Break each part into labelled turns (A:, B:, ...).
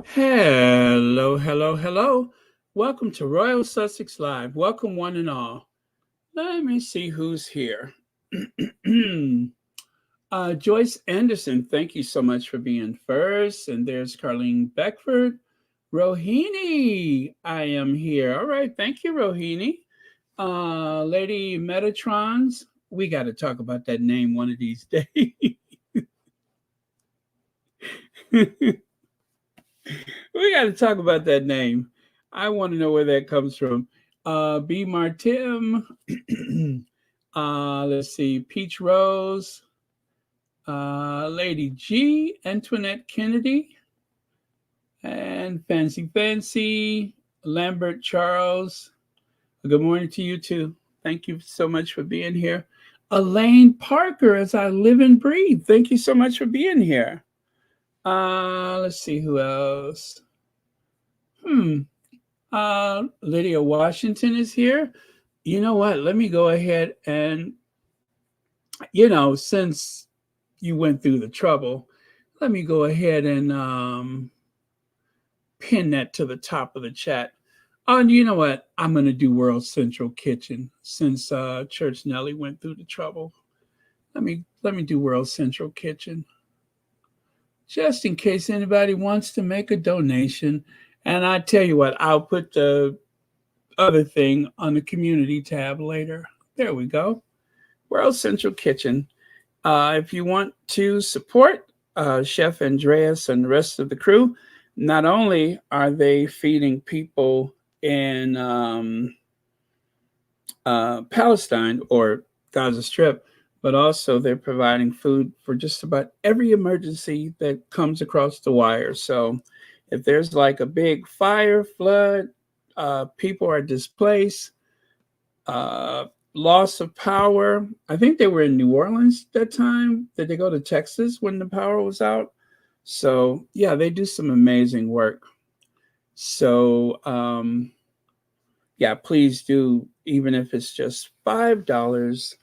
A: Hello, hello, hello. Welcome to Royal Sussex Live. Welcome, one and all. Let me see who's here. Joyce Anderson, thank you so much for being first. And there's Carlene Beckford. Rohini, I am here. All right, thank you, Rohini. Lady Metatrons, we got to talk about that name one of these days. We got to talk about that name. I want to know where that comes from. B. Martim. Let's see. Peach Rose. Lady G. Antoinette Kennedy. And Fancy Fancy. Lambert Charles. Good morning to you too. Thank you so much for being here. Elaine Parker, as I live and breathe. Thank you so much for being here. Let's see who else. Hmm. Lydia Washington is here. You know what? Let me go ahead and, since you went through the trouble, let me go ahead and pin that to the top of the chat. Oh, and you know what? I'm going to do World Central Kitchen since Church Nelly went through the trouble. Let me do World Central Kitchen just in case anybody wants to make a donation. And I tell you what, I'll put the other thing on the community tab later. There we go. World Central Kitchen. If you want to support Chef Andreas and the rest of the crew, not only are they feeding people in Palestine or Gaza Strip, but also they're providing food for just about every emergency that comes across the wire. So if there's like a big fire, flood, people are displaced, uh, loss of power. I think they were in New Orleans that time. Did they go to Texas when the power was out? So, yeah, they do some amazing work. So, yeah, please do, even if it's just $5,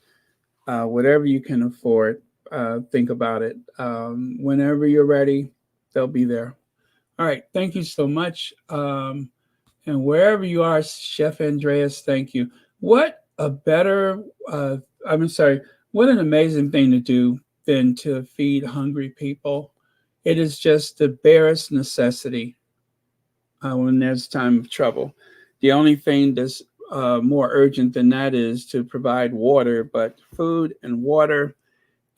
A: whatever you can afford, think about it. Whenever you're ready, they'll be there. All right. Thank you so much. And wherever you are, Chef Andreas, thank you. What a better, I'm sorry, what an amazing thing to do than to feed hungry people. It is just the barest necessity when there's time of trouble. The only thing that's more urgent than that is to provide water, but food and water,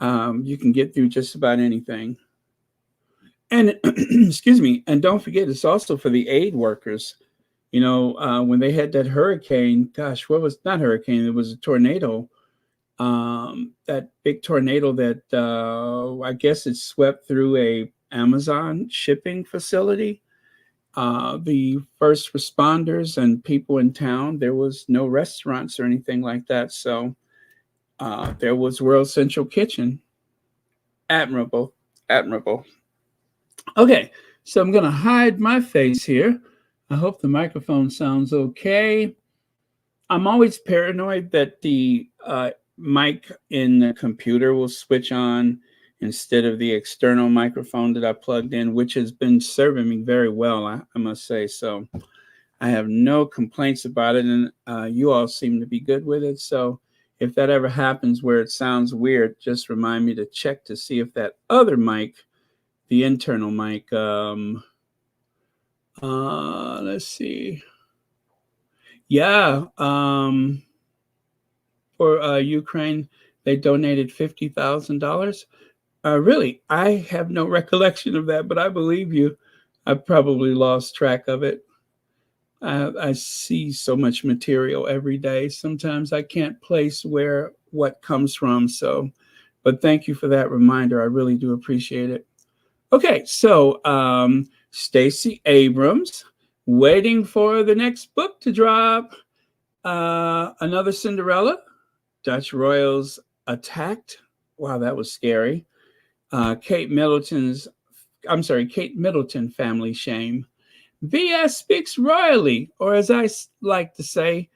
A: you can get through just about anything. And excuse me, and don't forget, it's also for the aid workers. When they had that hurricane, gosh, what was not hurricane? It was a tornado. That big tornado that I guess it swept through a Amazon shipping facility. The first responders and people in town, there was no restaurants or anything like that. So there was World Central Kitchen. Admirable, admirable. Okay, so I'm going to hide my face here. I hope the microphone sounds okay. I'm always paranoid that the mic in the computer will switch on instead of the external microphone that I plugged in, which has been serving me very well, I must say. So I have no complaints about it, and you all seem to be good with it. So if that ever happens where it sounds weird, just remind me to check to see if that other mic, the internal mic, let's see. Yeah, for Ukraine, they donated $50,000. Really, I have no recollection of that, but I believe you. I probably lost track of it. I see so much material every day. Sometimes I can't place where what comes from. So, but thank you for that reminder. I really do appreciate it. Okay, so Stacey Abrams, waiting for the next book to drop. Another Cinderella. Dutch royals attacked. Wow, that was scary. Kate Middleton family shame. VS speaks royally, or as I like to say,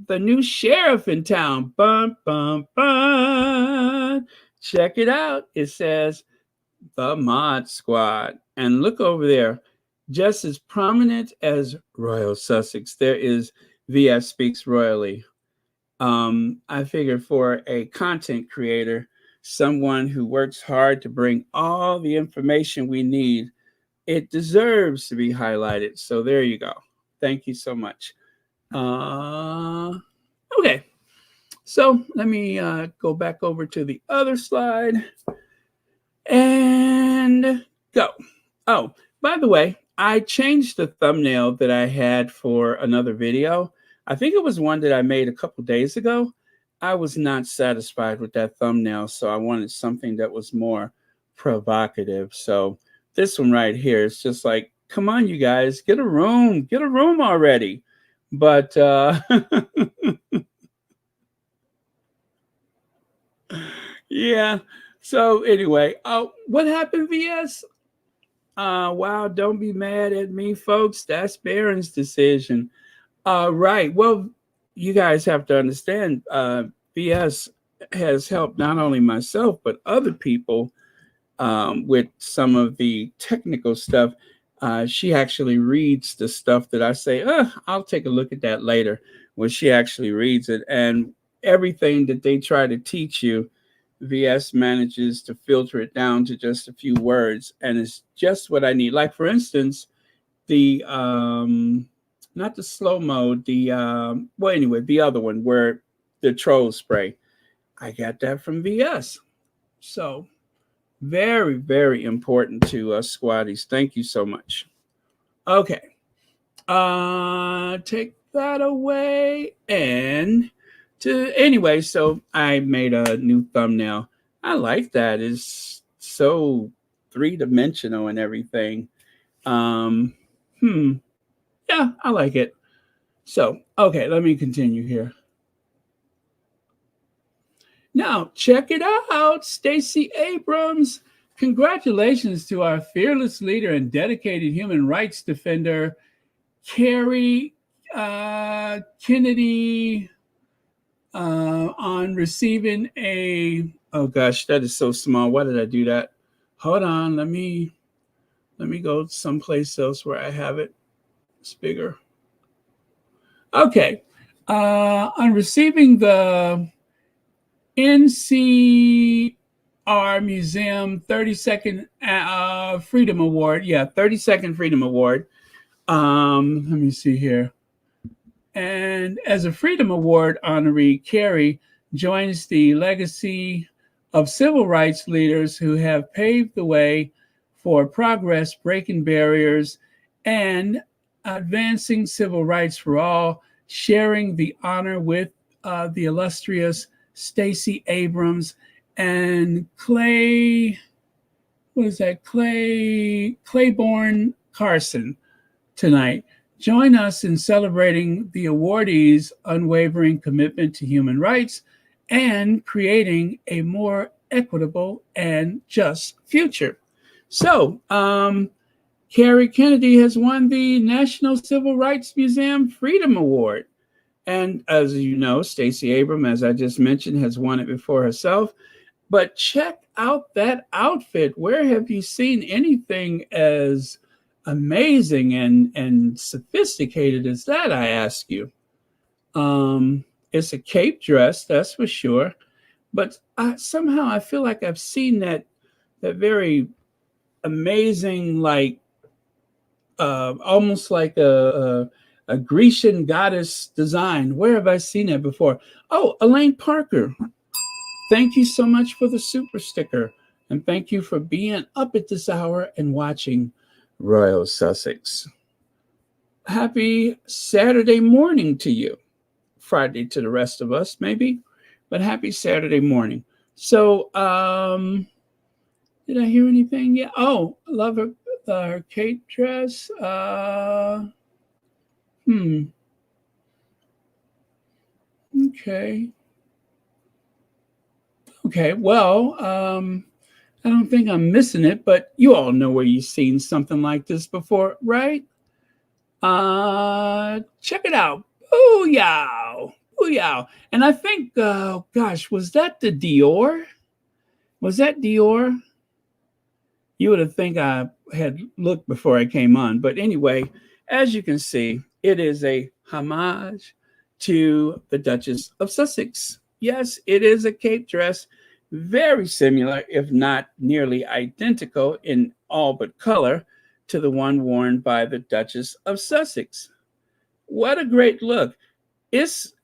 A: the new sheriff in town. Bum, bum, bum. Check it out. It says the Mod Squad. And look over there. just as prominent as Royal Sussex, there is VS Speaks Royally. I figured for a content creator, someone who works hard to bring all the information we need, it deserves to be highlighted. So there you go. Thank you so much. Okay. So let me go back over to the other slide and go. Oh, by the way, I changed the thumbnail that I had for another video. I think it was one that I made a couple days ago. I was not satisfied with that thumbnail, so I wanted something that was more provocative. So this one right here is just like, come on, you guys, get a room already. But yeah. So anyway, what happened, VS? Wow, don't be mad at me, folks. That's Barron's decision. Right. Well, you guys have to understand, VS has helped not only myself, but other people with some of the technical stuff. She actually reads the stuff that I say, I'll take a look at that later, when she actually reads it. And everything that they try to teach you, VS manages to filter it down to just a few words. And it's just what I need. Like, for instance, the, not the slow mode, the, well, anyway, the other one where the troll spray, I got that from VS. So, very, very important to us squatties. Thank you so much. Okay. Take that away. And anyway, so I made a new thumbnail. I like that. It's so three-dimensional and everything. Yeah, I like it. So, okay, let me continue here. Now, check it out, Stacey Abrams. Congratulations to our fearless leader and dedicated human rights defender, Carrie Kennedy, on receiving a, oh gosh, that is so small. Why did I do that? Hold on, let me go someplace else where I have it. It's bigger. Okay. On receiving the NCR Museum 32nd Freedom Award. Yeah, 32nd Freedom Award. Let me see here. And as a Freedom Award honoree, Carrie joins the legacy of civil rights leaders who have paved the way for progress, breaking barriers, and advancing civil rights for all, sharing the honor with the illustrious Stacey Abrams and Claiborne Carson tonight. Join us in celebrating the awardees' unwavering commitment to human rights and creating a more equitable and just future. So, Carrie Kennedy has won the National Civil Rights Museum Freedom Award. And as you know, Stacey Abrams, as I just mentioned, has won it before herself. But check out that outfit. Where have you seen anything as amazing and sophisticated as that, I ask you? It's a cape dress, that's for sure. But somehow I feel like I've seen that very amazing, like almost like a Grecian goddess design. Where have I seen that before? Oh, Elaine Parker. Thank you so much for the super sticker. And thank you for being up at this hour and watching Royal Sussex. Happy Saturday morning to you. Friday to the rest of us, maybe. But happy Saturday morning. So, did I hear anything? Yeah. Oh, I love her cape dress. Okay. Okay. Well, I don't think I'm missing it, but you all know where you've seen something like this before, right? Check it out. Booyah. Booyah. And I think, gosh, was that the Dior? Was that Dior? You would have think I had looked before I came on. But anyway, as you can see, it is a homage to the Duchess of Sussex. Yes, it is a cape dress, very similar, if not nearly identical in all but color, to the one worn by the Duchess of Sussex. What a great look! It's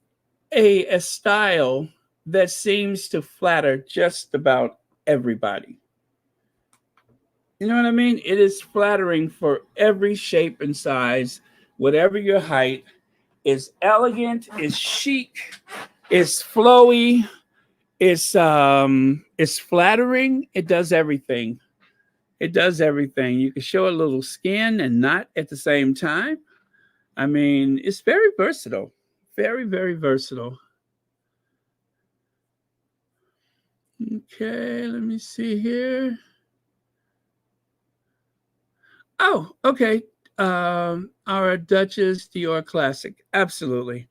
A: a style that seems to flatter just about everybody. You know what I mean? It is flattering for every shape and size, whatever your height. It's elegant, it's chic, it's flowy, it's flattering. It does everything. It does everything. You can show a little skin and not at the same time. I mean, it's very versatile. Very, very versatile. Okay, let me see here. Oh, okay. Our Duchess Dior classic. Absolutely.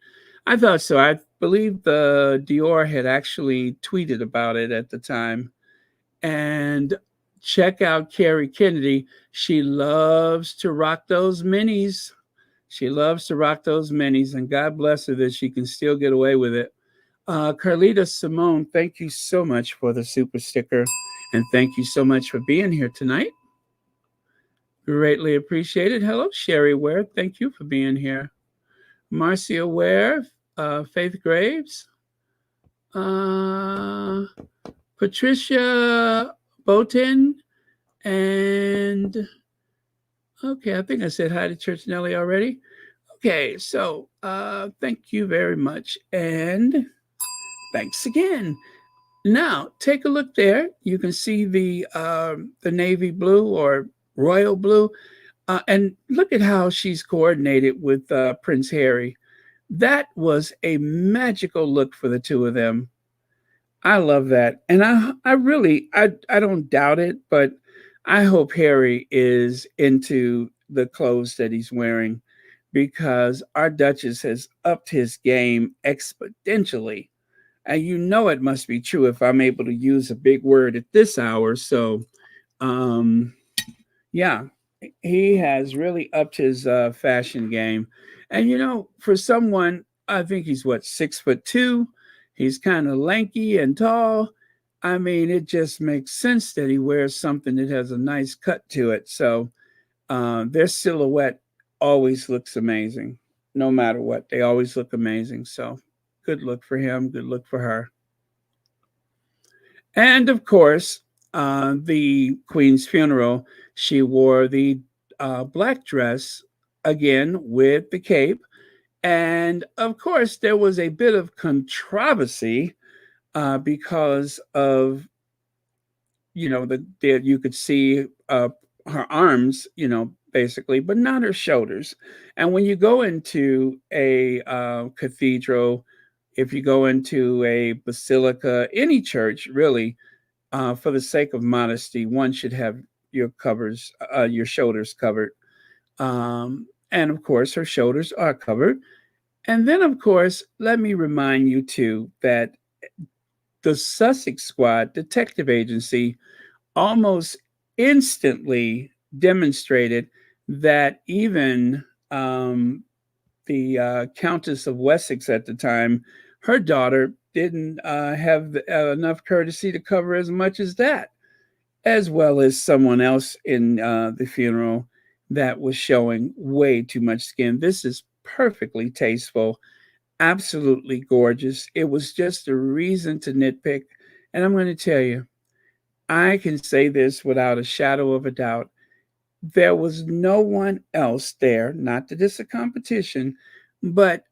A: I thought so. I believe the Dior had actually tweeted about it at the time. And check out Carrie Kennedy. She loves to rock those minis. She loves to rock those minis, and God bless her that she can still get away with it. Carlita Simone, thank you so much for the super sticker, and thank you so much for being here tonight. Greatly appreciated. Hello, Sherry Ware. Thank you for being here. Marcia Ware, Faith Graves, uh, Patricia Botin, and okay, I think I said hi to Church Nelly already. Okay, so thank you very much, and thanks again. Now take a look there. You can see the navy blue or royal blue. And look at how she's coordinated with Prince Harry. That was a magical look for the two of them. I love that. And I really, I don't doubt it, but I hope Harry is into the clothes that he's wearing because our Duchess has upped his game exponentially. And you know it must be true if I'm able to use a big word at this hour. So, um, yeah, he has really upped his fashion game. And for someone, I think he's what, 6'2". He's kind of lanky and tall. I mean, it just makes sense that he wears something that has a nice cut to it. So their silhouette always looks amazing, no matter what. They always look amazing. So good look for him. Good look for her. And of course, the Queen's funeral, she wore the black dress again with the cape. And of course, there was a bit of controversy because of, you could see her arms, basically, but not her shoulders. And when you go into a cathedral, if you go into a basilica, any church really, for the sake of modesty, one should have your shoulders covered. And of course, her shoulders are covered. And then, of course, let me remind you too that the Sussex Squad Detective Agency almost instantly demonstrated that even the Countess of Wessex at the time, her daughter didn't have enough courtesy to cover as much as that, as well as someone else in the funeral that was showing way too much skin. This is perfectly tasteful, absolutely gorgeous. It was just a reason to nitpick. And I'm going to tell you, I can say this without a shadow of a doubt. There was no one else there, not that it's a competition, but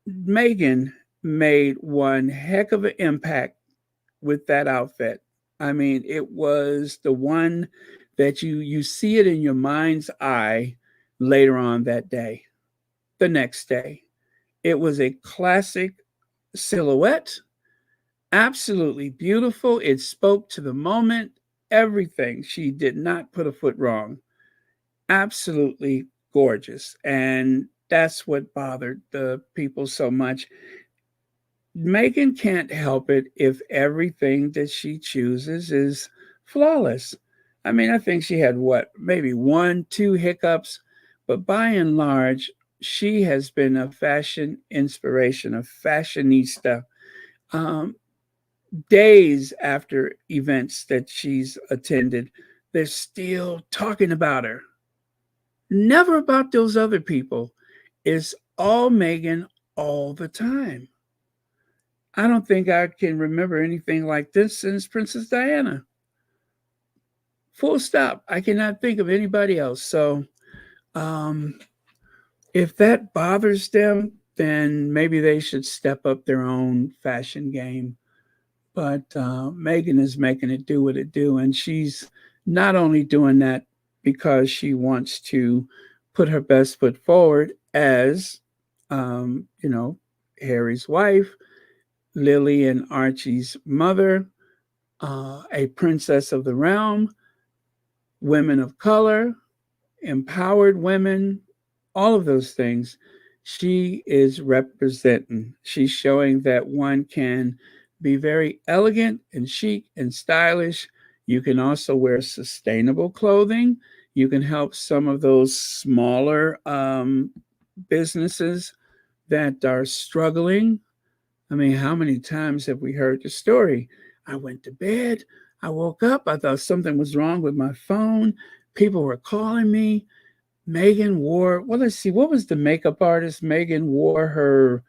A: Meghan made one heck of an impact with that outfit. I mean, it was the one that you see it in your mind's eye later on that day, the next day. It was a classic silhouette, absolutely beautiful. It spoke to the moment, everything. She did not put a foot wrong. Absolutely gorgeous. And that's what bothered the people so much. Megan can't help it if everything that she chooses is flawless. I mean, I think she had what, maybe one, two hiccups, but by and large, she has been a fashion inspiration, a fashionista. Um, Days after events that she's attended, they're still talking about her. Never about those other people. It's all Meghan all the time. I don't think I can remember anything like this since Princess Diana. Full stop. I cannot think of anybody else. So, um, if that bothers them, then maybe they should step up their own fashion game. But Meghan is making it do what it do, and she's not only doing that because she wants to put her best foot forward as, you know, Harry's wife, Lily and Archie's mother, a princess of the realm, women of color, empowered women, all of those things. She is representing. She's showing that one can be very elegant and chic and stylish. You can also wear sustainable clothing. You can help some of those smaller businesses that are struggling. I mean, how many times have we heard the story? I went to bed. I woke up. I thought something was wrong with my phone. People were calling me. Meghan wore, well, let's see, what was the makeup artist? Meghan wore her,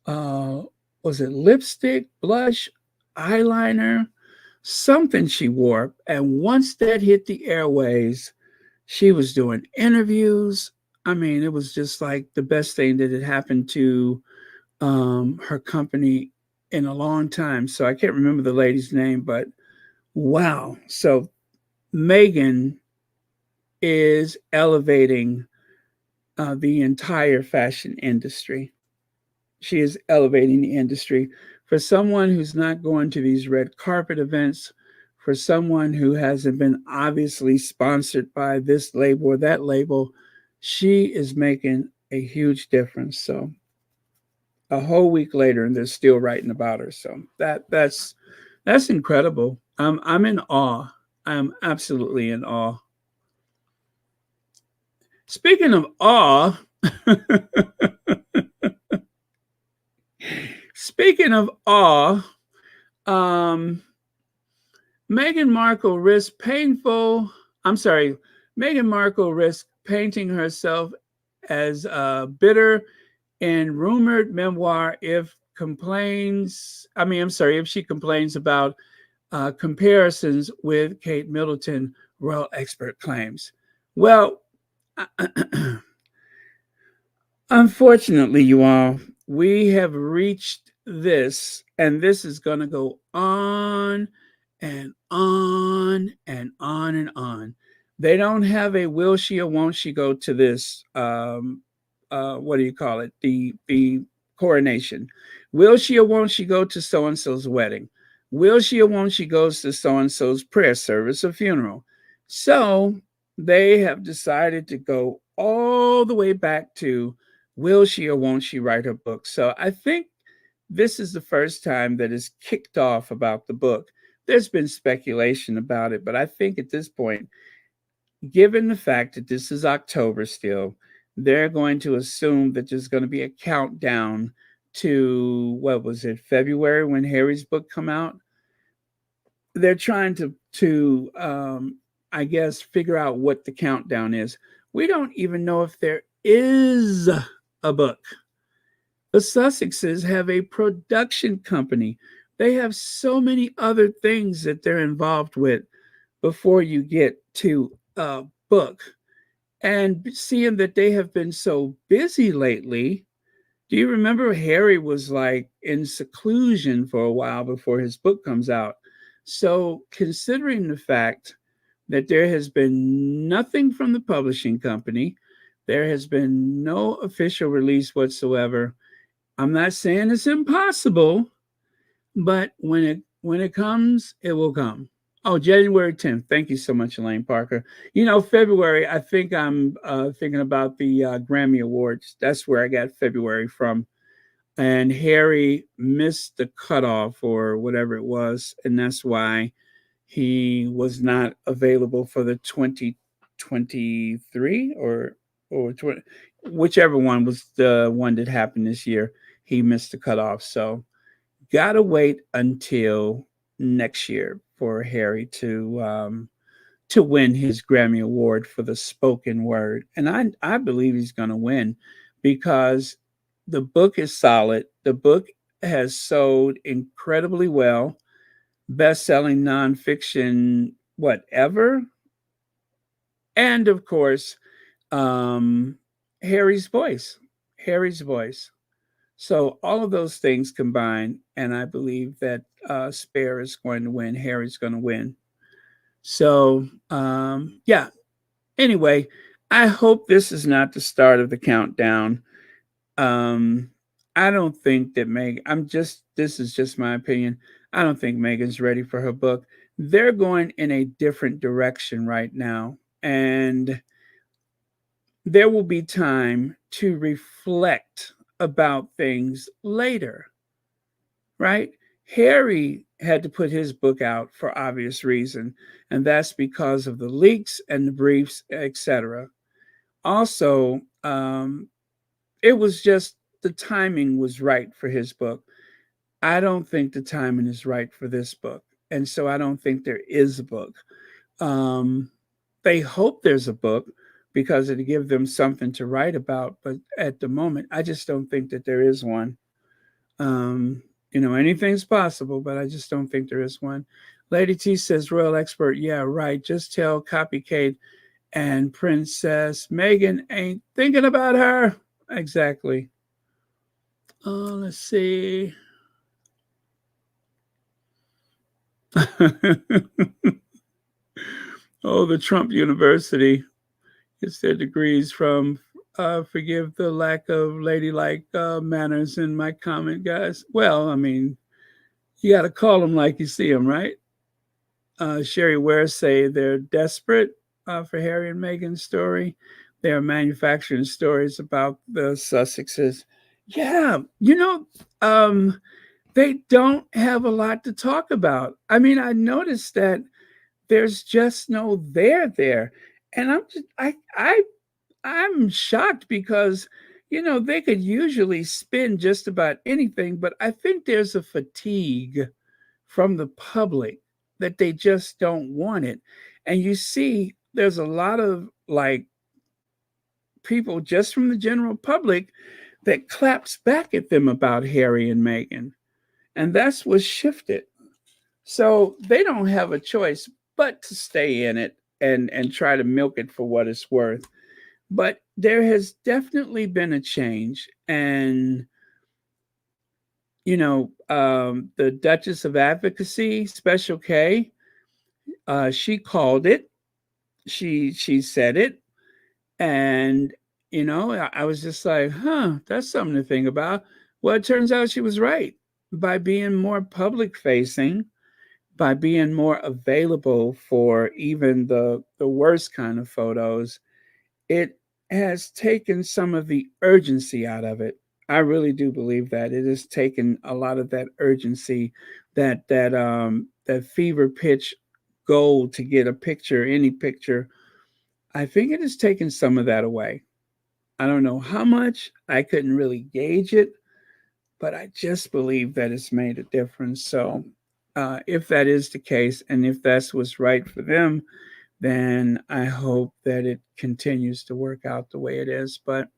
A: uh, was it lipstick, blush, eyeliner, something she wore. And once that hit the airways, she was doing interviews. I mean, it was just like the best thing that had happened to her company in a long time. So I can't remember the lady's name, but wow. So Meghan is elevating the entire fashion industry. She is elevating the industry. For someone who's not going to these red carpet events, for someone who hasn't been obviously sponsored by this label or that label, she is making a huge difference. So a whole week later, and they're still writing about her. So that's incredible. I'm in awe. I'm absolutely in awe. Speaking of awe, speaking of awe, um, Meghan Markle risks painful. I'm sorry, Meghan Markle risks painting herself as bitter in rumored memoir if complains. I mean, I'm sorry, if she complains about comparisons with Kate Middleton, royal expert claims. Well, unfortunately, you all, we have reached this, and this is going to go on and on and on and on. They don't have a will she or won't she go to this, what do you call it? The coronation. Will she or won't she go to so and so's wedding? Will she or won't she goes to so and so's prayer service or funeral? So they have decided to go all the way back to will she or won't she write her book? So I think this is the first time that it's kicked off about the book. There's been speculation about it, but I think at this point, given the fact that this is October still, they're going to assume that there's going to be a countdown to what was it, February when Harry's book come out. They're trying to I guess figure out what the countdown is. We don't even know if there is a book. The Sussexes have a production company. They have so many other things that they're involved with before you get to a book. And seeing that they have been so busy lately, do you remember Harry was like in seclusion for a while before his book comes out? So, considering the fact that there has been nothing from the publishing company, there has been no official release whatsoever. I'm not saying it's impossible, but when it comes, it will come. Oh, January 10th. Thank you so much, Elaine Parker. You know, February, I think I'm thinking about the Grammy Awards. That's where I got February from. And Harry missed the cutoff or whatever it was. And that's why he was not available for the 2023 or 20, whichever one was the one that happened this year. He missed the cutoff, so gotta wait until next year for Harry to win his Grammy Award for the spoken word. And I believe he's going to win because the book is solid. The book has sold incredibly well, best selling nonfiction, whatever. And of course, um, Harry's voice. Harry's voice. So all of those things combined, and I believe that Spare is going to win. Harry's going to win. So yeah, anyway, I hope this is not the start of the countdown. Um, I don't think that Meg. This is just my opinion. I don't think Megan's ready for her book. They're going in a different direction right now, and there will be time to reflect about things later, right? Harry had to put his book out for obvious reason, and that's because of the leaks and the briefs, etc. Also, it was just the timing was right for his book. I don't think the timing is right for this book, and so I don't think there is a book. Um, they hope there's a book because it'll give them something to write about, but at the moment, I just don't think that there is one. Um, anything's possible, but I just don't think there is one. Lady T says, Royal Expert, yeah, right. Just tell Copycat and Princess Meghan ain't thinking about her. Exactly. Let's see. Oh, the Trump University gets their degrees from. Forgive the lack of ladylike manners in my comment, guys. Well, I mean, you got to call them like you see them, right? Sherry Ware say they're desperate for Harry and Meghan's story. They are manufacturing stories about the Sussexes. Yeah, they don't have a lot to talk about. I mean, I noticed that there's just no there, and I'm shocked because they could usually spin just about anything, but I think there's a fatigue from the public that they just don't want it. And you see, there's a lot of like people just from the general public that claps back at them about Harry and Meghan. And that's what shifted. So they don't have a choice but to stay in it and try to milk it for what it's worth. But there has definitely been a change. And the Duchess of Advocacy, Special K, she called it. She said it, and I was just like, huh, that's something to think about. Well, it turns out she was right. By being more public facing, by being more available for even the worst kind of photos, it has taken some of the urgency out of it. I really do believe that it has taken a lot of that urgency, that fever pitch goal to get a picture, any picture. I think it has taken some of that away. I don't know how much. I couldn't really gauge it, but I just believe that it's made a difference. So, if that is the case, and if that's what's right for them, then I hope that it continues to work out the way it is. But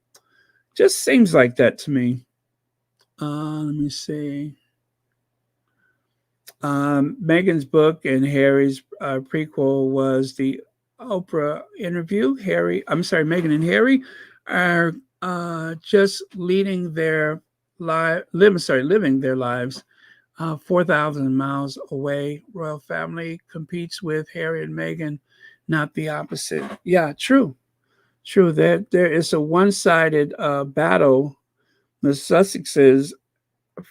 A: just seems like that to me. Let me see. Meghan's book and Harry's prequel was the Oprah interview. Meghan and Harry are just living their lives 4,000 miles away. Royal family competes with Harry and Meghan, not the opposite. Yeah, true. True. There is a one-sided battle. The Sussexes,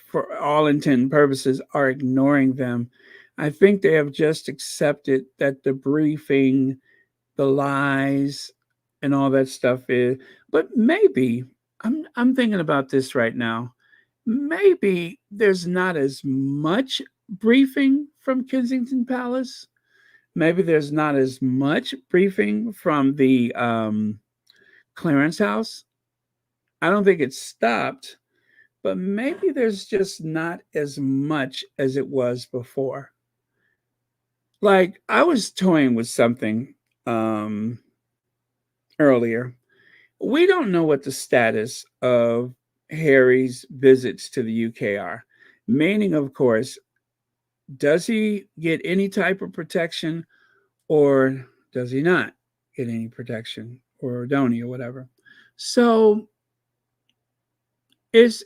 A: for all intent and purposes, are ignoring them. I think they have just accepted that the briefing, the lies, and all that stuff is. But maybe I'm thinking about this right now. Maybe there's not as much briefing from Kensington Palace. Maybe there's not as much briefing from the clearance house. I don't think it's stopped, but maybe there's just not as much as it was before. Like I was toying with something um, earlier. We don't know what the status of Harry's visits to the UK are. Meaning, of course, does he get any type of protection or does he not get any protection or don't he or whatever? So it's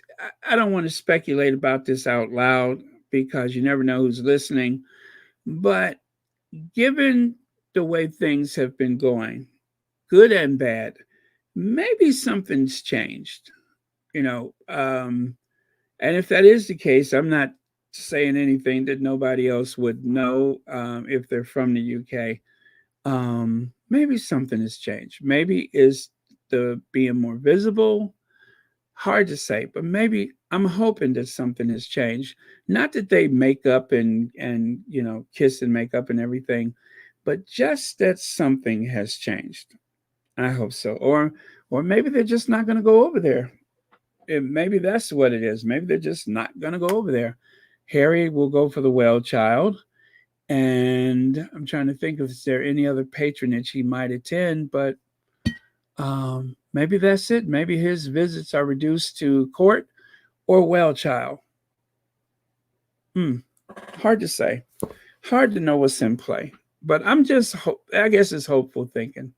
A: I don't want to speculate about this out loud because you never know who's listening. But given the way things have been going, good and bad, maybe something's changed. You know, and if that is the case, I'm not saying anything that nobody else would know if they're from the UK. Maybe something has changed. Maybe is the being more visible. Hard to say, but maybe I'm hoping that something has changed. Not that they make up and kiss and make up and everything, but just that something has changed. I hope so. Or maybe they're just not going to go over there. Maybe that's what it is. Maybe they're just not going to go over there. Harry will go for the well child. And I'm trying to think if there any other patronage he might attend, but maybe that's it. Maybe his visits are reduced to court or well child. Hmm. Hard to say. Hard to know what's in play. But I guess it's hopeful thinking.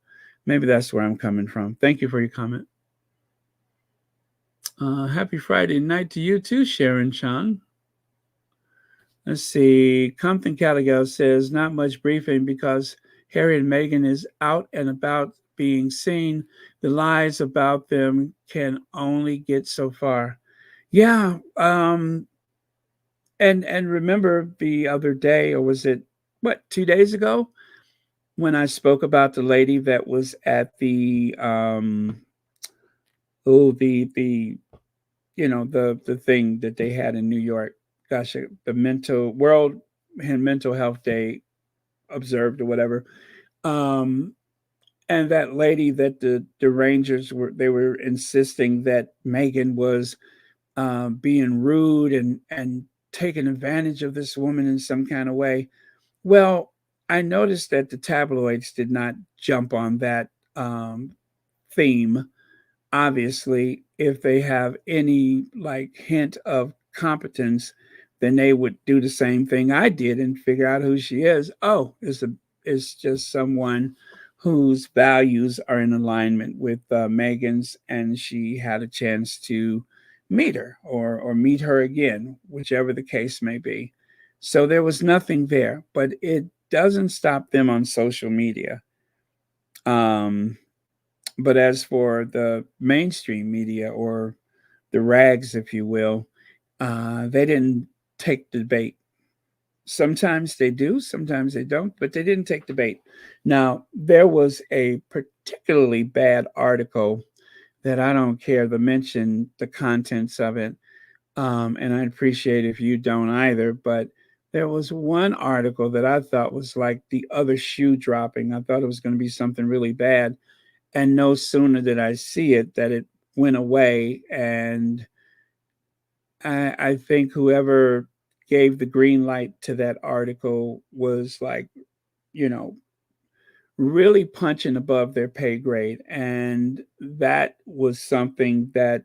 A: Maybe that's where I'm coming from. Thank you for your comment. Happy Friday night to you too, Sharon Chan. Let's see. Compton Caligal says not much briefing because Harry and Meghan is out and about being seen. The lies about them can only get so far. Yeah. And remember the other day, or was it 2 days ago, when I spoke about the lady that was at the the the thing that they had in New York. Gosh, the mental world and mental health day observed or whatever. Um, and that lady that the Rangers were insisting that Meghan was being rude and taking advantage of this woman in some kind of way. Well, I noticed that the tabloids did not jump on that theme. Obviously, if they have any like hint of competence, then they would do the same thing I did and figure out who she is. Oh, it's just someone whose values are in alignment with Megan's, and she had a chance to meet her or meet her again, whichever the case may be. So there was nothing there, but it doesn't stop them on social media. Um, but as for the mainstream media or the rags, if you will, they didn't take the bait. Sometimes they do, sometimes they don't, but they didn't take the bait. Now, there was a particularly bad article that I don't care to mention the contents of it, and I'd appreciate if you don't either, but there was one article that I thought was like the other shoe dropping. I thought it was going to be something really bad. And no sooner did I see it that it went away. And I think whoever gave the green light to that article was like, you know, really punching above their pay grade. And that was something that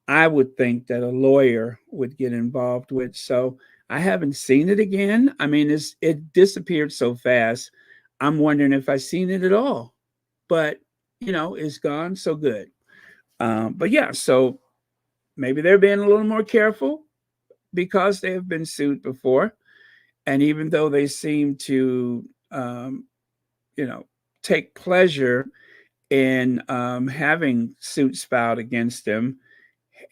A: I would think that a lawyer would get involved with. So I haven't seen it again. I mean, it disappeared so fast. I'm wondering if I've seen it at all. But, it's gone. So good. But yeah, so maybe they're being a little more careful because they have been sued before. And even though they seem to, you know, take pleasure in having suits filed against them,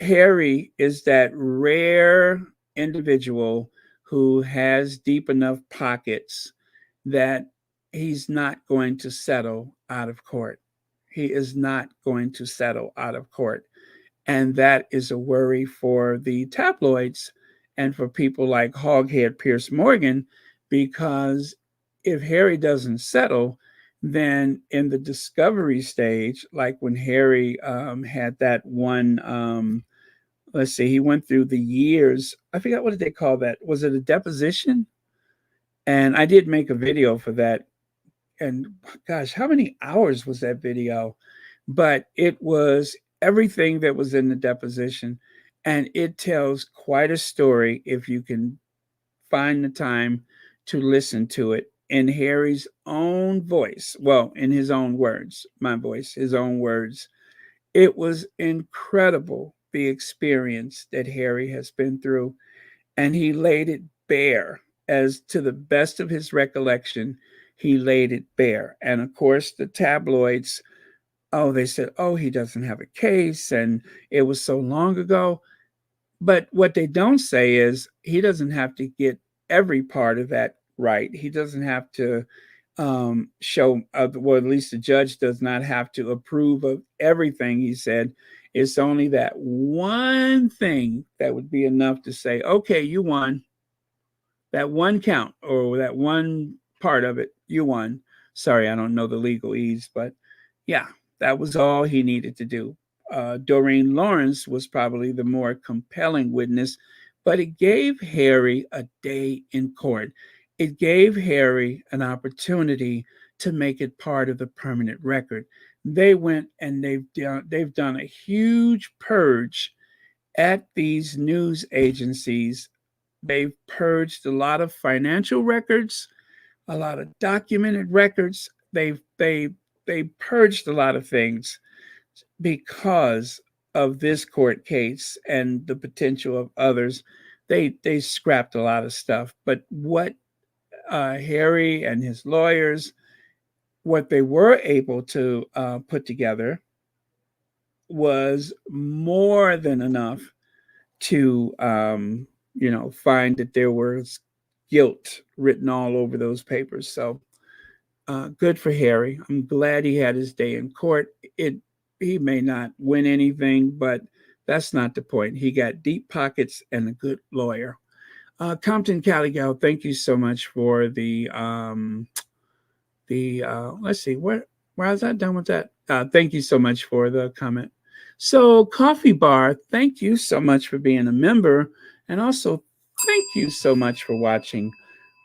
A: Harry is that rare individual who has deep enough pockets that he's not going to settle out of court. He is not going to settle out of court. And that is a worry for the tabloids and for people like Hoghead Pierce Morgan, because if Harry doesn't settle, then in the discovery stage, like when Harry had that one, let's see, he went through the years. I forgot what did they call that? Was it a deposition? And I did make a video for that. And gosh, how many hours was that video? But it was everything that was in the deposition. And it tells quite a story if you can find the time to listen to it in Harry's own voice. Well, in his own words, my voice, his own words. It was incredible, the experience that Harry has been through, and he laid it bare. As to the best of his recollection, he laid it bare. And of course, the tabloids, oh, they said, oh, he doesn't have a case, and it was so long ago. But what they don't say is he doesn't have to get every part of that right. He doesn't have to show, well, at least the judge does not have to approve of everything he said. It's only that one thing that would be enough to say, okay, you won. That one count or that one part of it, you won. Sorry, I don't know the legalese, but yeah, that was all he needed to do. Doreen Lawrence was probably the more compelling witness, but it gave Harry a day in court. It gave Harry an opportunity to make it part of the permanent record. They went and they've done a huge purge at these news agencies. They've purged a lot of financial records, a lot of documented records. They purged a lot of things because of this court case and the potential of others. They scrapped a lot of stuff. But what Harry and his lawyers, what they were able to put together was more than enough to find that there was guilt written all over those papers. So good for Harry. I'm glad he had his day in court. He may not win anything, but that's not the point. He got deep pockets and a good lawyer. Compton Caligal, thank you so much for the let's see, where is that done with that? Thank you so much for the comment. So Coffee Bar, thank you so much for being a member. And also thank you so much for watching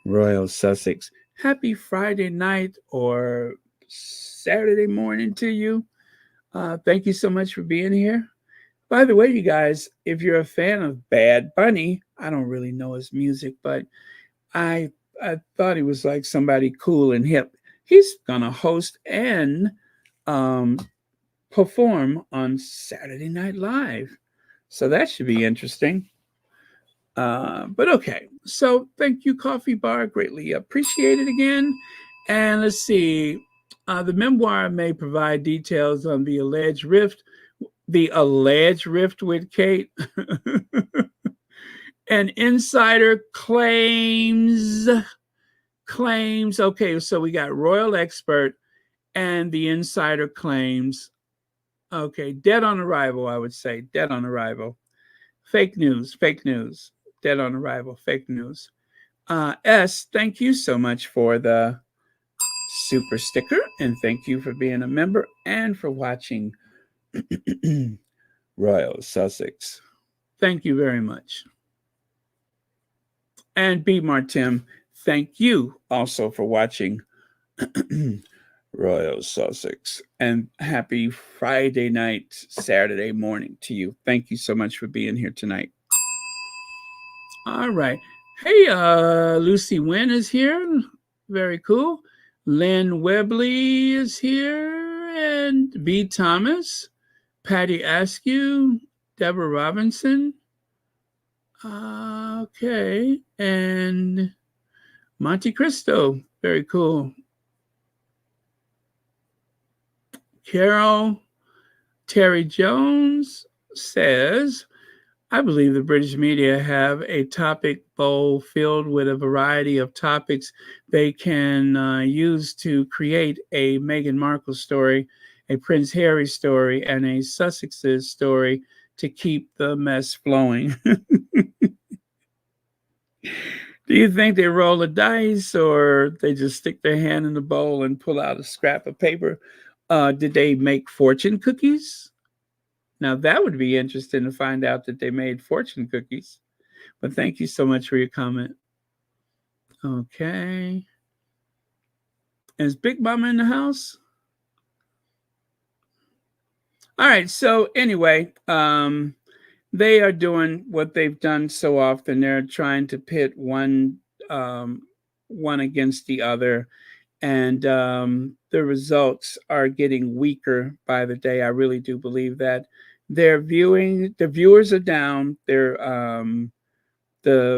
A: Royal Sussex. Happy Friday night or Saturday morning to you. Thank you so much for being here. By the way, you guys, if you're a fan of Bad Bunny, I don't really know his music, but I thought he was like somebody cool and hip. He's gonna host and perform on Saturday Night Live, so that should be interesting. But okay, so thank you, Coffee Bar, greatly appreciated again. And let's see, the memoir may provide details on the alleged rift with Kate. An insider claims. Okay, so we got royal expert and the insider claims. Okay, dead on arrival, I would say. Dead on arrival. Fake news. Dead on arrival, fake news. S, thank you so much for the super sticker, and thank you for being a member and for watching Royal Sussex. Thank you very much. And B. Martim, thank you also for watching Royal Sussex. And happy Friday night, Saturday morning to you. Thank you so much for being here tonight. All right. Hey, Lucy Wynn is here. Very cool. Lynn Webley is here. And B. Thomas. Patty Askew. Deborah Robinson. Okay. And Monte Cristo. Very cool. Carol Terry Jones says, I believe the British media have a topic bowl filled with a variety of topics they can use to create a Meghan Markle story, a Prince Harry story, and a Sussexes story to keep the mess flowing. Do you think they roll the dice or they just stick their hand in the bowl and pull out a scrap of paper? Did they make fortune cookies? Now that would be interesting to find out that they made fortune cookies. But thank you so much for your comment. Okay. Is Big Mama in the house? All right. So anyway, they are doing what they've done so often. They're trying to pit one against the other, and the results are getting weaker by the day. I really do believe that the viewers are down. The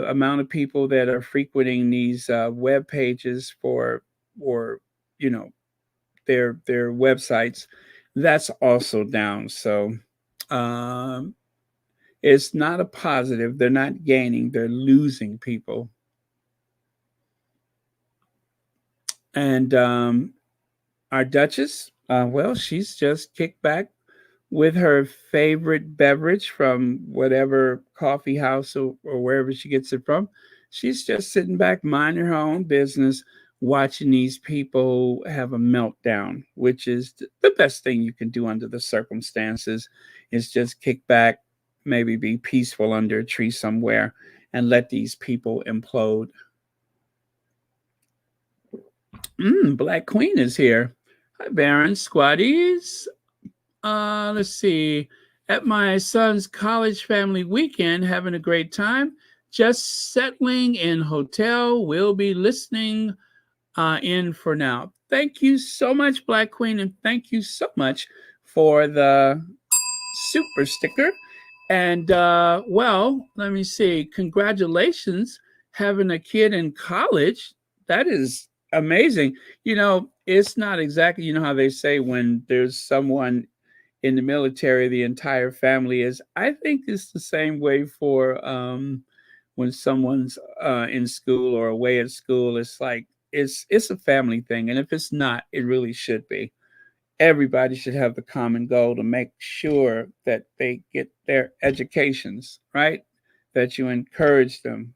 A: amount of people that are frequenting these web pages or you know their websites, that's also down. So um, it's not a positive. They're not gaining. They're losing people. And our Duchess, well, she's just kicked back with her favorite beverage from whatever coffee house or wherever she gets it from. She's just sitting back, minding her own business, watching these people have a meltdown, which is the best thing you can do under the circumstances, is just kick back, maybe be peaceful under a tree somewhere, and let these people implode. Black Queen is here. Hi, Baron Squaddies. Let's see. At my son's college family weekend, having a great time. Just settling in hotel. We'll be listening in for now. Thank you so much, Black Queen, and thank you so much for the super sticker. And well, let me see. Congratulations having a kid in college. That is amazing. It's not exactly, how they say when there's someone in the military, the entire family is. I think it's the same way for when someone's in school or away at school. It's like it's a family thing, and if it's not, it really should be. Everybody should have the common goal to make sure that they get their educations, right? That you encourage them,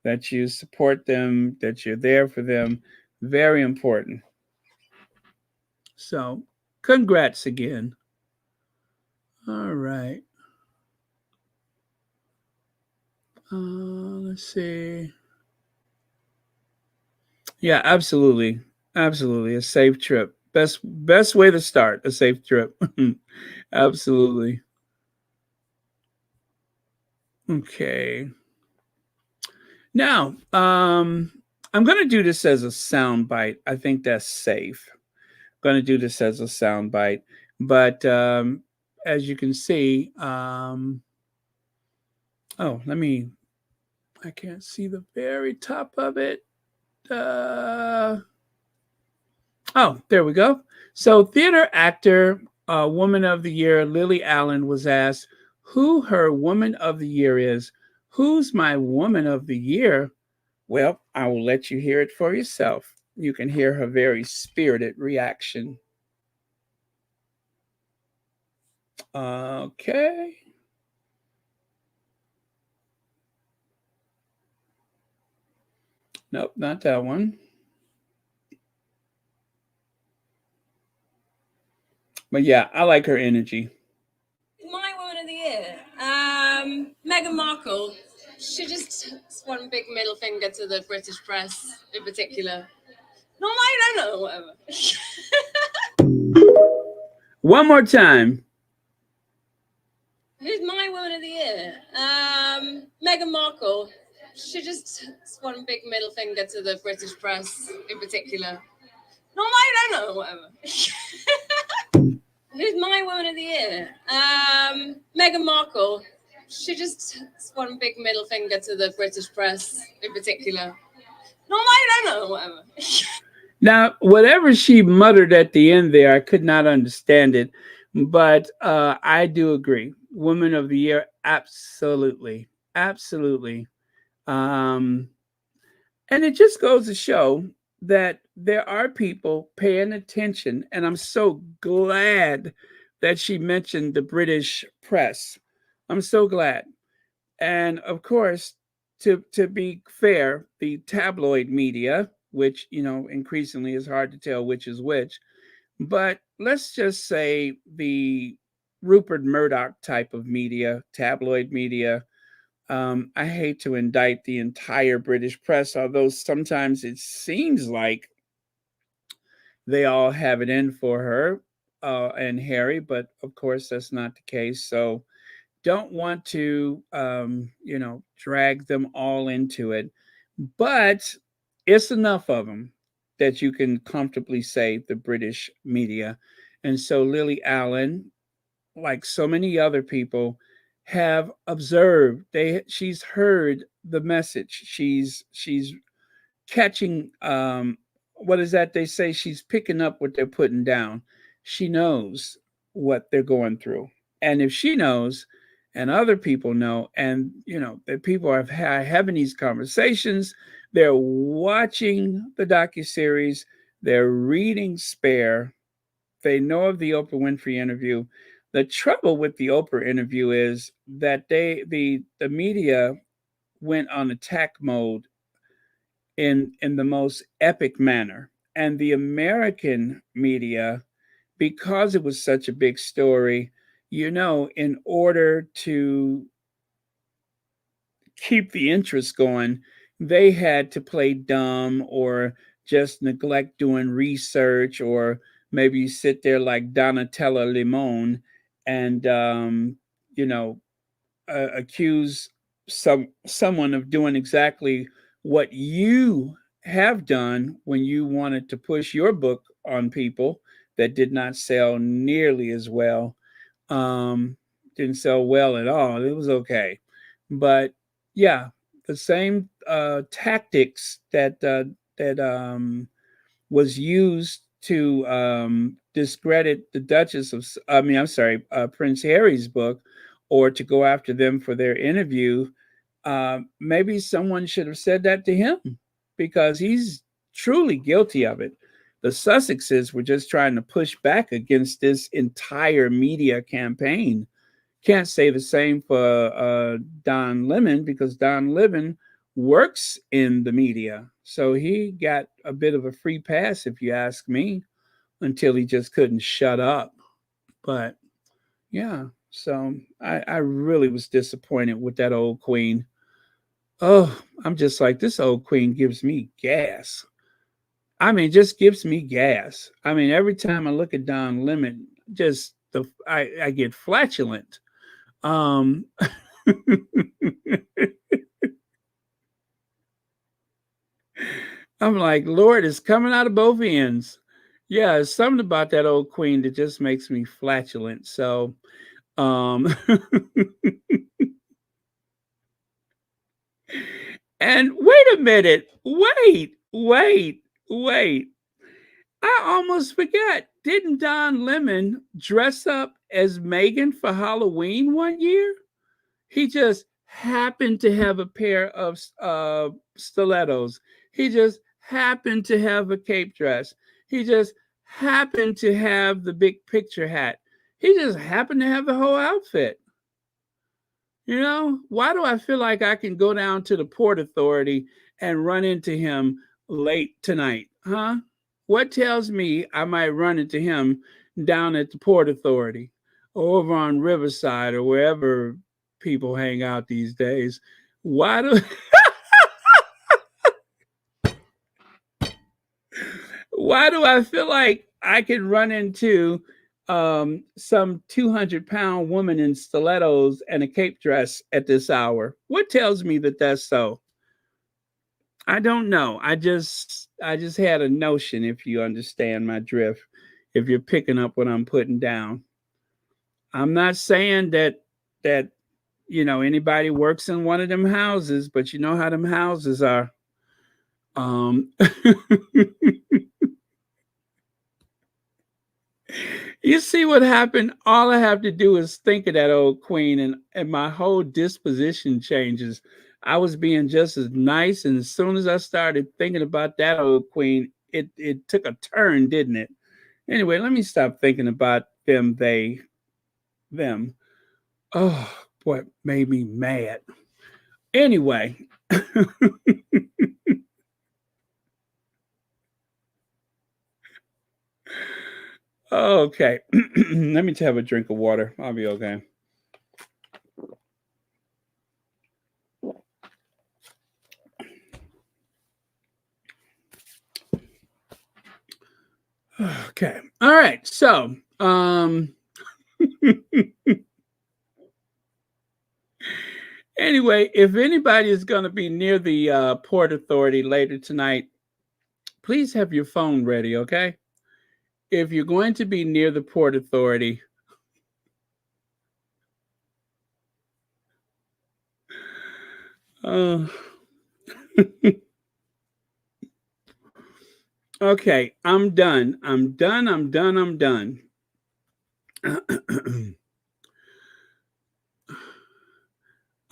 A: that you support them, that you're there for them. Very important. So, congrats again. All right. Let's see. Yeah, absolutely. Absolutely. A safe trip. Best way to start a safe trip. Absolutely. Okay. Now, I'm going to do this as a sound bite. I think that's safe. I'm going to do this as a sound bite. But as you can see, I can't see the very top of it. There we go. So, theater actor, Woman of the Year, Lily Allen was asked who her Woman of the Year is. Who's my Woman of the Year? Well, I will let you hear it for yourself. You can hear her very spirited reaction. Okay. Nope, not that one. But yeah, I like her energy.
B: My Woman of the Year, Meghan Markle. She just one big middle finger to the British press in particular. No, I don't know, whatever.
A: One more time.
B: Who's my Woman of the Year? Meghan Markle. She just one big middle finger to the British press in particular. No, I don't know, whatever. Who's my Woman of the Year? Meghan Markle. She just one big middle finger to the British press in particular. No, I don't know, whatever.
A: Now, whatever she muttered at the end there, I could not understand it, but I do agree. Woman of the Year, absolutely, absolutely. Um, and it just goes to show that there are people paying attention, and I'm so glad that she mentioned the British press. I'm so glad. And of course, to be fair, the tabloid media, which increasingly is hard to tell which is which, but let's just say the Rupert Murdoch type of media, tabloid media. I hate to indict the entire British press, although sometimes it seems like they all have it in for her and Harry, but of course that's not the case. So don't want to, drag them all into it, but it's enough of them that you can comfortably say the British media. And so Lily Allen, like so many other people, have observed. She's heard the message. She's catching. What is that they say? She's picking up what they're putting down. She knows what they're going through, and if she knows, and other people know, and that people are having these conversations, they're watching the docuseries, they're reading Spare, they know of the Oprah Winfrey interview. The trouble with the Oprah interview is that the media went on attack mode in the most epic manner. And the American media, because it was such a big story, in order to keep the interest going, they had to play dumb or just neglect doing research, or maybe sit there like Donatella Limon and accuse someone of doing exactly what you have done when you wanted to push your book on people that did not sell nearly as well. Um, didn't sell well at all. It was okay, but yeah, the same tactics that was used to discredit the Duchess of, I mean, I'm sorry, Prince Harry's book, or to go after them for their interview. Maybe someone should have said that to him, because he's truly guilty of it. The Sussexes were just trying to push back against this entire media campaign. Can't say the same for Don Lemon, because Don Lemon works in the media. So he got a bit of a free pass, if you ask me, until he just couldn't shut up. But yeah, so I really was disappointed with that old queen. Oh, I'm just like, this old queen gives me gas. I mean, just gives me gas. I mean, every time I look at Don Lemon, I get flatulent. Um, I'm like, Lord, it's coming out of both ends. Yeah, it's something about that old queen that just makes me flatulent. So, um, and wait a minute, wait. I almost forgot. Didn't Don Lemon dress up as Meghan for Halloween one year? He just happened to have a pair of stilettos. He just happened to have a cape dress. He just happened to have the big picture hat. He just happened to have the whole outfit. Why do I feel like I can go down to the Port Authority and run into him late tonight? Huh? What tells me I might run into him down at the Port Authority or over on Riverside or wherever people hang out these days? Why do why do I feel like I can run into some 200-pound woman in stilettos and a cape dress at this hour? What tells me that that's so? I don't know. I just had a notion, if you understand my drift, if you're picking up what I'm putting down. I'm not saying that anybody works in one of them houses, but you know how them houses are. Um You see what happened? All I have to do is think of that old queen, and my whole disposition changes. I was being just as nice, and as soon as I started thinking about that old queen, it took a turn, didn't it? Anyway, let me stop thinking about them. Oh, boy, it made me mad. Anyway, Okay. Let me have a drink of water. I'll be okay. Okay. All right. So, anyway, if anybody is going to be near the Port Authority later tonight, please have your phone ready, okay? If you're going to be near the Port Authority, uh, okay, I'm done. I'm done. I'm done. I'm done.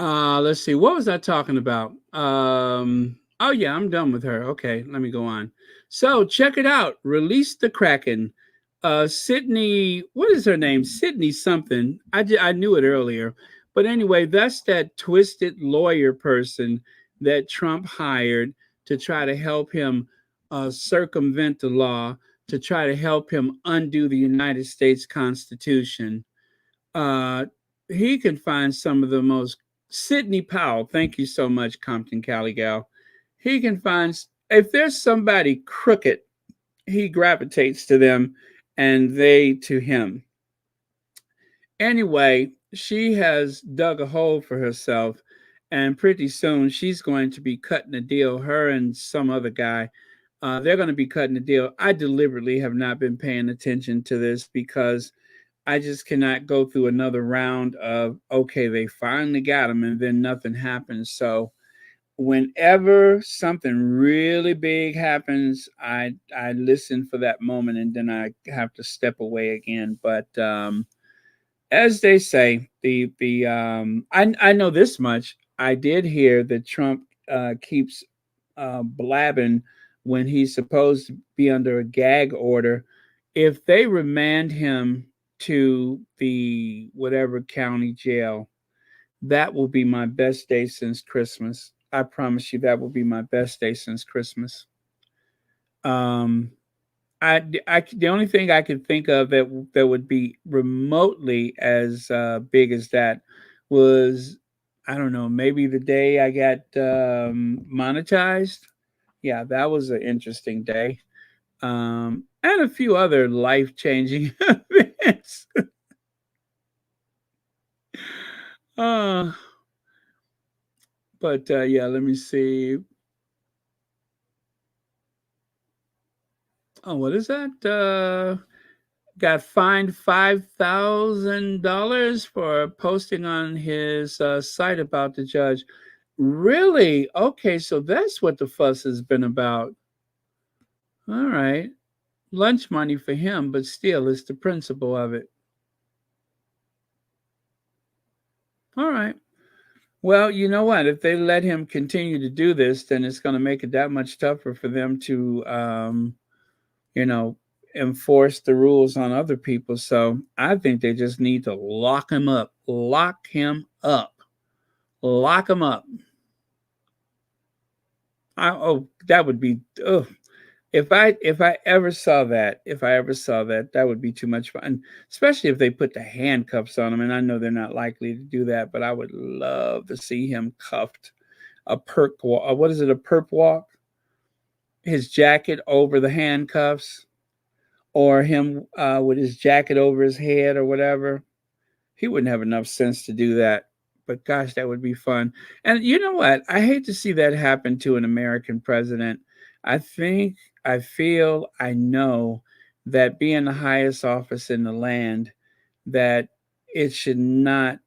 A: Let's see. What was I talking about? Oh yeah, I'm done with her. Okay, let me go on. So check it out. Release the Kraken. Sydney, what is her name? Sydney something. I knew it earlier. But anyway, that's that twisted lawyer person that Trump hired to try to help him circumvent the law, to try to help him undo the United States Constitution. Uh, he can find some of the most Sidney Powell. Thank you so much, Compton Caligal. He can find if there's somebody crooked, he gravitates to them, and they to him. Anyway, she has dug a hole for herself, and pretty soon she's going to be cutting a deal. Her and some other guy. They're going to be cutting a deal. I deliberately have not been paying attention to this because I just cannot go through another round of, okay, they finally got him and then nothing happens. So whenever something really big happens, I listen for that moment and then I have to step away again. But as they say, I know this much. I did hear that Trump keeps blabbing when he's supposed to be under a gag order. If they remand him to the whatever county jail, that will be my best day since Christmas. I promise you, that will be my best day since Christmas. Um, the only thing I could think of that would be remotely as big as that was, I don't know, maybe the day I got monetized. Yeah, that was an interesting day. And a few other life changing events. uh, but yeah, let me see. Oh, what is that? Got fined $5,000 for posting on his site about the judge. Really? Okay, so that's what the fuss has been about. All right. Lunch money for him, but still, it's the principle of it. All right. Well, you know what? If they let him continue to do this, then it's going to make it that much tougher for them to, you know, enforce the rules on other people. So I think they just need to lock him up. Lock him up. Lock him up. That would be. Oh, if I ever saw that, that would be too much fun. Especially if they put the handcuffs on him, and I know they're not likely to do that, but I would love to see him cuffed. A perk walk. What is it? A perp walk? His jacket over the handcuffs, or him with his jacket over his head, or whatever. He wouldn't have enough sense to do that. But gosh, that would be fun. And you know what? I hate to see that happen to an American president. I think, I feel, I know that being the highest office in the land, that it should not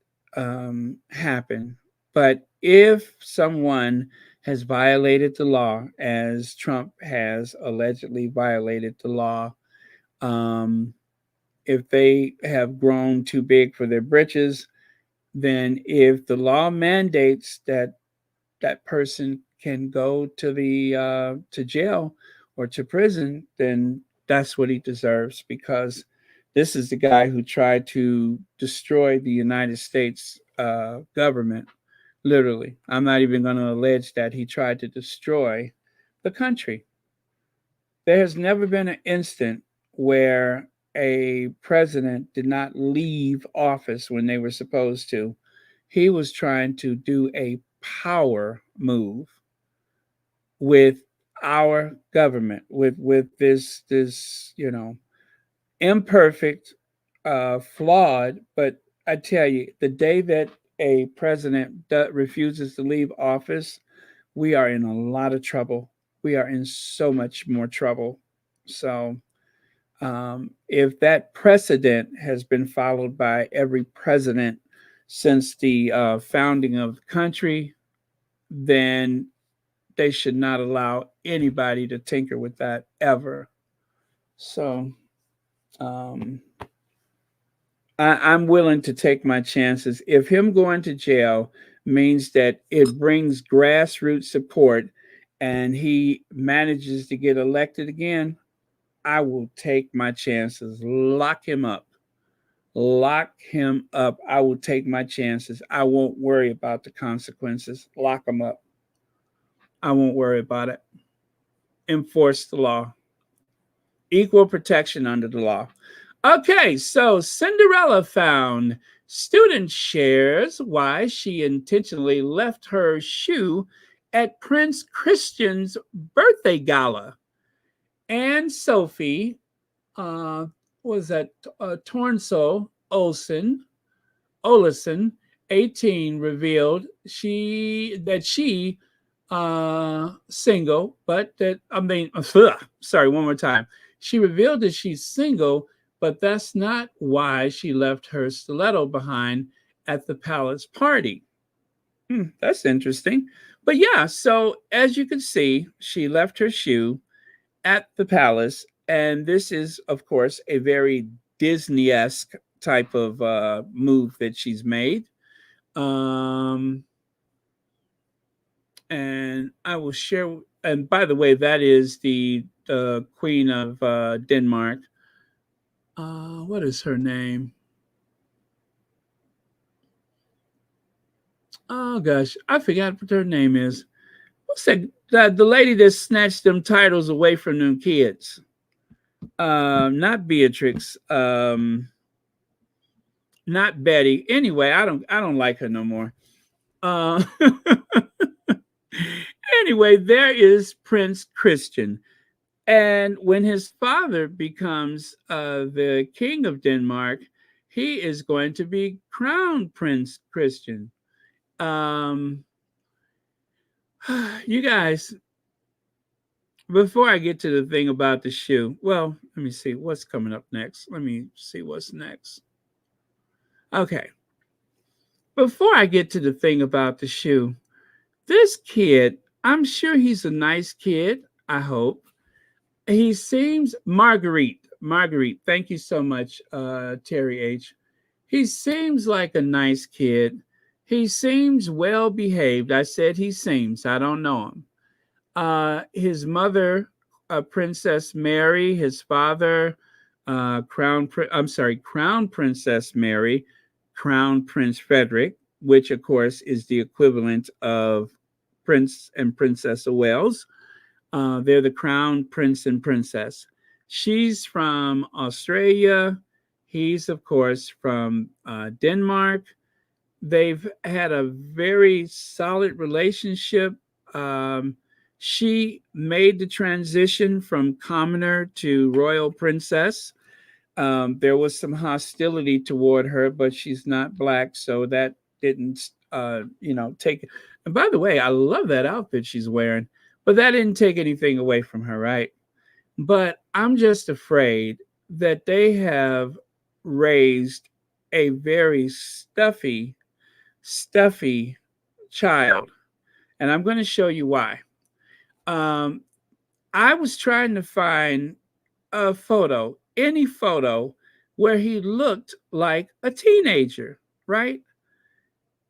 A: happen. But if someone has violated the law, as Trump has allegedly violated the law, um, if they have grown too big for their britches, then if the law mandates that that person can go to the to jail or to prison, then that's what he deserves, because this is the guy who tried to destroy the United States government. Literally. I'm not even going to allege that he tried to destroy the country. There has never been an instant where a president did not leave office when they were supposed to. He was trying to do a power move with our government, with this imperfect, flawed. But I tell you, the day that a president refuses to leave office, we are in a lot of trouble. We are in so much more trouble. So, if that precedent has been followed by every president since the founding of the country, then they should not allow anybody to tinker with that ever. So, um, I'm willing to take my chances. If him going to jail means that it brings grassroots support and he manages to get elected again, I will take my chances. Lock him up. Lock him up. I will take my chances. I won't worry about the consequences. Lock him up. I won't worry about it. Enforce the law. Equal protection under the law. Okay, so Cinderella found student shares why she intentionally left her shoe at Prince Christian's birthday gala. And Sophie, was that Tornso Olison, 18, revealed she single, but that sorry, one more time. She revealed that she's single, but that's not why she left her stiletto behind at the palace party. That's interesting. But yeah, so as you can see, she left her shoe at the palace, and this is, of course, a very Disney-esque type of move that she's made. Um, and I will share. And by the way, that is the Queen of Denmark. What is her name? Oh gosh, I forgot what her name is. What's that? The lady that snatched them titles away from them kids. Not Beatrix. Not Betty. Anyway, I don't like her no more. Uh, anyway, there is Prince Christian. And when his father becomes the king of Denmark, he is going to be crowned Prince Christian. Um, you guys, before I get to the thing about the shoe, well, let me see what's coming up next. Let me see what's next. Okay. Before I get to the thing about the shoe, this kid, I'm sure he's a nice kid. I hope. He seems Marguerite, thank you so much, Terry H. He seems like a nice kid. He seems well behaved. I said he seems. I don't know him. His mother, Princess Mary. His father, Crown Princess Mary, Crown Prince Frederick, which of course is the equivalent of Prince and Princess of Wales. They're the crown prince and princess. She's from Australia. He's, of course, from Denmark. They've had a very solid relationship. She made the transition from commoner to royal princess. There was some hostility toward her, but she's not black, so that didn't, take. And by the way, I love that outfit she's wearing, but that didn't take anything away from her, right? But I'm just afraid that they have raised a very stuffy child, and I'm going to show you why. Um, I was trying to find a photo, any photo, where he looked like a teenager, right?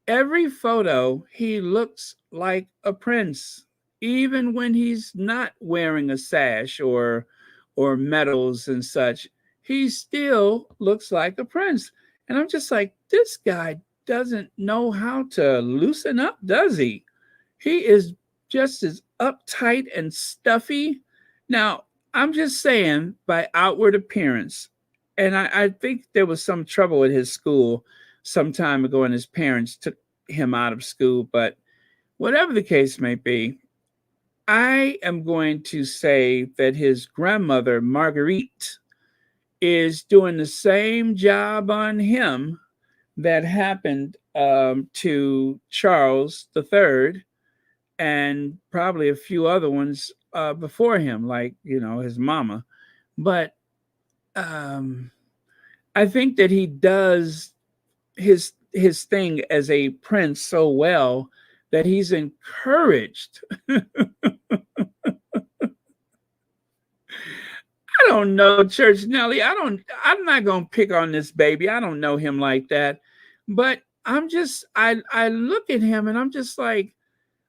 A: Every photo, he looks like a prince, even when he's not wearing a sash or medals and such. He still looks like a prince. And I'm just like, this guy doesn't know how to loosen up, does he? He is just as uptight and stuffy. Now, I'm just saying by outward appearance, and I think there was some trouble at his school some time ago, and his parents took him out of school. But whatever the case may be, I am going to say that his grandmother, Marguerite, is doing the same job on him that happened to Charles III and probably a few other ones before him, like, his mama. But um, I think that he does his thing as a prince so well that he's encouraged. I don't know, Church Nelly. I'm not gonna pick on this baby. I don't know him like that. But I look at him and I'm just like,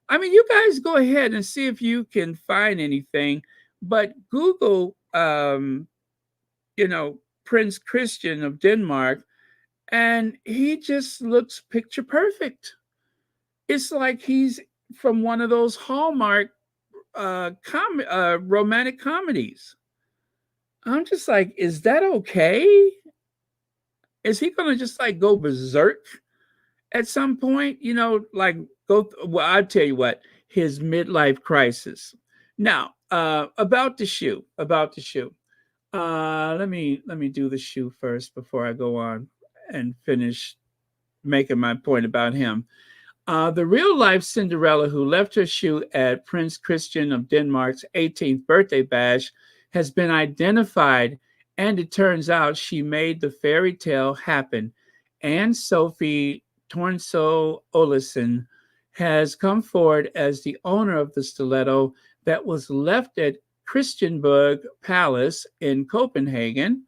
A: I mean, you guys go ahead and see if you can find anything, but Google Prince Christian of Denmark, and he just looks picture perfect. It's like he's from one of those Hallmark romantic comedies. I'm just like, is that okay? Is he gonna just like go berserk at some point? Like well, I'll tell you what, his midlife crisis. Now, about the shoe. Let me do the shoe first before I go on and finish making my point about him. The real life Cinderella who left her shoe at Prince Christian of Denmark's 18th birthday bash has been identified, and it turns out she made the fairy tale happen. Anne Sophie Tornso Olesen has come forward as the owner of the stiletto that was left at Christianborg Palace in Copenhagen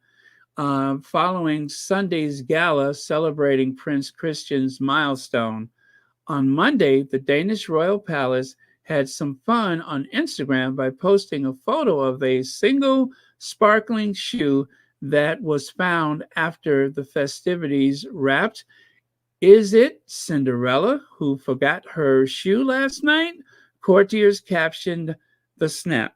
A: following Sunday's gala celebrating Prince Christian's milestone. On Monday, the Danish royal palace had some fun on Instagram by posting a photo of a single sparkling shoe that was found after the festivities wrapped. Is it Cinderella who forgot her shoe last night? Courtiers captioned the snap.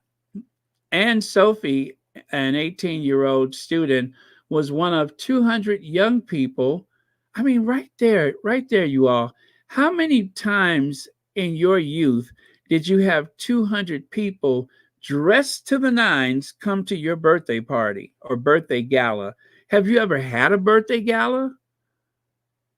A: And Sophie, an 18-year-old student, was one of 200 young people. I mean, right there, you all. How many times in your youth did you have 200 people dressed to the nines come to your birthday party or birthday gala? Have you ever had a birthday gala?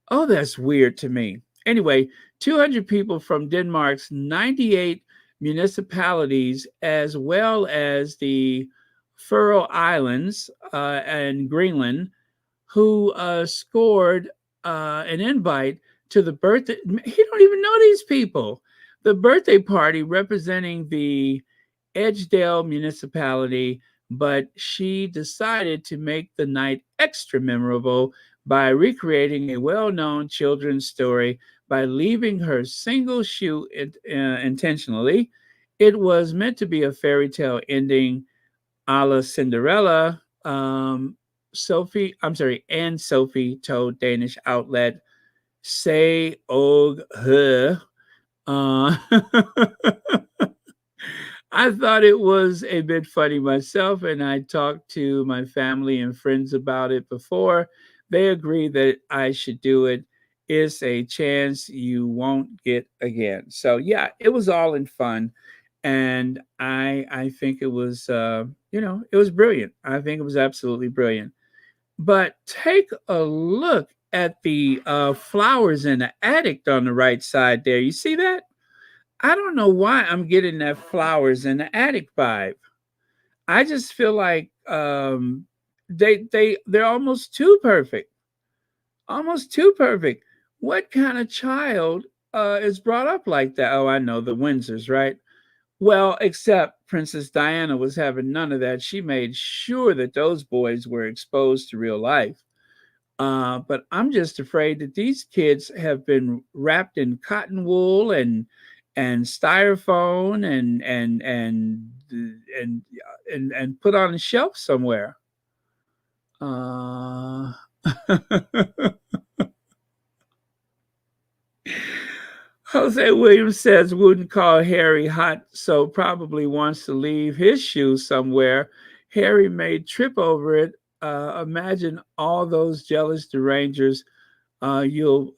A: Oh, that's weird to me. Anyway, 200 people from Denmark's 98 municipalities, as well as the Faroe Islands and Greenland, who scored an invite to the birthday. He don't even know these people. The birthday party representing the Edgedale municipality, but she decided to make the night extra memorable by recreating a well-known children's story by leaving her single shoe intentionally. It was meant to be a fairy tale ending a la Cinderella. Anne Sophie told Danish outlet Say Og Her. Uh, I thought it was a bit funny myself, and I talked to my family and friends about it before. They agree that I should do it. It's a chance you won't get again. So yeah, it was all in fun, and I think it was it was brilliant. I think it was absolutely brilliant. But take a look at the flowers in the attic on the right side there. You see that? I don't know why I'm getting that flowers in the attic vibe. I just feel like they're almost too perfect. Almost too perfect. What kind of child is brought up like that? Oh, I know, the Windsors, right? Well, except Princess Diana was having none of that. She made sure that those boys were exposed to real life. But I'm just afraid that these kids have been wrapped in cotton wool and styrofoam and put on a shelf somewhere. Uh, Jose Williams says wouldn't call Harry hot, so probably wants to leave his shoes somewhere. Harry may trip over it. Imagine all those jealous derangers. Who'll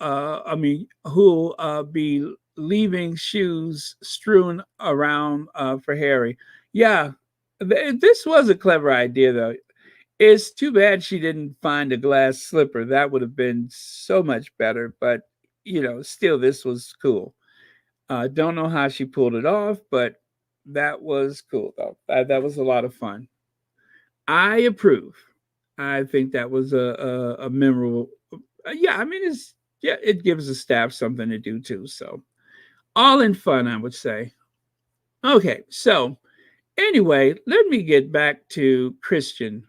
A: be leaving shoes strewn around for Harry. Yeah, this was a clever idea, though. It's too bad she didn't find a glass slipper. That would have been so much better. But still, this was cool. Don't know how she pulled it off, but that was cool, though. That was a lot of fun. I approve. I think that was a memorable. Yeah, I mean, it gives the staff something to do too. So all in fun, I would say. Okay, so anyway, let me get back to Christian.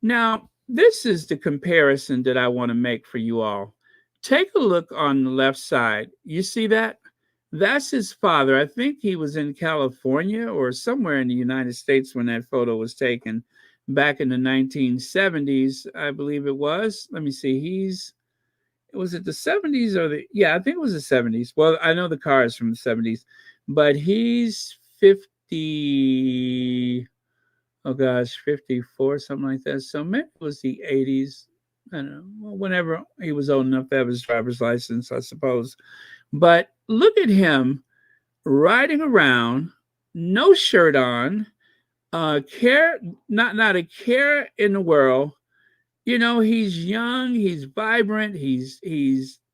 A: Now, this is the comparison that I want to make for you all. Take a look on the left side. You see that? That's his father. I think he was in California or somewhere in the United States when that photo was taken back in the 1970s, I believe it was. Let me see. Was it the 70s or I think it was the 70s. Well, I know the car is from the 70s, but he's 50, oh gosh, 54, something like that. So maybe it was the 80s. I don't know, whenever he was old enough to have his driver's license, I suppose. But look at him riding around, no shirt on, not a care in the world. He's young, he's vibrant, he's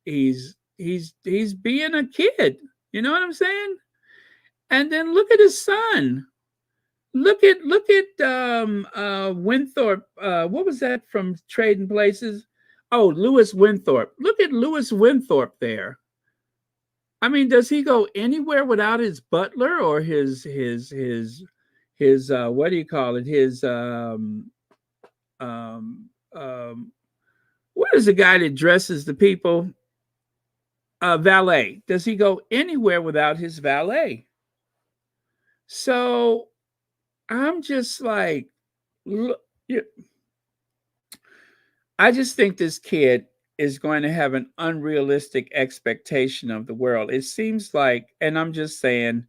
A: being a kid. You know what I'm saying? And then look at his son. Look at Winthorpe. What was that from Trading Places? Oh, Lewis Winthorpe. Look at Lewis Winthorpe there. I mean, does he go anywhere without his butler or his what do you call it? His what is the guy that dresses the people? Valet. Does he go anywhere without his valet? So I'm just like, look, I just think this kid is going to have an unrealistic expectation of the world. It seems like, and I'm just saying,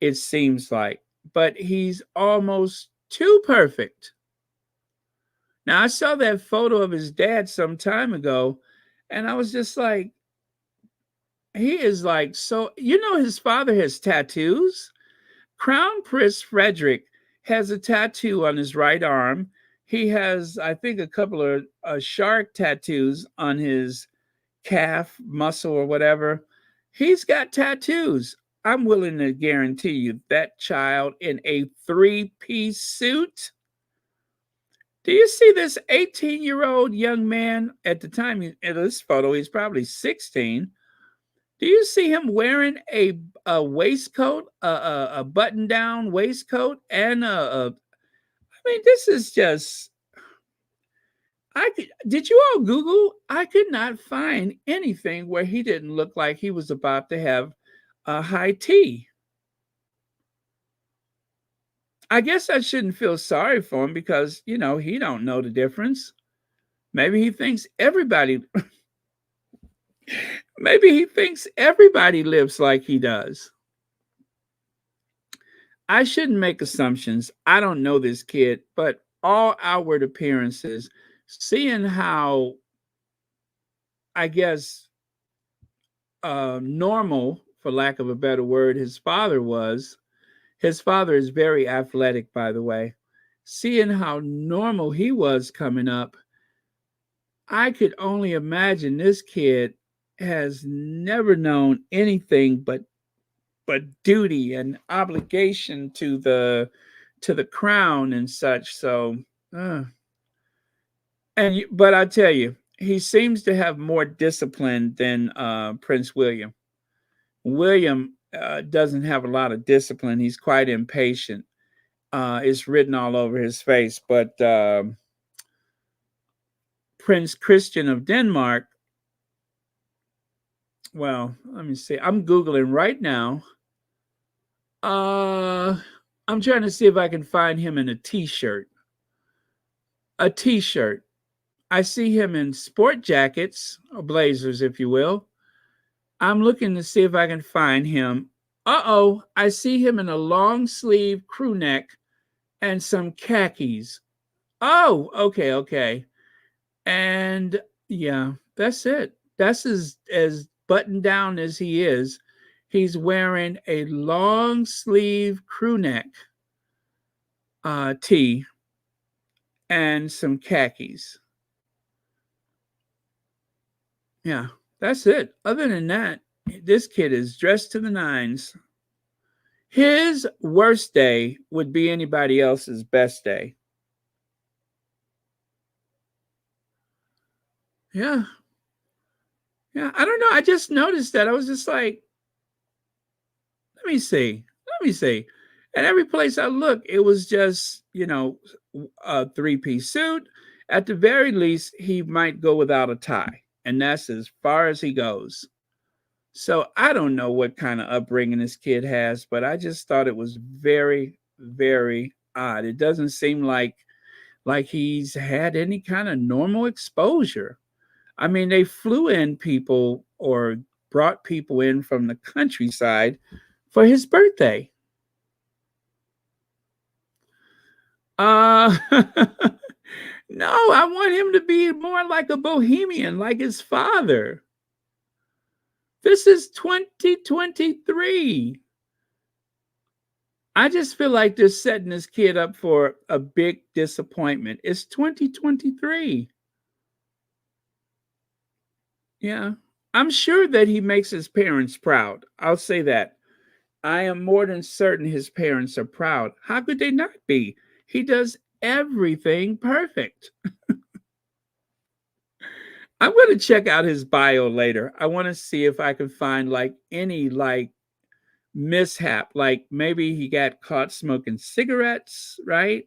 A: it seems like, but he's almost too perfect. Now, I saw that photo of his dad some time ago, and I was just like, he is like, so, his father has tattoos. Crown Prince Frederick has a tattoo on his right arm. He has, I think, a couple of shark tattoos on his calf muscle or whatever. He's got tattoos. I'm willing to guarantee you that child in a three-piece suit. Do you see this 18-year-old young man at the time in this photo? He's probably 16. Do you see him wearing a waistcoat, a button-down waistcoat, and I mean, this is just. Did you all Google? I could not find anything where he didn't look like he was about to have a high tea. I guess I shouldn't feel sorry for him because, he don't know the difference. Maybe he thinks everybody lives like he does. I shouldn't make assumptions. I don't know this kid, but all outward appearances, seeing how, I guess, normal, for lack of a better word, his father was. His father is very athletic, by the way. Seeing how normal he was coming up, I could only imagine this kid has never known anything but duty and obligation to the crown and such. So, but I tell you, he seems to have more discipline than Prince William. William doesn't have a lot of discipline. He's quite impatient. It's written all over his face. But Prince Christian of Denmark, well, let me see. I'm Googling right now. I'm trying to see if I can find him in a t-shirt. A t-shirt. I see him in sport jackets, or blazers, if you will. I'm looking to see if I can find him. Uh-oh, I see him in a long sleeve crew neck and some khakis. Oh, okay, okay. And yeah, that's it. That's as buttoned down as he is. He's wearing a long sleeve crew neck tee and some khakis. Yeah, that's it. Other than that, this kid is dressed to the nines. His worst day would be anybody else's best day. Yeah. Yeah. I don't know. I just noticed that. I was just like, let me see. Let me see. And every place I look, it was just, a three-piece suit. At the very least, he might go without a tie. And that's as far as he goes. So I don't know what kind of upbringing this kid has, but I just thought it was very, very odd. It doesn't seem like he's had any kind of normal exposure. I mean, they flew in people or brought people in from the countryside for his birthday. Uh no, I want him to be more like a bohemian, like his father. This is 2023. I just feel like they're setting this kid up for a big disappointment. It's 2023. Yeah. I'm sure that he makes his parents proud. I'll say that. I am more than certain his parents are proud. How could they not be? He does everything perfect. I'm going to check out his bio later. I want to see if I can find any mishap. Like maybe he got caught smoking cigarettes, right?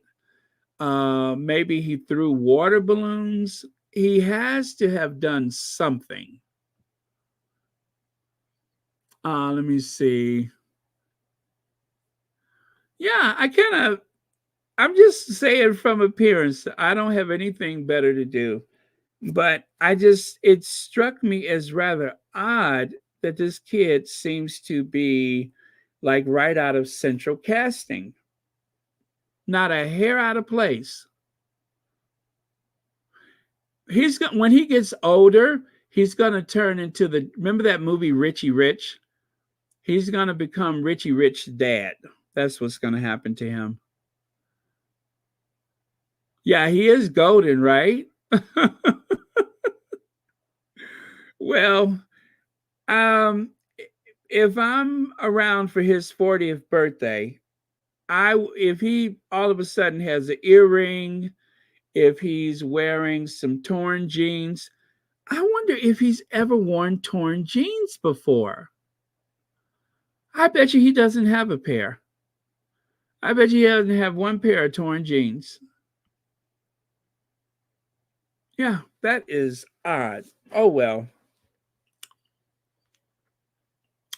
A: Maybe he threw water balloons. He has to have done something. Let me see. Yeah, I'm just saying from appearance, I don't have anything better to do. But it struck me as rather odd that this kid seems to be like right out of central casting, not a hair out of place. When he gets older, he's gonna turn into remember that movie Richie Rich? He's gonna become Richie Rich dad. That's what's gonna happen to him. Yeah, he is golden, right? Well, um, if I'm around for his 40th birthday, if he all of a sudden has an earring, if he's wearing some torn jeans, I wonder if he's ever worn torn jeans before. I bet you he doesn't have a pair. I bet you he doesn't have one pair of torn jeans. Yeah, that is odd. Oh well.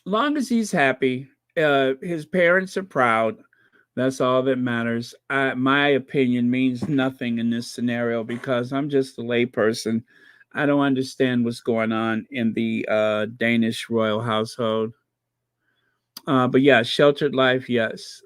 A: Long as he's happy, his parents are proud. That's all that matters. My opinion means nothing in this scenario because I'm just a layperson. I don't understand what's going on in the Danish royal household. But yeah, sheltered life, yes.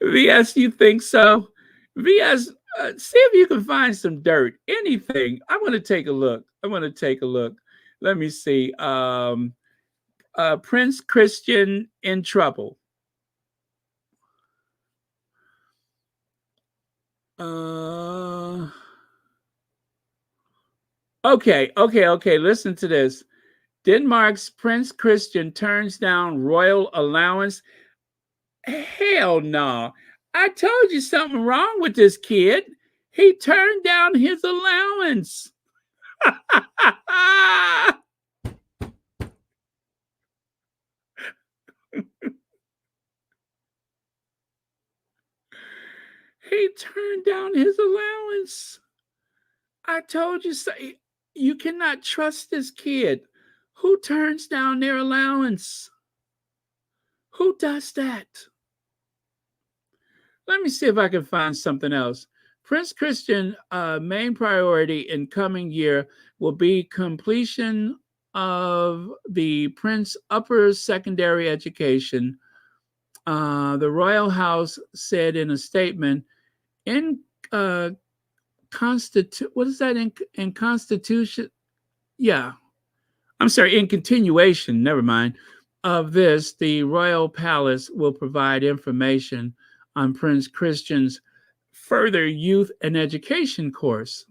A: VS, you think so? VS, see if you can find some dirt, anything. I want to take a look. I want to take a look. Let me see. Prince Christian in trouble. Okay. Listen to this. Denmark's Prince Christian turns down royal allowance. Hell no. I told you something wrong with this kid. He turned down his allowance. He turned down his allowance. I told you so. You cannot trust this kid. Who turns down their allowance? Who does that? Let me see if I can find something else. Prince Christian main priority in coming year will be completion of the Prince upper secondary education. The Royal House said in a statement, in what is that in Constitution? Yeah, I'm sorry, in continuation, never mind, of this, the Royal Palace will provide information on Prince Christian's further youth and education course.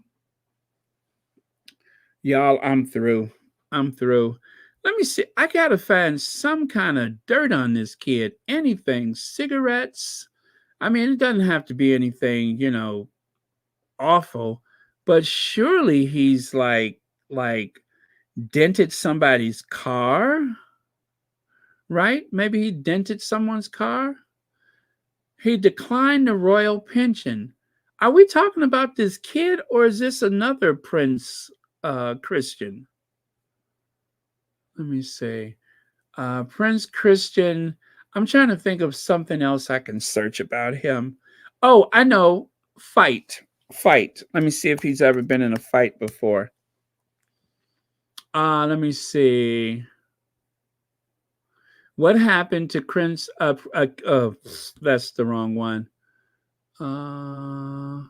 A: Y'all, I'm through. I'm through. Let me see. I gotta find some kind of dirt on this kid. Anything, cigarettes. I mean, it doesn't have to be anything, awful, but surely he's like dented somebody's car, right? Maybe he dented someone's car. He declined the royal pension. Are we talking about this kid, or is this another Prince Christian? Let me see. Prince Christian. I'm trying to think of something else I can search about him. Oh, I know. Fight. Let me see if he's ever been in a fight before. Let me see. What happened to Prince? That's the wrong one. I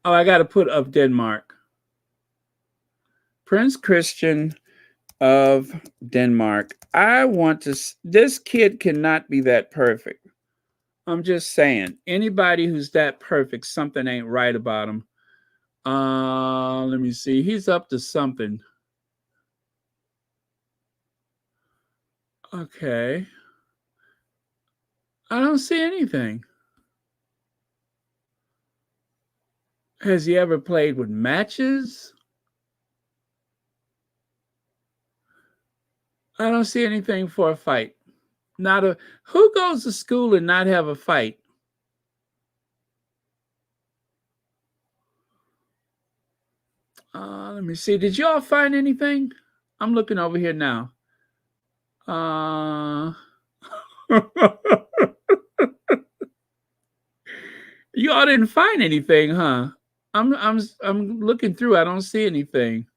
A: got to put of Denmark. Prince Christian of Denmark. I want to. This kid cannot be that perfect. I'm just saying. Anybody who's that perfect, something ain't right about him. Let me see. He's up to something. Okay. I don't see anything. Has he ever played with matches? I don't see anything for a fight. Who goes to school and not have a fight? Let me see. Did y'all find anything? I'm looking over here now. Y'all didn't find anything, huh? I'm looking through. I don't see anything.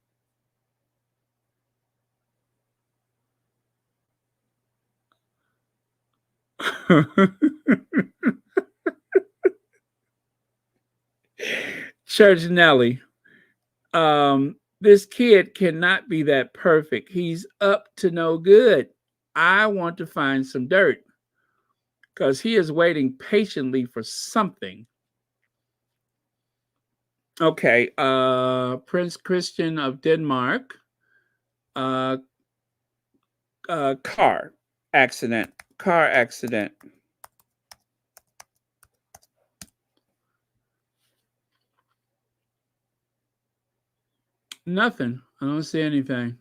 A: Church Nelly. This kid cannot be that perfect. He's up to no good. I want to find some dirt because he is waiting patiently for something. Okay, Prince Christian of Denmark. Car accident. Nothing. I don't see anything.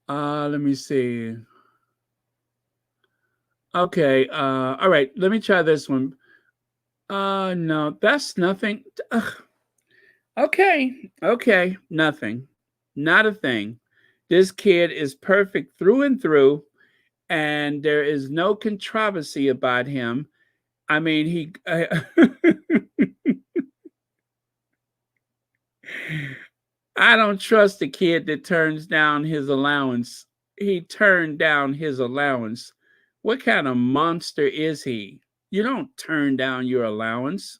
A: Let me see. Okay. All right. Let me try this one. No, that's nothing. Ugh. Okay. Nothing. Not a thing. This kid is perfect through and through, and there is no controversy about him. I mean, I don't trust a kid that turns down his allowance. He turned down his allowance. What kind of monster is he? You don't turn down your allowance.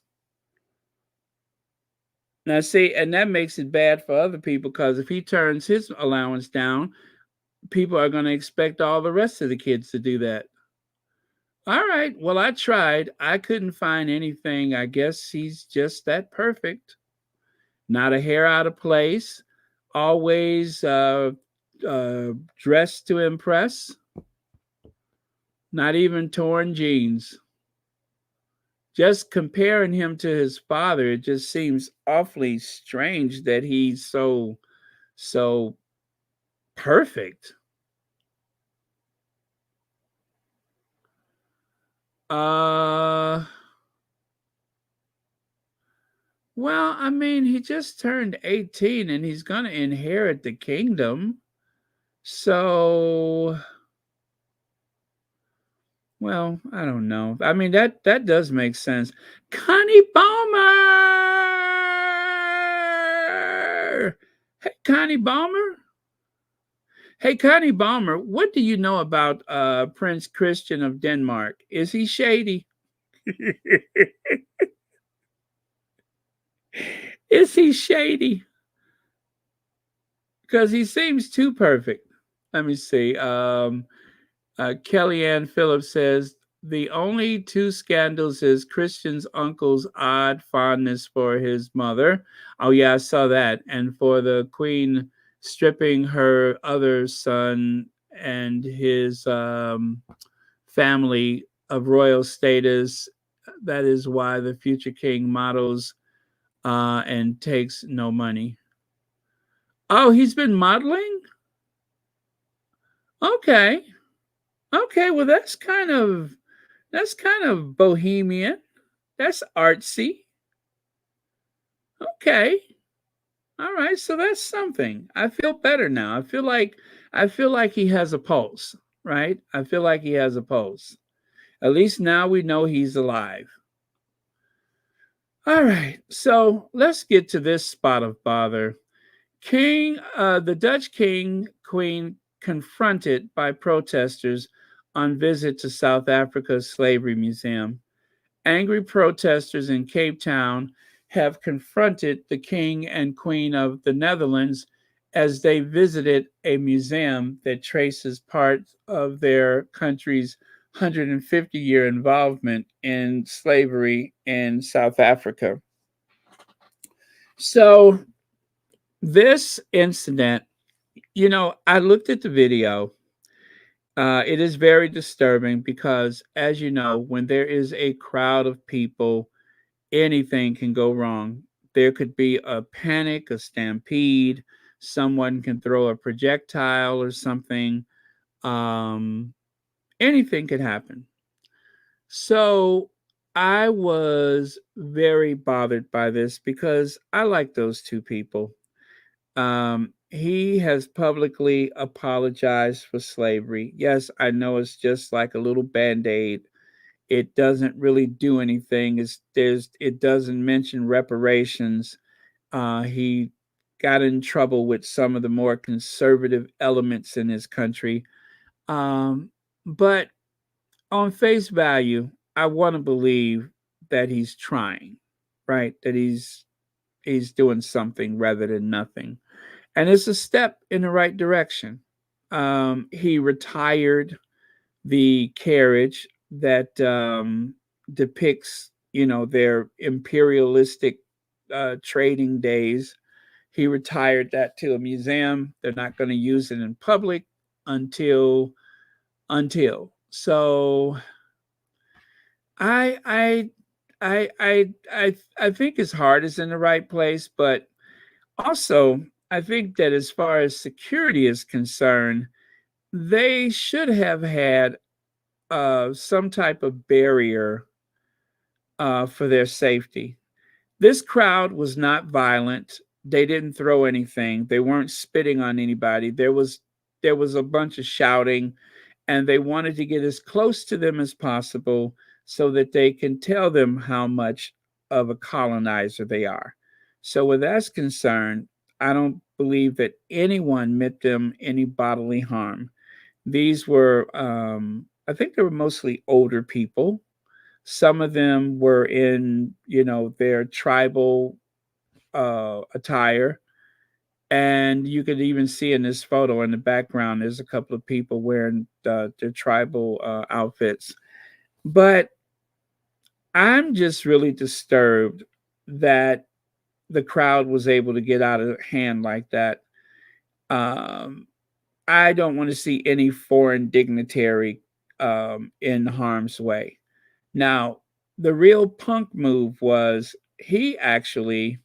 A: Now, see, and that makes it bad for other people because if he turns his allowance down, people are going to expect all the rest of the kids to do that. All right. Well, I tried. I couldn't find anything. I guess he's just that perfect. Not a hair out of place. Always dressed to impress. Not even torn jeans. Just comparing him to his father, it just seems awfully strange that he's so perfect. Well, I mean, he just turned 18 and he's going to inherit the kingdom. So Well, I don't know. I mean, that does make sense. Connie Balmer. Hey, Connie Balmer. Hey, Connie Balmer. What do you know about Prince Christian of Denmark? Is he shady? Is he shady? Because he seems too perfect. Let me see. Kellyanne Phillips says the only two scandals is Christian's uncle's odd fondness for his mother. Oh yeah, I saw that. And for the Queen stripping her other son and his family of royal status. That is why the future king models and takes no money. Oh, he's been modeling? Okay. Okay, well that's kind of bohemian. That's artsy. Okay. All right, so that's something. I feel better now. I feel like he has a pulse, right? I feel like he has a pulse. At least now we know he's alive. All right, so let's get to this spot of bother. The Dutch king, queen confronted by protesters on visit to South Africa's slavery museum. Angry protesters in Cape Town have confronted the king and queen of the Netherlands as they visited a museum that traces part of their country's 150-year involvement in slavery in South Africa. So, this incident, I looked at the video. It is very disturbing because, as you know, when there is a crowd of people, anything can go wrong. There could be a panic, a stampede, someone can throw a projectile or something. Um, Anything could happen. So I was very bothered by this because I like those two people. He has publicly apologized for slavery. Yes, I know it's just like a little band-aid. It doesn't really do anything. It doesn't mention reparations. He got in trouble with some of the more conservative elements in his country. Um, but on face value, I want to believe that he's trying, right? That he's doing something rather than nothing. And it's a step in the right direction. He retired the carriage that depicts, their imperialistic trading days. He retired that to a museum. They're not going to use it in public until So I I I think his heart is in the right place, but also I think that as far as security is concerned, they should have had some type of barrier for their safety. This crowd was not violent. They didn't throw anything. They weren't spitting on anybody. There was a bunch of shouting, and they wanted to get as close to them as possible so that they can tell them how much of a colonizer they are. So, where that's concerned, I don't believe that anyone meant them any bodily harm. These were, I think they were mostly older people. Some of them were in, their tribal attire. And you could even see in this photo in the background, there's a couple of people wearing their tribal outfits. But I'm just really disturbed that the crowd was able to get out of hand like that. Um, I don't want to see any foreign dignitary in harm's way. Now, the real punk move was he actually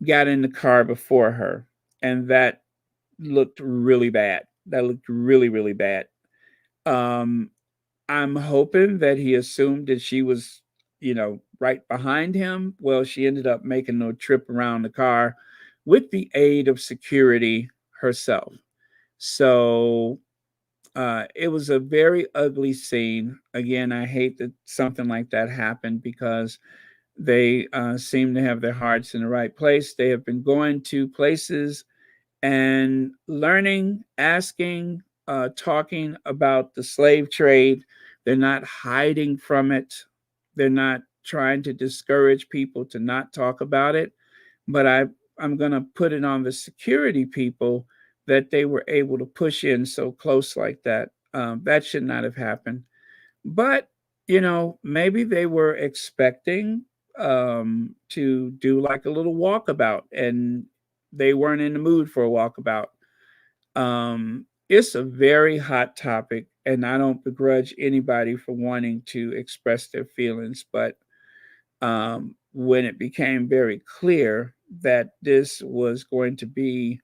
A: got in the car before her, and that looked really bad. That looked really, really bad. Um, I'm hoping that he assumed that she was, right behind him. Well, she ended up making no trip around the car with the aid of security herself. So It was a very ugly scene. Again, I hate that something like that happened because they seem to have their hearts in the right place. They have been going to places and learning, asking, talking about the slave trade. They're not hiding from it. They're not trying to discourage people to not talk about it. But I'm going to put it on the security people that they were able to push in so close like that. That should not have happened. But, maybe they were expecting to do like a little walkabout and they weren't in the mood for a walkabout. It's a very hot topic, and I don't begrudge anybody for wanting to express their feelings. But when it became very clear that this was going to be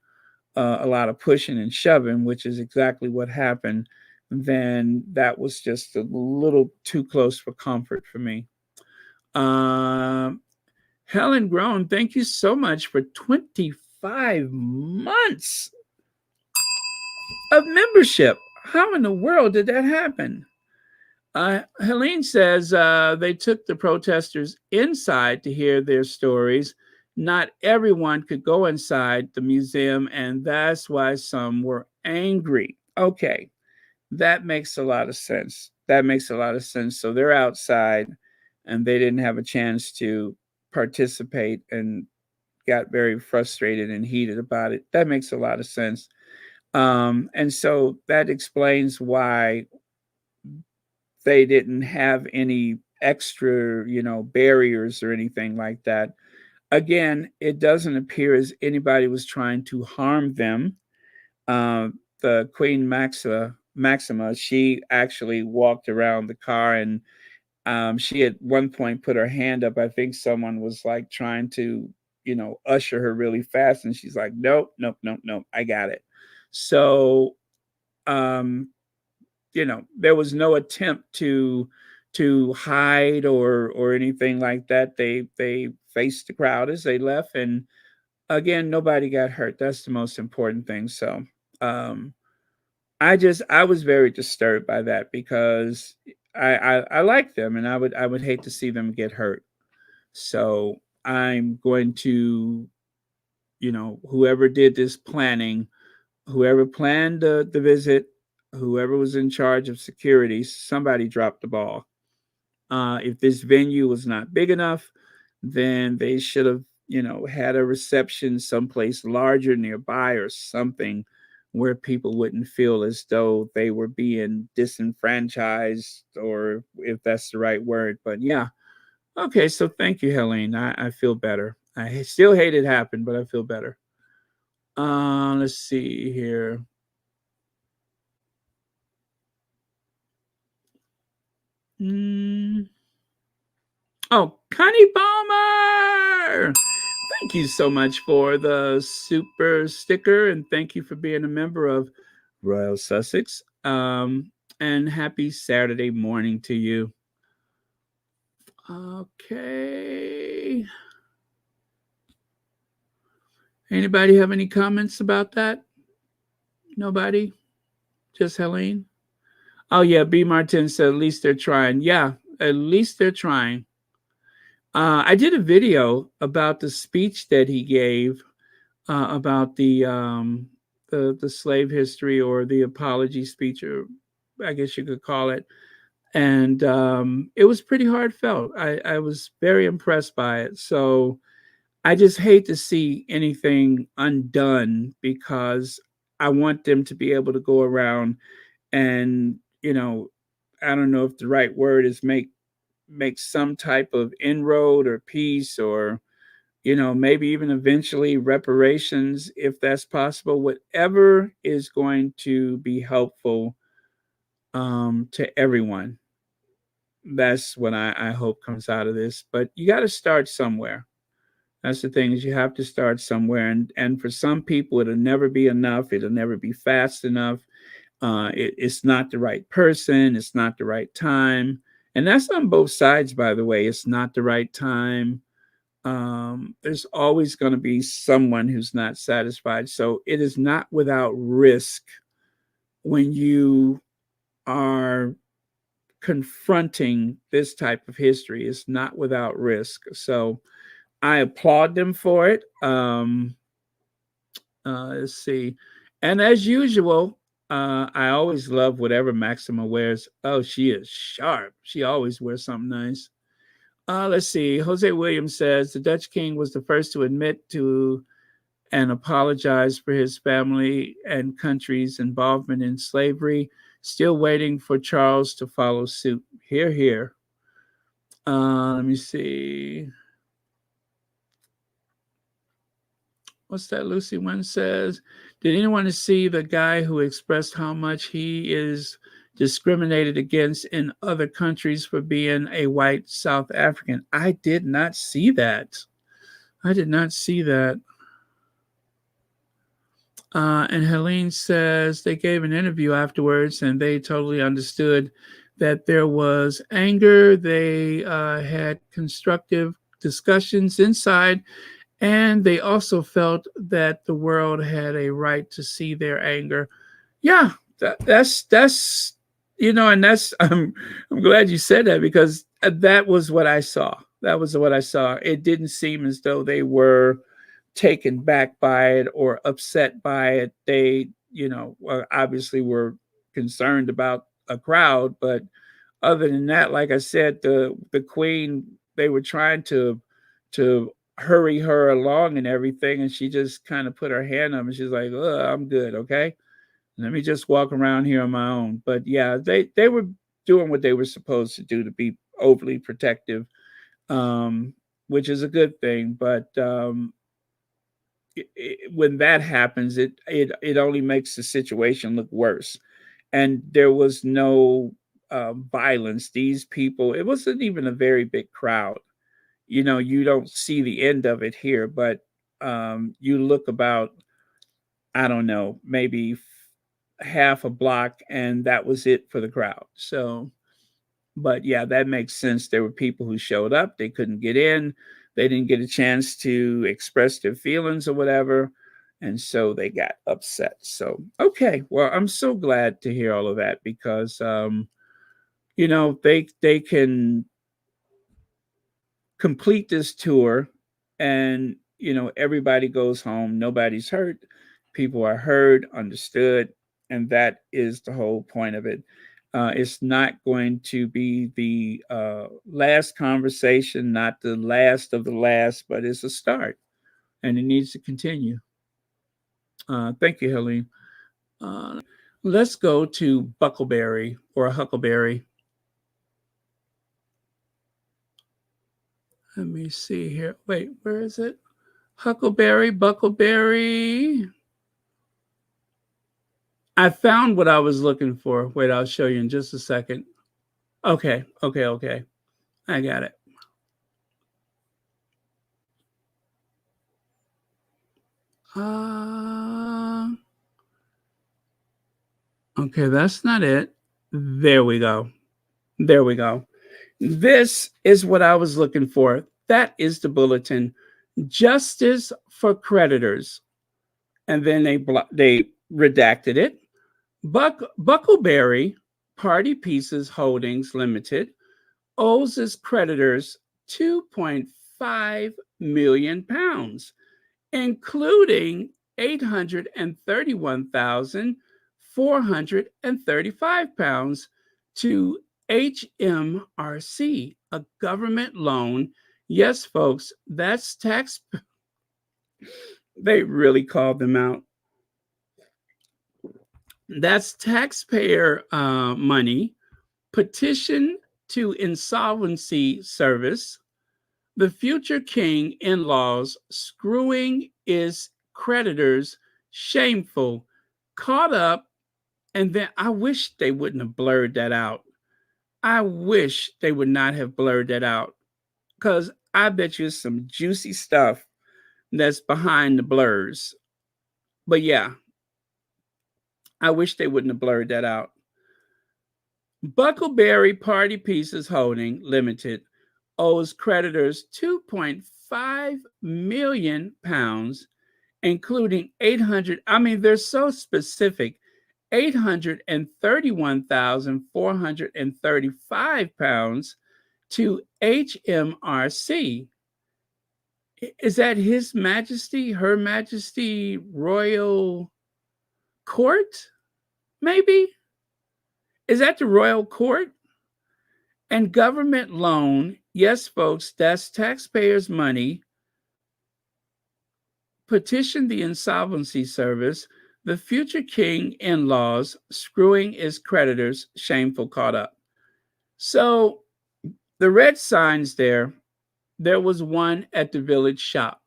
A: a lot of pushing and shoving, which is exactly what happened, then that was just a little too close for comfort for me. Um, Helen Grown, thank you so much for 25 months of membership. How in the world did that happen? Helene says they took the protesters inside to hear their stories. Not everyone could go inside the museum, and that's why some were angry. Okay, that makes a lot of sense. That makes a lot of sense. So they're outside, and they didn't have a chance to participate and got very frustrated and heated about it. That makes a lot of sense. And so that explains why they didn't have any extra, barriers or anything like that. Again, it doesn't appear as anybody was trying to harm them. The Queen Maxima, she actually walked around the car and she at one point put her hand up. I think someone was like trying to, usher her really fast, and she's like, "Nope, nope, nope, nope, I got it." So, um, there was no attempt to hide or anything like that. They faced the crowd as they left, and again, nobody got hurt. That's the most important thing. So, um, I was very disturbed by that because I like them, and I would hate to see them get hurt. So I'm going to, whoever did this planning, whoever planned the visit, whoever was in charge of security, somebody dropped the ball. If this venue was not big enough, then they should have, had a reception someplace larger nearby or something where people wouldn't feel as though they were being disenfranchised, or if that's the right word. But yeah. Okay, so thank you, Helene. I feel better. I still hate it happened, but I feel better. Let's see here. Mm. Oh, Connie Palmer! Thank you so much for the super sticker, and thank you for being a member of Royal Sussex. And happy Saturday morning to you. Okay. Anybody have any comments about that? Nobody? Just Helene? Oh yeah, B. Martin said at least they're trying. Yeah, at least they're trying. I did a video about the speech that he gave about the slave history, or the apology speech, or I guess you could call it. And it was pretty heartfelt. I was very impressed by it. So I just hate to see anything undone because I want them to be able to go around and, I don't know if the right word is make some type of inroad or peace, or maybe even eventually reparations, if that's possible. Whatever is going to be helpful to everyone. That's what I hope comes out of this. But you got to start somewhere. That's the thing, is you have to start somewhere. And for some people, it'll never be enough. It'll never be fast enough. It's not the right person. It's not the right time. And that's on both sides, by the way. It's not the right time. There's always going to be someone who's not satisfied. So it is not without risk when you are confronting this type of history. It's not without risk. So I applaud them for it. Let's see. And as usual, I always love whatever Maxima wears. Oh, she is sharp. She always wears something nice. Let's see. Jose Williams says the Dutch king was the first to admit to and apologize for his family and country's involvement in slavery. Still waiting for Charles to follow suit. Hear, hear. Let me see. What's that? Lucy One says, did anyone see the guy who expressed how much he is discriminated against in other countries for being a white South African? I did not see that. I did not see that. And Helene says they gave an interview afterwards and they totally understood that there was anger. They had constructive discussions inside, and they also felt that the world had a right to see their anger. Yeah, that's and that's I'm glad you said that, because that was what I saw. That was what I saw. It didn't seem as though they were taken back by it or upset by it. They, obviously were concerned about a crowd, but other than that, like I said, the queen, they were trying to hurry her along and everything, and she just kind of put her hand up and she's like, I'm good, okay? Let me just walk around here on my own. But yeah, they were doing what they were supposed to do, to be overly protective, which is a good thing. But when that happens, it only makes the situation look worse. And there was no violence. These people, it wasn't even a very big crowd. You don't see the end of it here, but you look about, I don't know, maybe half a block, and that was it for the crowd. So, but yeah, that makes sense. There were people who showed up, they couldn't get in, they didn't get a chance to express their feelings or whatever, and so they got upset. So, okay, well, I'm so glad to hear all of that, because they can complete this tour, and everybody goes home, nobody's hurt, people are heard, understood, and that is the whole point of it. It's not going to be the last conversation, not the last of the last, but it's a start, and it needs to continue. Thank you, Helene. Let's go to Buckleberry or Huckleberry. Let me see here. Wait, where is it? Huckleberry, Buckleberry. I found what I was looking for. Wait, I'll show you in just a second. Okay. I got it. Okay, that's not it. There we go. This is what I was looking for. That is the bulletin. Justice for creditors. And then they redacted it. Buckleberry Party Pieces Holdings Limited owes its creditors £2.5 million, including £831,435 to HMRC, a government loan. Yes, folks, that's tax. They really called them out. That's taxpayer money. Petition to insolvency service. The future king in-laws screwing his creditors, shameful, caught up. And then I wish they wouldn't have blurred that out. I wish they would not have blurred that out, because I bet you some juicy stuff that's behind the blurs. But yeah, I wish they wouldn't have blurred that out. Buckleberry Party Pieces Holding Limited owes creditors £2.5 million, including 800. I mean, they're so specific. £831,435 to HMRC. Is that His Majesty, Her Majesty Royal Court? Maybe? Is that the Royal Court? And government loan, yes, folks, that's taxpayers' money. Petition the insolvency service. The future king in-laws screwing his creditors, shameful caught up. So the red signs there was one at the village shop.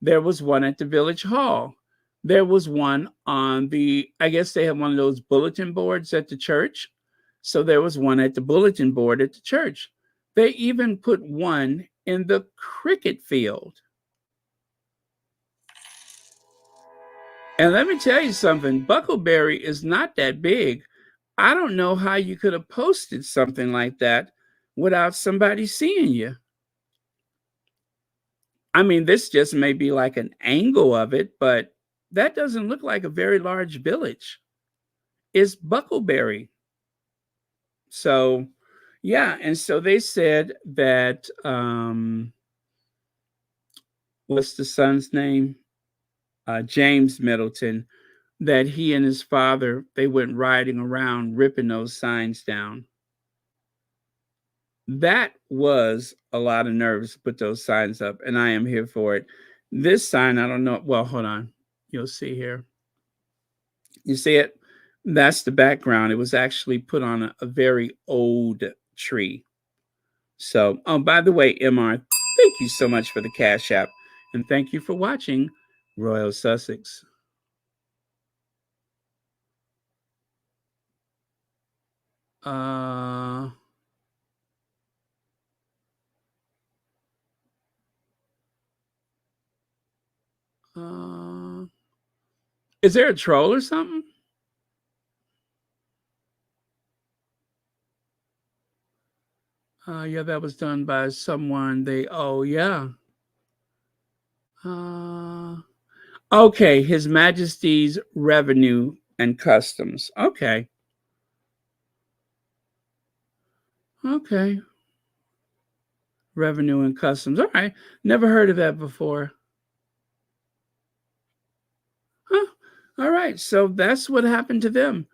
A: There was one at the village hall. There was one on I guess they have one of those bulletin boards at the church. So there was one at the bulletin board at the church. They even put one in the cricket field. And let me tell you something, Buckleberry is not that big. I don't know how you could have posted something like that without somebody seeing you. I mean, this just may be like an angle of it, but that doesn't look like a very large village. It's Buckleberry. So, yeah, and so they said that, what's the son's name? James Middleton, that he and his father, they went riding around ripping those signs down. That was a lot of nerves to put those signs up, and I am here for it. This sign, I don't know. Well, hold on. You'll see here. You see it? That's the background. It was actually put on a very old tree. So, oh, by the way, MR, thank you so much for the Cash App, and thank you for watching Royal Sussex. Is there a troll or something? Yeah, that was done by someone. Yeah. Okay, His Majesty's Revenue and Customs. Okay. Okay. Revenue and Customs. All right. Never heard of that before. Huh. All right. So that's what happened to them.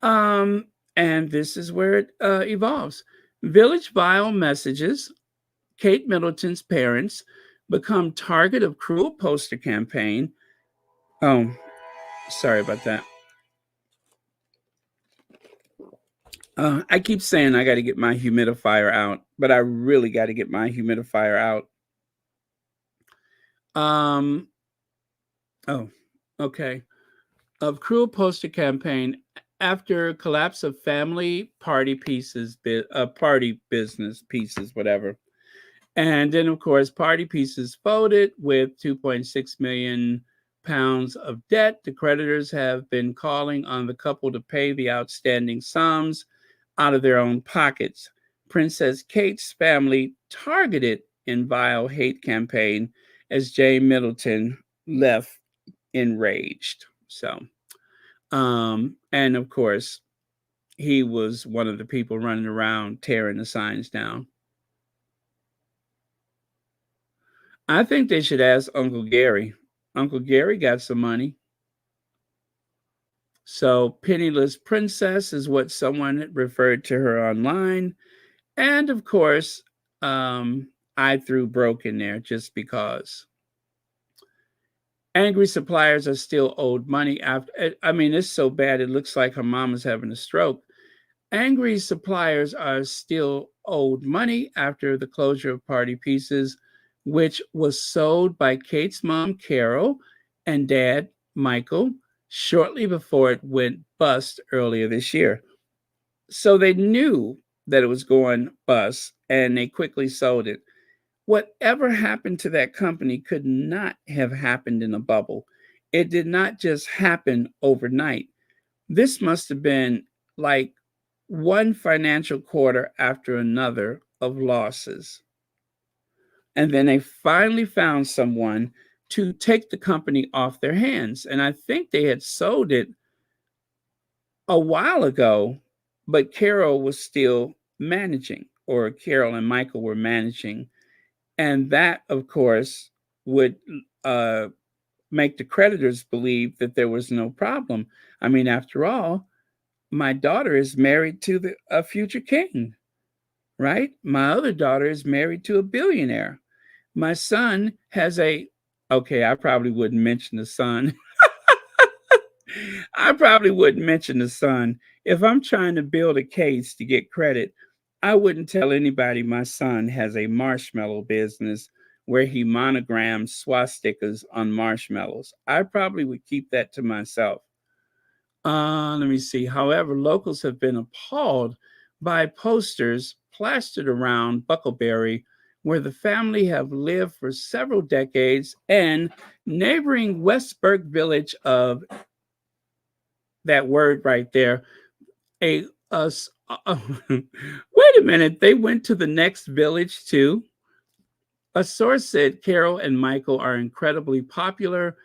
A: And this is where it evolves. Village Vile messages. Kate Middleton's parents become target of cruel poster campaign. Oh, sorry about that. I keep saying I got to get my humidifier out, but I really got to get my humidifier out. Oh, okay. Of cruel poster campaign after collapse of family party pieces, party business pieces, whatever. And then, of course, party pieces folded with 2.6 million pounds of debt. The creditors have been calling on the couple to pay the outstanding sums out of their own pockets. Princess Kate's family targeted in vile hate campaign as Jay Middleton left enraged. So, and of course, he was one of the people running around tearing the signs down. I think they should ask Uncle Gary. Uncle Gary got some money. So, penniless princess is what someone referred to her online. And of course, I threw broke in there just because. Angry suppliers are still owed money after. I mean, it's so bad, it looks like her mama's having a stroke. Angry suppliers are still owed money after the closure of Party Pieces, which was sold by Kate's mom, Carol, and dad, Michael, shortly before it went bust earlier this year. So they knew that it was going bust, and they quickly sold it. Whatever happened to that company could not have happened in a bubble. It did not just happen overnight. This must have been like one financial quarter after another of losses. And then they finally found someone to take the company off their hands. And I think they had sold it a while ago, but Carol was still managing, or Carol and Michael were managing. And that, of course, would uh, make the creditors believe that there was no problem. I mean, after all, my daughter is married to a future king, right? My other daughter is married to a billionaire. My son has okay, I probably wouldn't mention the son. I probably wouldn't mention the son. If I'm trying to build a case to get credit, I wouldn't tell anybody my son has a marshmallow business where he monograms swastikas on marshmallows. I probably would keep that to myself. Let me see. However, locals have been appalled by posters plastered around Buckleberry, where the family have lived for several decades, and neighboring Westburg village of that word right there. Wait a minute. They went to the next village too. A source said Carol and Michael are incredibly popular.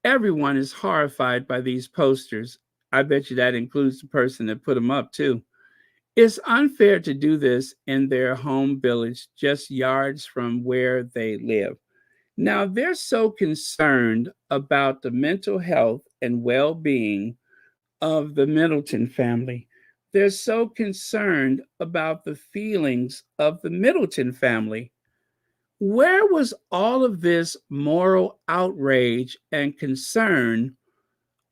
A: Everyone is horrified by these posters. I bet you that includes the person that put them up too. It's unfair to do this in their home village, just yards from where they live. Now, they're so concerned about the mental health and well being of the Middleton family. They're so concerned about the feelings of the Middleton family. Where was all of this moral outrage and concern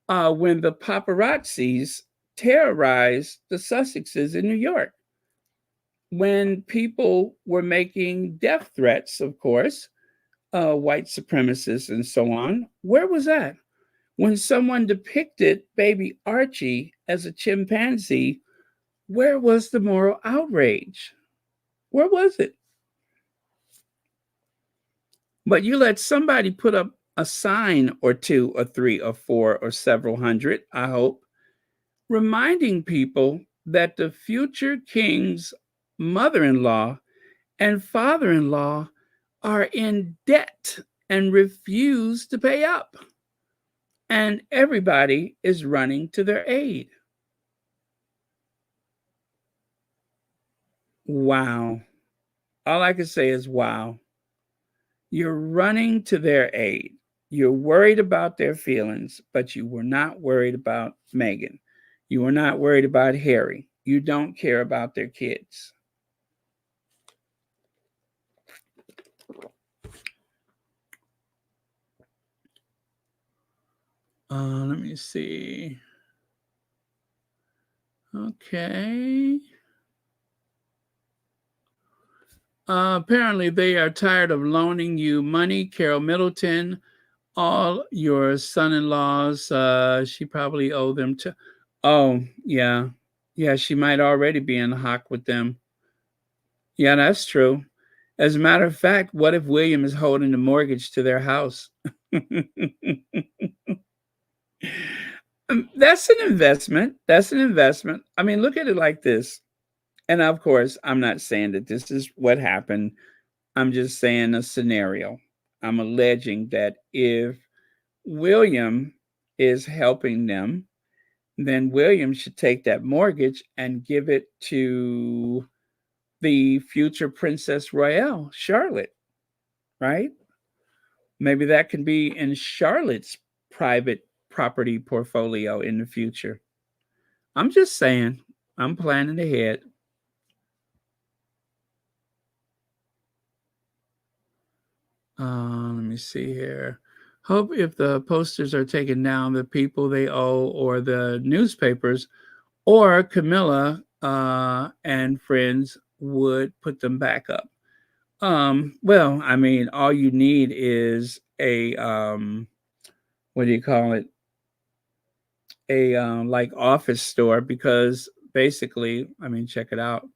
A: when the paparazzis terrorized the Sussexes in New York? When people were making death threats, of course, white supremacists and so on. Where was that? When someone depicted baby Archie as a chimpanzee, where was the moral outrage? Where was it? But you let somebody put up a sign or two or three or four or several hundred, I hope, reminding people that the future king's mother-in-law and father-in-law are in debt and refuse to pay up. And everybody is running to their aid. Wow. All I can say is wow. You're running to their aid. You're worried about their feelings, but you were not worried about Meghan. You were not worried about Harry. You don't care about their kids. Let me see. Okay. Apparently, they are tired of loaning you money, Carol Middleton. All your son-in-laws, she probably owe them to. Oh, yeah. Yeah, she might already be in the hock with them. Yeah, that's true. As a matter of fact, what if William is holding the mortgage to their house? That's an investment. That's an investment. I mean, look at it like this. And of course, I'm not saying that this is what happened. I'm just saying a scenario. I'm alleging that if William is helping them, then William should take that mortgage and give it to the future Princess Royale, Charlotte, right? Maybe that can be in Charlotte's private property portfolio in the future. I'm just saying, I'm planning ahead. Let me see here. Hope if the posters are taken down, the people they owe or the newspapers or Camilla and friends would put them back up. Well, I mean, all you need is a what do you call it? A like office store, because basically, I mean, check it out.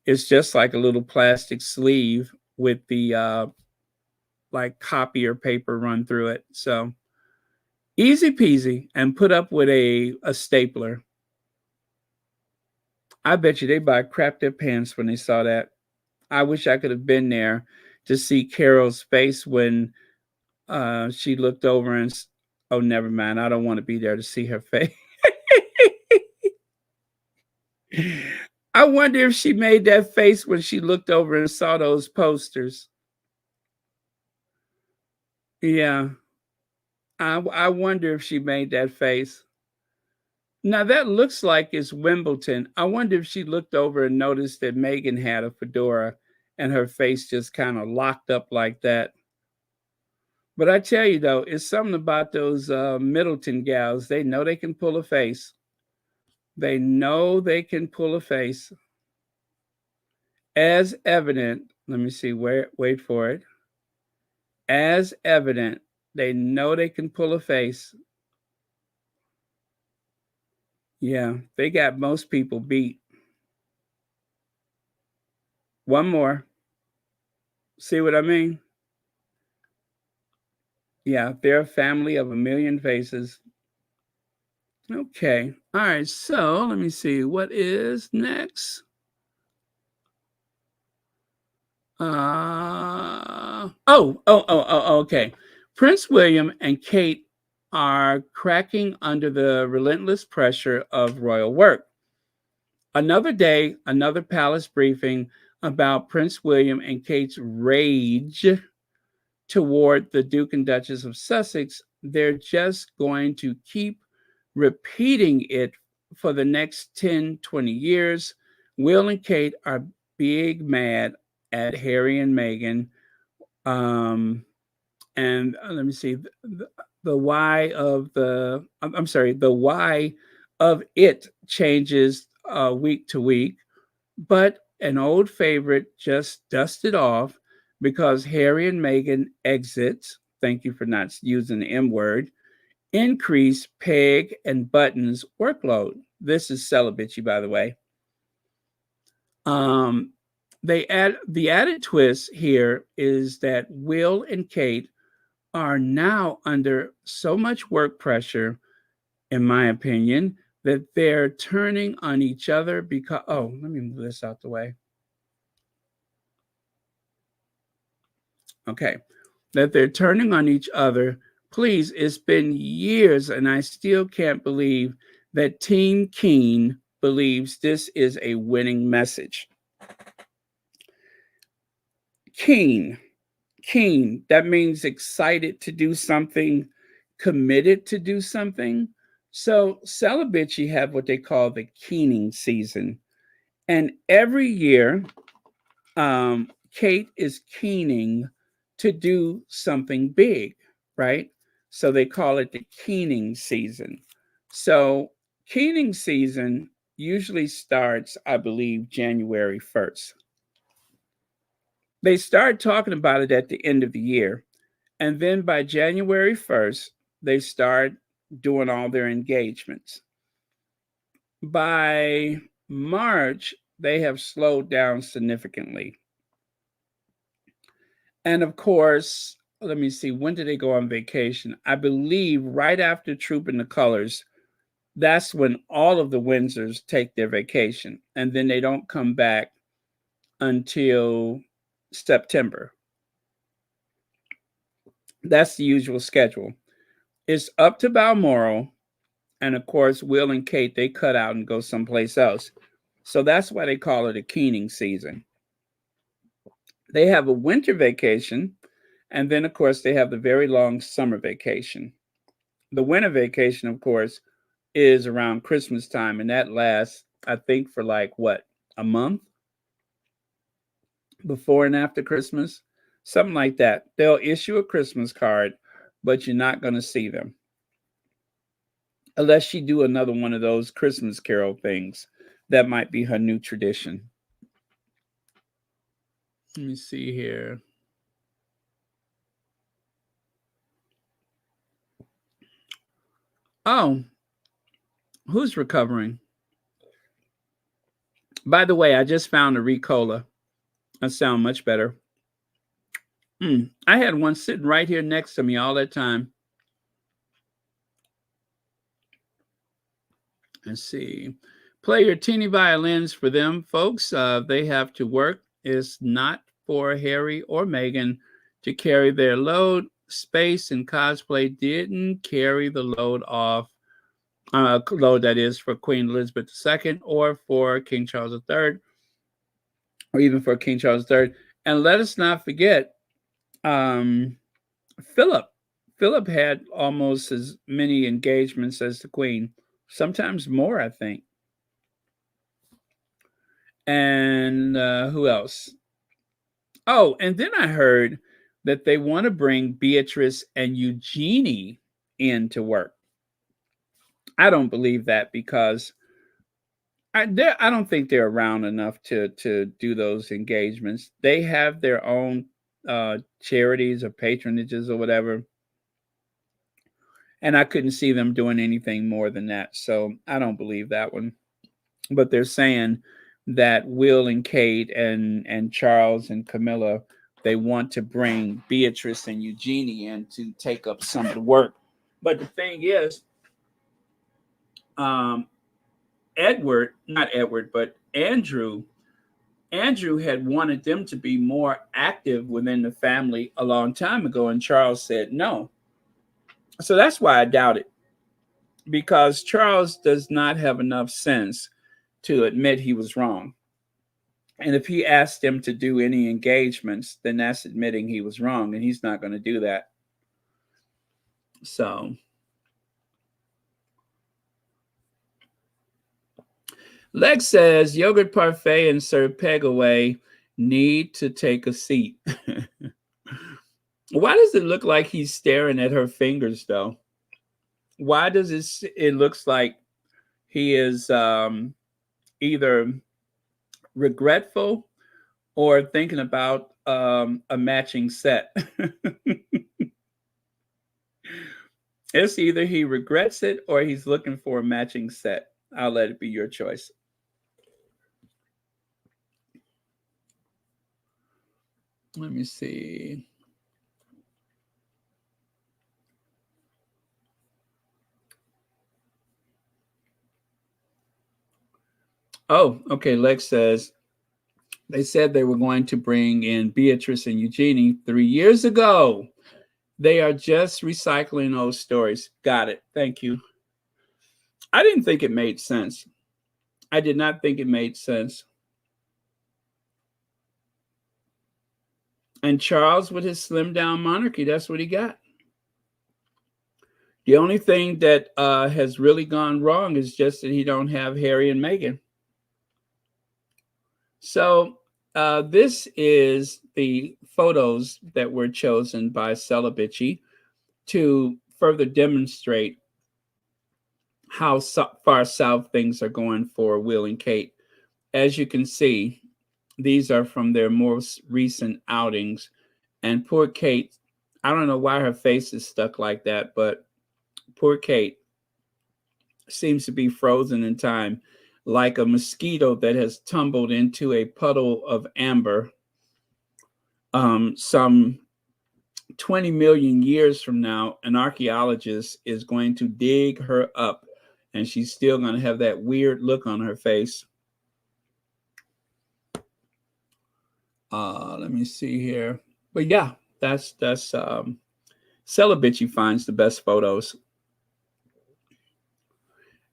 A: It's just like a little plastic sleeve with the like copier paper run through it. So easy peasy, and put up with a stapler. I bet you they about crap their pants when they saw that. I wish I could have been there to see Carol's face when she looked over and, oh, never mind. I don't want to be there to see her face. I wonder if she made that face when she looked over and saw those posters. Yeah, I wonder if she made that face. Now that looks like it's Wimbledon. I wonder if she looked over and noticed that Meghan had a fedora and her face just kind of locked up like that. But I tell you though, it's something about those Middleton gals. They know they can pull a face. They know they can pull a face. As evident, let me see, wait for it. As evident, they know they can pull a face. Yeah, they got most people beat. One more. See what I mean? Yeah, they're a family of a million faces. Okay. All right. So let me see. What is next? Okay. Prince William and Kate are cracking under the relentless pressure of royal work. Another day, another palace briefing about Prince William and Kate's rage toward the Duke and Duchess of Sussex. They're just going to keep repeating it for the next 10, 20 years. Will and Kate are big mad at Harry and Meghan. And let me see the why of the I'm sorry, the why of it changes week to week, but an old favorite just dusted off because Harry and Meghan exits. Thank you for not using the M word. Increase Peg and Button's workload. This is celibacy, by the way. Um, the added twist here is that Will and Kate are now under so much work pressure, in my opinion, that they're turning on each other because, oh, let me move this out the way. Okay, that they're turning on each other. Please, it's been years and I still can't believe that Team Keen believes this is a winning message. Keen, that means excited to do something, committed to do something. So celibacy have what they call the keening season. And every year, Kate is keening to do something big, right? So they call it the keening season. So keening season usually starts, I believe, January 1st. They start talking about it at the end of the year. And then by January 1st, they start doing all their engagements. By March, they have slowed down significantly. And of course, let me see, when did they go on vacation? I believe right after Trooping the Colors, that's when all of the Windsors take their vacation. And then they don't come back until September. That's the usual schedule. It's up to Balmoral. And of course, Will and Kate, they cut out and go someplace else. So that's why they call it a keening season. They have a winter vacation. And then, of course, they have the very long summer vacation. The winter vacation, of course, is around Christmas time. And that lasts, I think, for like what, a month before and after Christmas? Something like that. They'll issue a Christmas card, but you're not going to see them unless she do another one of those Christmas Carol things. That might be her new tradition. Let me see here. Oh, who's recovering? By the way, I just found a Ricola. I sound much better. I had one sitting right here next to me all that time. Let's see. Play your teeny violins for them, folks. They have to work. It's not for Harry or Meghan to carry their load. Space and cosplay didn't carry the load off Though that is for Queen Elizabeth II or for King Charles III, or even for King Charles III. And let us not forget um, Philip. Philip had almost as many engagements as the Queen, sometimes more, I think. And who else? Oh, and then I heard that they want to bring Beatrice and Eugenie in to work. I don't believe that because I don't think they're around enough to do those engagements. They have their own charities or patronages or whatever, and I couldn't see them doing anything more than that. So I don't believe that one. But they're saying that Will and Kate and Charles and Camilla, they want to bring Beatrice and Eugenie in to take up some of the work. But the thing is, um, not Edward, but Andrew had wanted them to be more active within the family a long time ago, and Charles said no. So that's why I doubt it, because Charles does not have enough sense to admit he was wrong. And if he asked them to do any engagements, then that's admitting he was wrong, and he's not going to do that. So, Lex says yogurt parfait and Sir Pegaway need to take a seat. Why does it look like he's staring at her fingers, though? Why does it looks like he is either regretful or thinking about a matching set? It's either he regrets it or he's looking for a matching set. I'll let it be your choice. Let me see. Oh, okay. Lex says they said they were going to bring in Beatrice and Eugenie 3 years ago. They are just recycling those stories. Got it. Thank you. I didn't think it made sense. I did not think it made sense. And Charles, with his slim down monarchy, that's what he got. The only thing that has really gone wrong is just that he don't have Harry and Meghan. So this is the photos that were chosen by Celibici to further demonstrate how far south things are going for Will and Kate. As you can see, these are from their most recent outings. And poor Kate, I don't know why her face is stuck like that, but poor Kate seems to be frozen in time, like a mosquito that has tumbled into a puddle of amber. Some 20 million years from now, an archaeologist is going to dig her up, and she's still going to have that weird look on her face. Let me see here. But yeah, that's Celibici finds the best photos.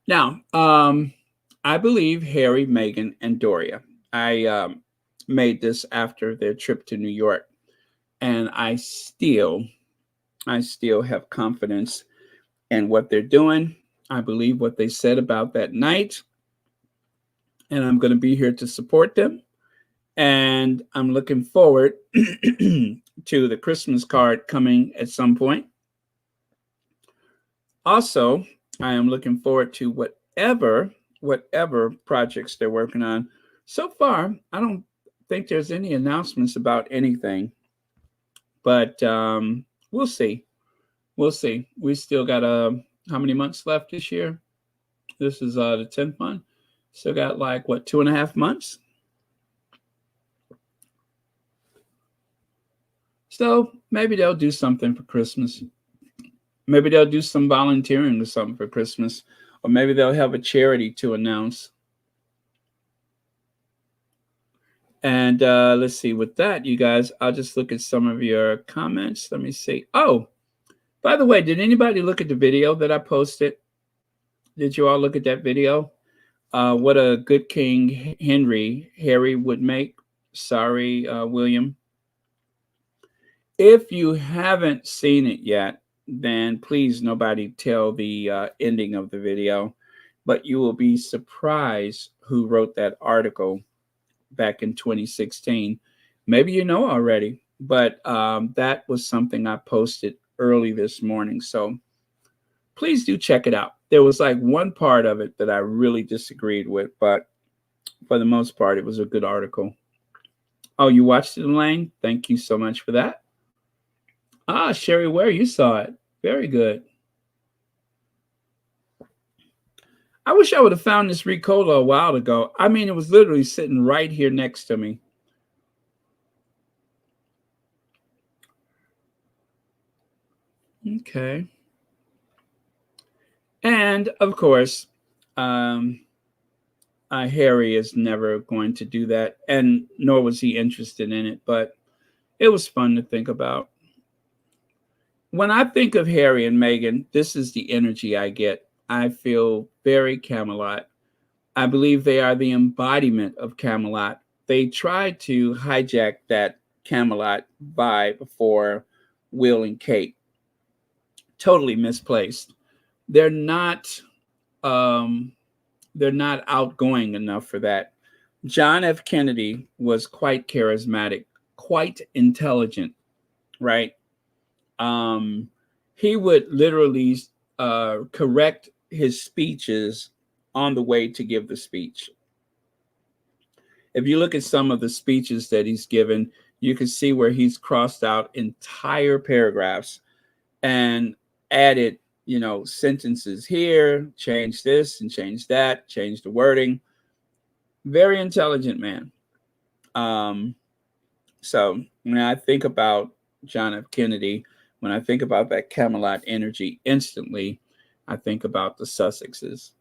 A: Now, I believe Harry, Meghan, and Doria. I made this after their trip to New York, and I still have confidence in what they're doing. I believe what they said about that night, and I'm going to be here to support them. And I'm looking forward to the Christmas card coming at some point. Also, I am looking forward to whatever projects they're working on. So far, I don't think there's any announcements about anything, but we'll see. We'll see. We still got how many months left this year? This is the 10th month. Still got like 2.5 months. So maybe they'll do something for Christmas. Maybe they'll do some volunteering or something for Christmas. Or maybe they'll have a charity to announce. And let's see, with that, you guys, I'll just look at some of your comments. Let me see. Oh, by the way, did anybody look at the video that I posted Did you all look at that video? What a good King Harry would make. Sorry, William. If you haven't seen it yet, then please nobody tell the ending of the video. But you will be surprised who wrote that article back in 2016. Maybe you know already, but that was something I posted early this morning. So please do check it out. There was like one part of it that I really disagreed with, but for the most part, it was a good article. Oh, you watched it, Elaine? Thank you so much for that. Ah, Sherry Ware, you saw it. Very good. I wish I would have found this Ricola a while ago. I mean, it was literally sitting right here next to me. Okay. And of course, Harry is never going to do that, and nor was he interested in it, but it was fun to think about. When I think of Harry and Meghan, this is the energy I get. I feel very Camelot. I believe they are the embodiment of Camelot. They tried to hijack that Camelot vibe for Will and Kate. Totally misplaced. They're not outgoing enough for that. John F. Kennedy was quite charismatic, quite intelligent, right? He would literally correct his speeches on the way to give the speech. If you look at some of the speeches that he's given, you can see where he's crossed out entire paragraphs and added, sentences here, change this and change that, change the wording. Very intelligent man. So when I think about John F. Kennedy, when I think about that Camelot energy, instantly I think about the Sussexes,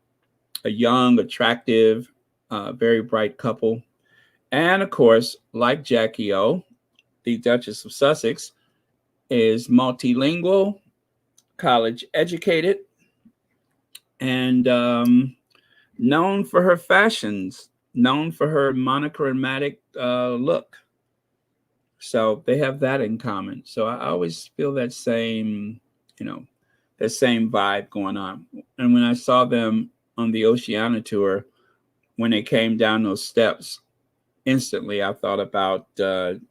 A: a young, attractive, very bright couple. And of course, like Jackie O, the Duchess of Sussex is multilingual, college educated, and known for her fashions, known for her monochromatic look. So they have that in common. So I always feel that same, that same vibe going on. And when I saw them on the Oceania tour, when they came down those steps, instantly I thought about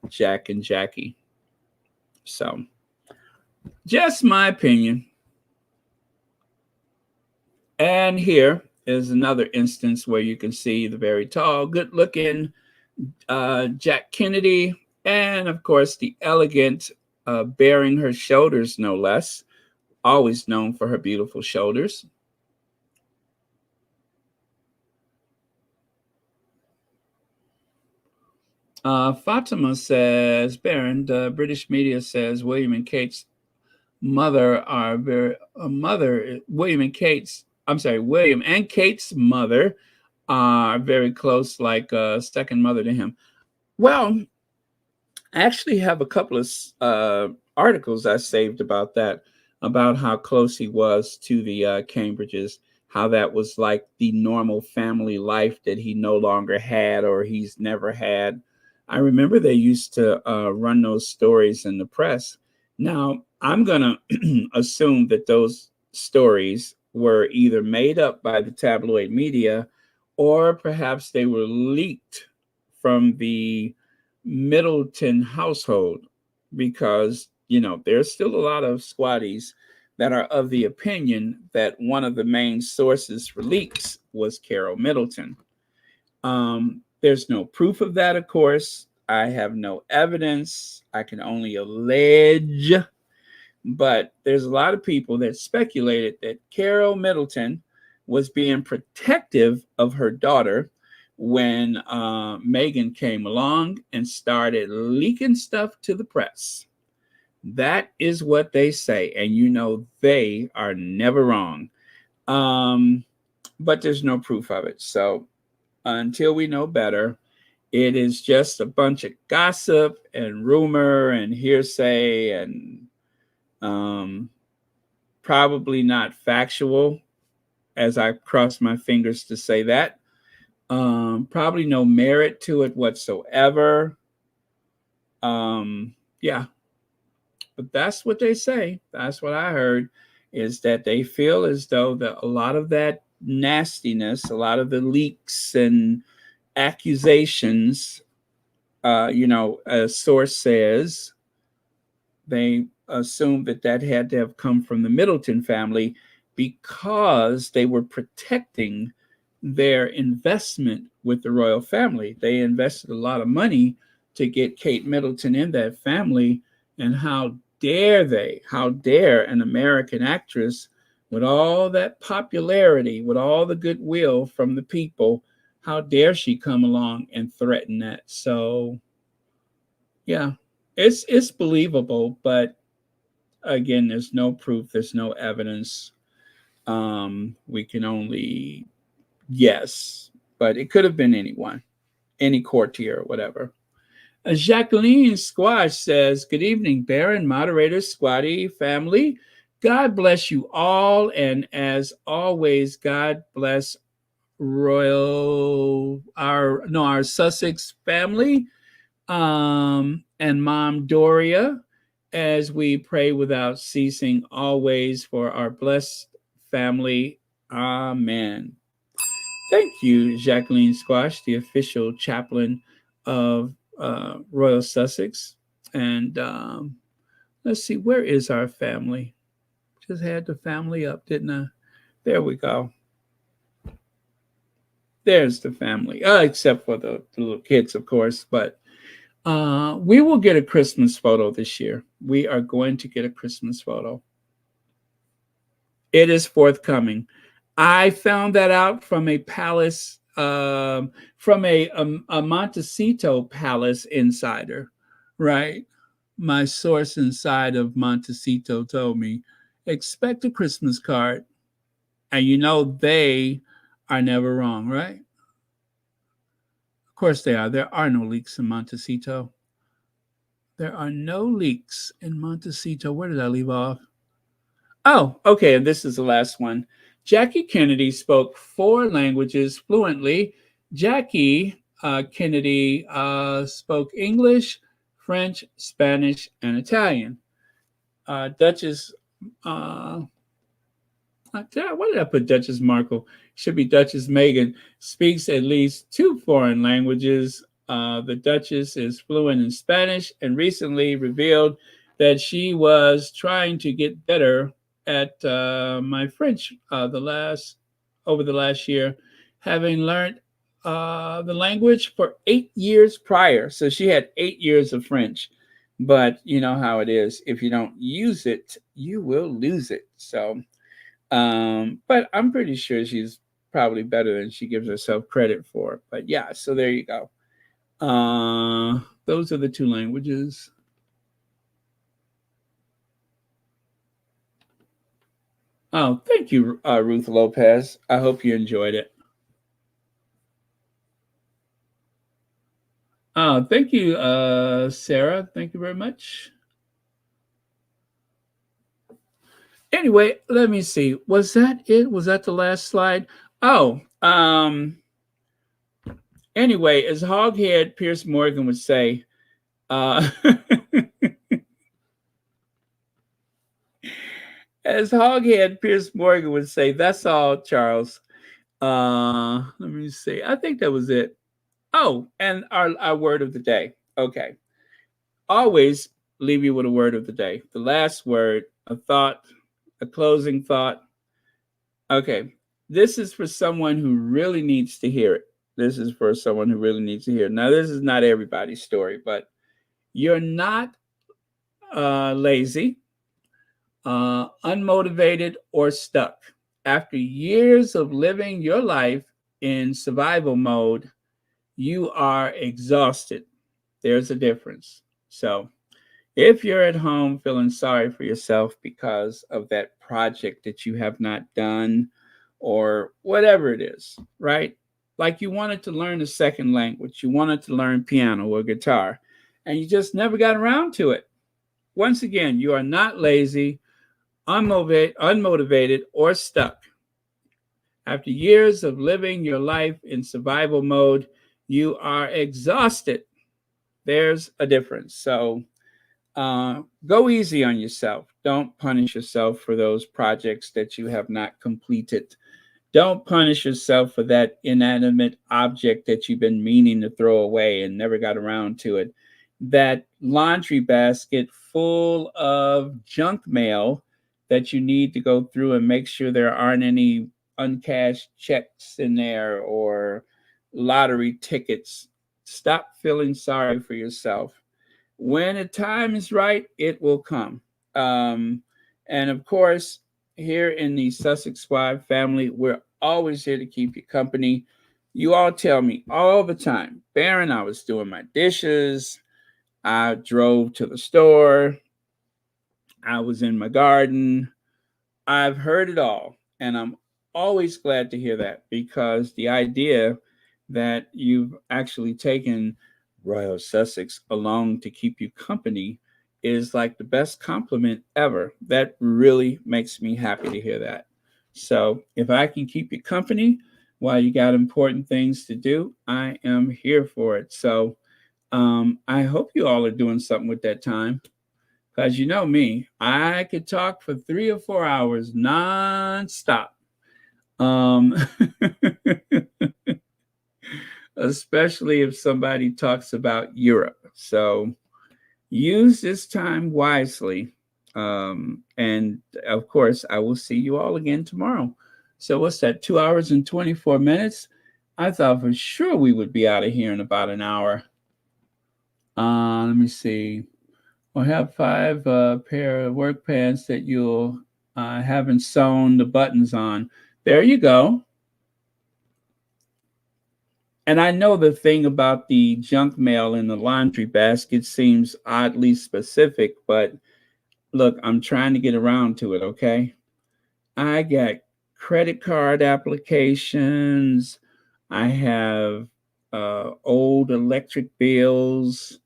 A: Jack and Jackie. So just my opinion. And here is another instance where you can see the very tall, good looking Jack Kennedy, and of course the elegant, bearing her shoulders, no less, always known for her beautiful shoulders. Fatima says, Baron, the British media says William and Kate's mother are William and Kate's mother are very close, like a second mother to him. Well, I actually have a couple of articles I saved about that, about how close he was to the Cambridges, how that was like the normal family life that he no longer had or he's never had. I remember they used to run those stories in the press. Now, I'm going to assume that those stories were either made up by the tabloid media or perhaps they were leaked from the Middleton household, because, there's still a lot of squatties that are of the opinion that one of the main sources for leaks was Carol Middleton. There's no proof of that, of course. I have no evidence. I can only allege. But there's a lot of people that speculated that Carol Middleton was being protective of her daughter when Meghan came along and started leaking stuff to the press. That is what they say. And they are never wrong. But there's no proof of it. So until we know better, it is just a bunch of gossip and rumor and hearsay and probably not factual. as I cross my fingers to say that. Probably no merit to it whatsoever. Yeah, but that's what they say. That's what I heard, is that they feel as though that a lot of that nastiness, a lot of the leaks and accusations, a source says they assumed that that had to have come from the Middleton family because they were protecting their investment with the royal family. They invested a lot of money to get Kate Middleton in that family. And how how dare an American actress with all that popularity, with all the goodwill from the people, how dare she come along and threaten that? So, yeah, it's believable, but again, there's no proof, there's no evidence. We can only guess, but it could have been anyone, any courtier or whatever. Jacqueline Squash says, "Good evening, Baron, moderator, Squatty family. God bless you all, and as always, God bless our Sussex family, and Mom Doria, as we pray without ceasing always for our blessed family. Amen." Thank you, Jacqueline Squash, the official chaplain of Royal Sussex. And let's see, where is our family? Just had the family up, didn't I? There we go. There's the family, except for the little kids, of course. But we will get a Christmas photo this year. We are going to get a Christmas photo. It is forthcoming. I found that out from a palace, from a Montecito palace insider, right? My source inside of Montecito told me, expect a Christmas card. And you know they are never wrong, right? Of course they are. There are no leaks in Montecito. There are no leaks in Montecito. Where did I leave off? Oh, okay. And this is the last one. Jackie Kennedy spoke 4 languages fluently. Jackie Kennedy spoke English, French, Spanish, and Italian. Duchess, why did I put Duchess Markle? Should be Duchess Meghan, speaks at least 2 foreign languages. The Duchess is fluent in Spanish and recently revealed that she was trying to get better at my French over the last year, having learned the language for 8 years prior. So she had 8 years of French. But you know how it is. If you don't use it, you will lose it. So, but I'm pretty sure she's probably better than she gives herself credit for. But yeah, so there you go. Those are the 2 languages. Oh, thank you, Ruth Lopez. I hope you enjoyed it. Thank you, Sarah. Thank you very much. Anyway, let me see. Was that it? Was that the last slide? Oh, anyway, as Hoghead Pierce Morgan would say, as Hoghead Pierce Morgan would say, that's all, Charles. Let me see. I think that was it. Oh, and our word of the day. Okay. Always leave you with a word of the day. The last word, a thought, a closing thought. Okay. This is for someone who really needs to hear it. This is for someone who really needs to hear it. Now, this is not everybody's story, but you're not lazy, unmotivated, or stuck. After years of living your life in survival mode, you are exhausted. There's a difference. So if you're at home feeling sorry for yourself because of that project that you have not done or whatever it is, right? Like you wanted to learn a second language, you wanted to learn piano or guitar, and you just never got around to it. Once again, you are not lazy, unmotivated, or stuck. After years of living your life in survival mode, you are exhausted. There's a difference. So go easy on yourself. Don't punish yourself for those projects that you have not completed. Don't punish yourself for that inanimate object that you've been meaning to throw away and never got around to it. That laundry basket full of junk mail that you need to go through and make sure there aren't any uncashed checks in there or lottery tickets. Stop feeling sorry for yourself. When the time is right, it will come. And of course, here in the Sussex Squad family, we're always here to keep you company. You all tell me all the time, Baron, I was doing my dishes, I drove to the store, I was in my garden. I've heard it all. And I'm always glad to hear that, because the idea that you've actually taken Royal Sussex along to keep you company is like the best compliment ever. That really makes me happy to hear that. So if I can keep you company while you got important things to do, I am here for it. So I hope you all are doing something with that time, because you know me, I could talk for 3 or 4 hours nonstop. Um, especially if somebody talks about Europe. So use this time wisely. And of course, I will see you all again tomorrow. So what's that, 2 hours and 24 minutes? I thought for sure we would be out of here in about an hour. Let me see. We'll have 5 pair of work pants that you'll haven't sewn the buttons on. There you go. And I know the thing about the junk mail in the laundry basket seems oddly specific, but look, I'm trying to get around to it, okay? I got credit card applications. I have old electric bills,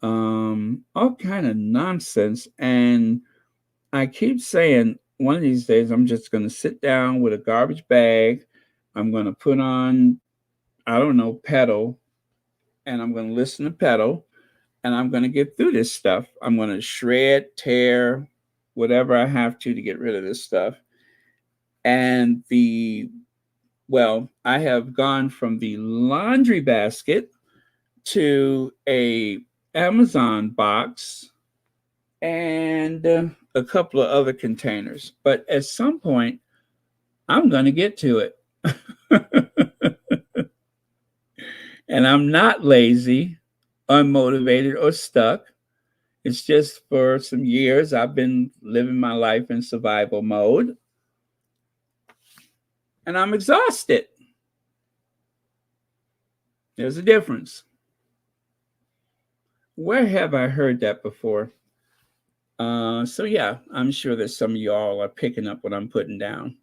A: all kind of nonsense. And I keep saying one of these days I'm just going to sit down with a garbage bag. I'm going to put on, I don't know, pedal, and I'm going to listen to pedal, and I'm going to get through this stuff. I'm going to shred, tear, whatever I have to get rid of this stuff. And I have gone from the laundry basket to a Amazon box and a couple of other containers. But at some point, I'm going to get to it. And I'm not lazy, unmotivated, or stuck. It's just for some years I've been living my life in survival mode, and I'm exhausted. There's a difference. Where have I heard that before? So yeah, I'm sure that some of y'all are picking up what I'm putting down.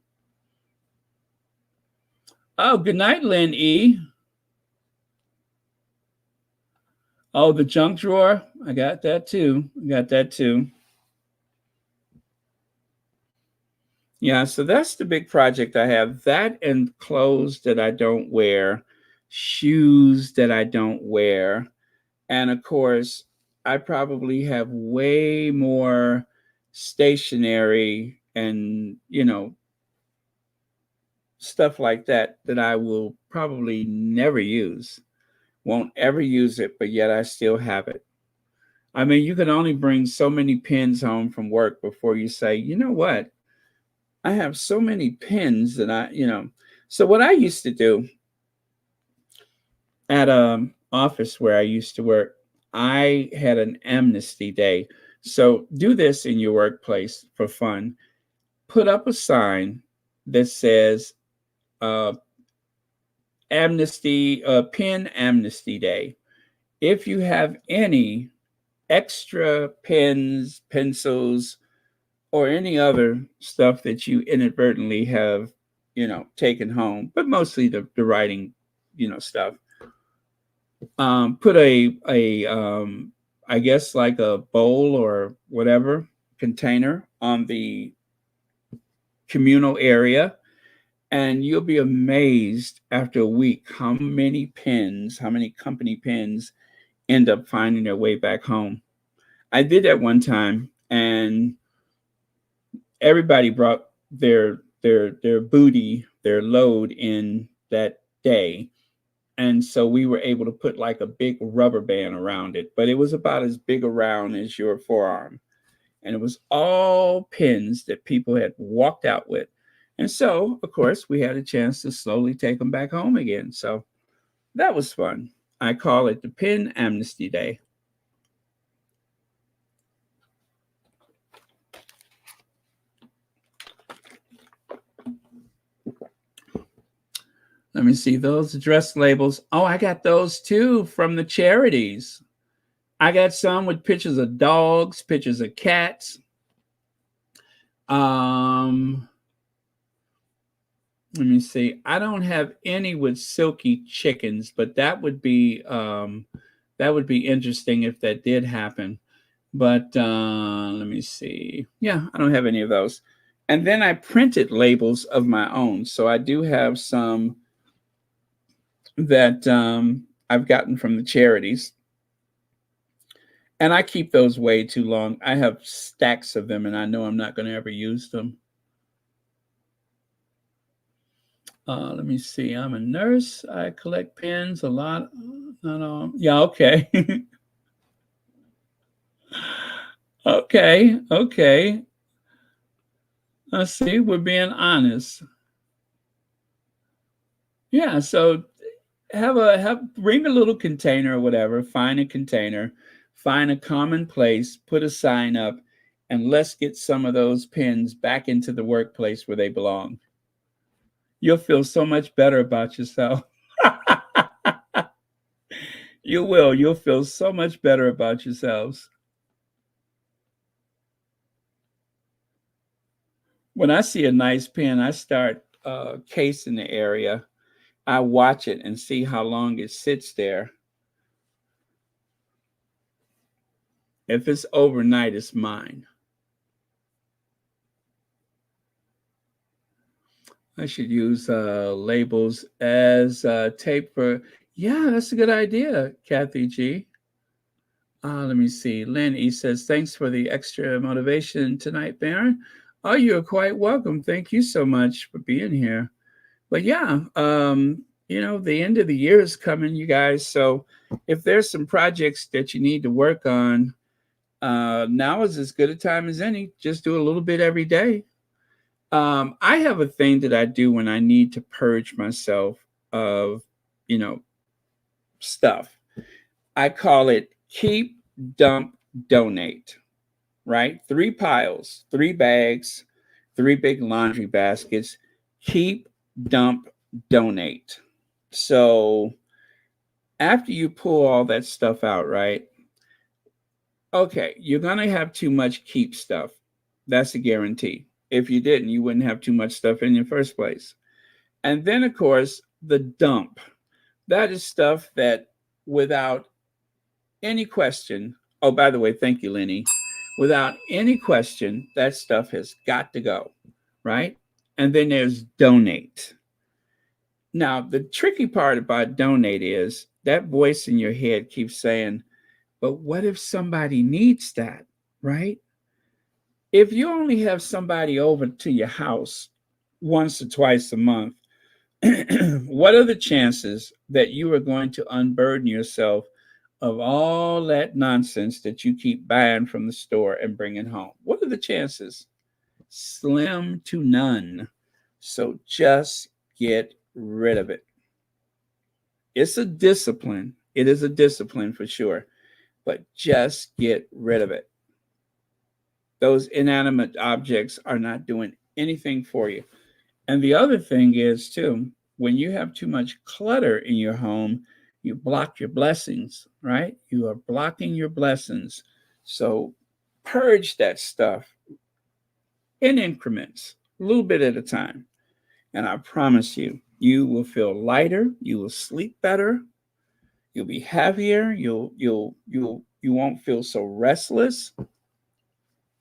A: Oh, good night, Lynn E. Oh, the junk drawer. I got that too. Yeah, so that's the big project I have. That and clothes that I don't wear, shoes that I don't wear. And of course, I probably have way more stationery and, stuff like that I will probably never use. Won't ever use it, but yet I still have it. I mean, you can only bring so many pens home from work before you say, you know what? I have so many pens that So what I used to do at office where I used to work, I had an amnesty day. So do this in your workplace for fun. Put up a sign that says pen amnesty day. If you have any extra pens, pencils, or any other stuff that you inadvertently have, taken home, but mostly the writing, stuff. Put I guess like a bowl or whatever container on the communal area, And you'll be amazed after a week how many pins, how many company pins end up finding their way back home. I did that one time, and everybody brought their booty, their load in that day. And so we were able to put like a big rubber band around it, but it was about as big around as your forearm. And it was all pins that people had walked out with. And so, of course, we had a chance to slowly take them back home again. So that was fun. I call it the Pin Amnesty Day. Let me see those address labels. Oh, I got those too from the charities. I got some with pictures of dogs, pictures of cats. Let me see. I don't have any with silky chickens, but that would be interesting if that did happen. But let me see. Yeah, I don't have any of those. And then I printed labels of my own. So I do have some that I've gotten from the charities. And I keep those way too long. I have stacks of them, and I know I'm not going to ever use them. Let me see. I'm a nurse. I collect pins a lot. No. Yeah, okay. Okay. Let's see. We're being honest. Yeah, so bring a little container or whatever, find a container, find a common place, put a sign up, and let's get some of those pins back into the workplace where they belong. You'll feel so much better about yourself. You will. You'll feel so much better about yourselves. When I see a nice pin, I start casing the area. I watch it and see how long it sits there. If it's overnight, it's mine. I should use labels as tape for. Yeah, that's a good idea, Kathy G. Let me see. Lynn E says, thanks for the extra motivation tonight, Baron. Oh, you're quite welcome. Thank you so much for being here. But yeah, the end of the year is coming, you guys. So if there's some projects that you need to work on, now is as good a time as any. Just do a little bit every day. I have a thing that I do when I need to purge myself of, stuff. I call it keep, dump, donate, right? 3 piles, 3 bags, 3 big laundry baskets. Keep, dump, donate. So after you pull all that stuff out, right? Okay, you're going to have too much keep stuff. That's a guarantee. If you didn't, you wouldn't have too much stuff in the first place. And then, of course, the dump. That is stuff that without any question, oh, by the way, thank you, Lenny. Without any question, that stuff has got to go, right? And then there's donate. Now, the tricky part about donate is that voice in your head keeps saying, but what if somebody needs that, right? If you only have somebody over to your house once or twice a month, what are the chances that you are going to unburden yourself of all that nonsense that you keep buying from the store and bringing home? What are the chances? Slim to none. So just get rid of it. It's a discipline. It is a discipline for sure, but just get rid of it. Those inanimate objects are not doing anything for you. And the other thing is, too, when you have too much clutter in your home, you block your blessings, right? You are blocking your blessings. So purge that stuff in increments, a little bit at a time. And I promise you, you will feel lighter. You will sleep better. You'll be happier. You won't feel so restless.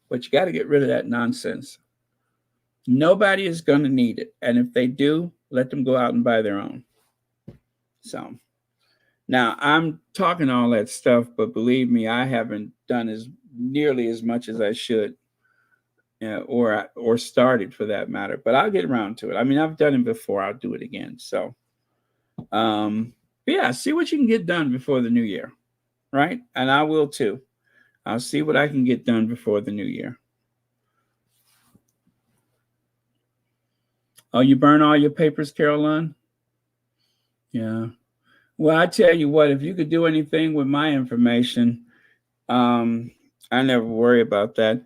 A: But you got to get rid of that nonsense. Nobody is going to need it. And if they do, let them go out and buy their own. So now I'm talking all that stuff, but believe me, I haven't done as nearly as much as I should, or started for that matter. But I'll get around to it. I mean, I've done it before. I'll do it again. So, yeah, see what you can get done before the new year, right? And I will too. I'll see what I can get done before the new year. Oh, you burn all your papers, Caroline? Yeah. Well, I tell you what, if you could do anything with my information, I never worry about that.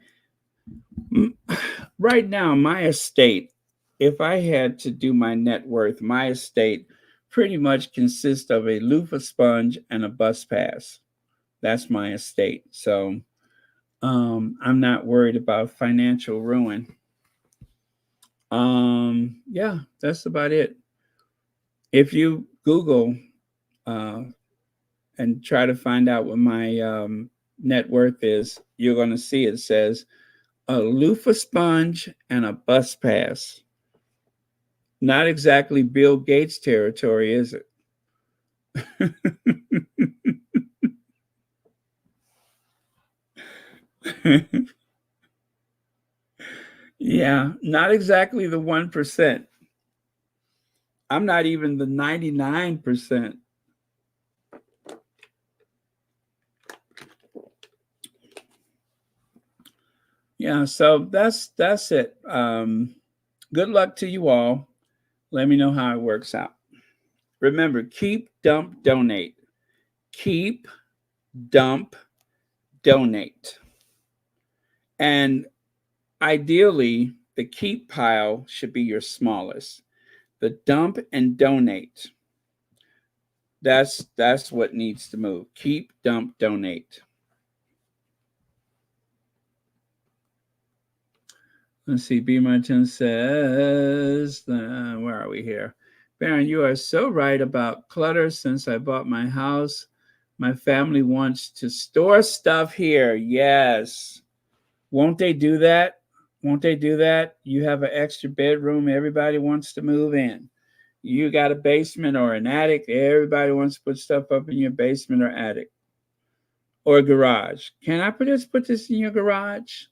A: Right now, my estate, if I had to do my net worth, my estate pretty much consists of a loofah sponge and a bus pass. That's my estate. So I'm not worried about financial ruin. Yeah, that's about it. If you Google and try to find out what my net worth is, you're going to see it says a loofah sponge and a bus pass. Not exactly Bill Gates territory, is it? Yeah, not exactly the 1%. I'm not even the 99%. Yeah, so that's it. Good luck to you all. Let me know how it works out. Remember, keep, dump, donate. Keep, dump, donate. And ideally, the keep pile should be your smallest. The dump and donate, that's what needs to move. Keep, dump, donate. Let's see. B. Martin says, where are we here? Baron, you are so right about clutter. Since I bought my house, my family wants to store stuff here. Yes. Won't they do that? Won't they do that? You have an extra bedroom. Everybody wants to move in. You got a basement or an attic. Everybody wants to put stuff up in your basement or attic or garage. Can I put this in your garage?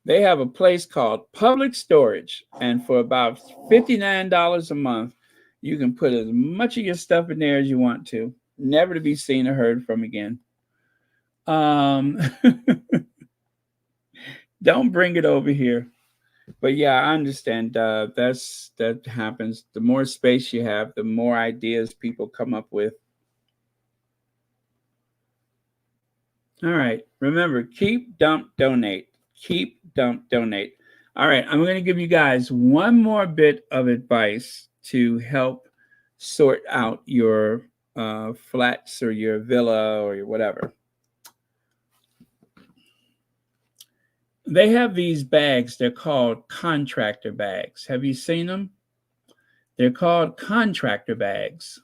A: They have a place called Public Storage, and for about $59 a month, you can put as much of your stuff in there as you want to, never to be seen or heard from again. Don't bring it over here. But yeah, I understand. That happens. The more space you have, the more ideas people come up with. All right. Remember, keep, dump, donate. Keep, dump, donate. All right. I'm going to give you guys one more bit of advice to help sort out your flats or your villa or your whatever. They have these bags. They're called contractor bags. Have you seen them? They're called contractor bags.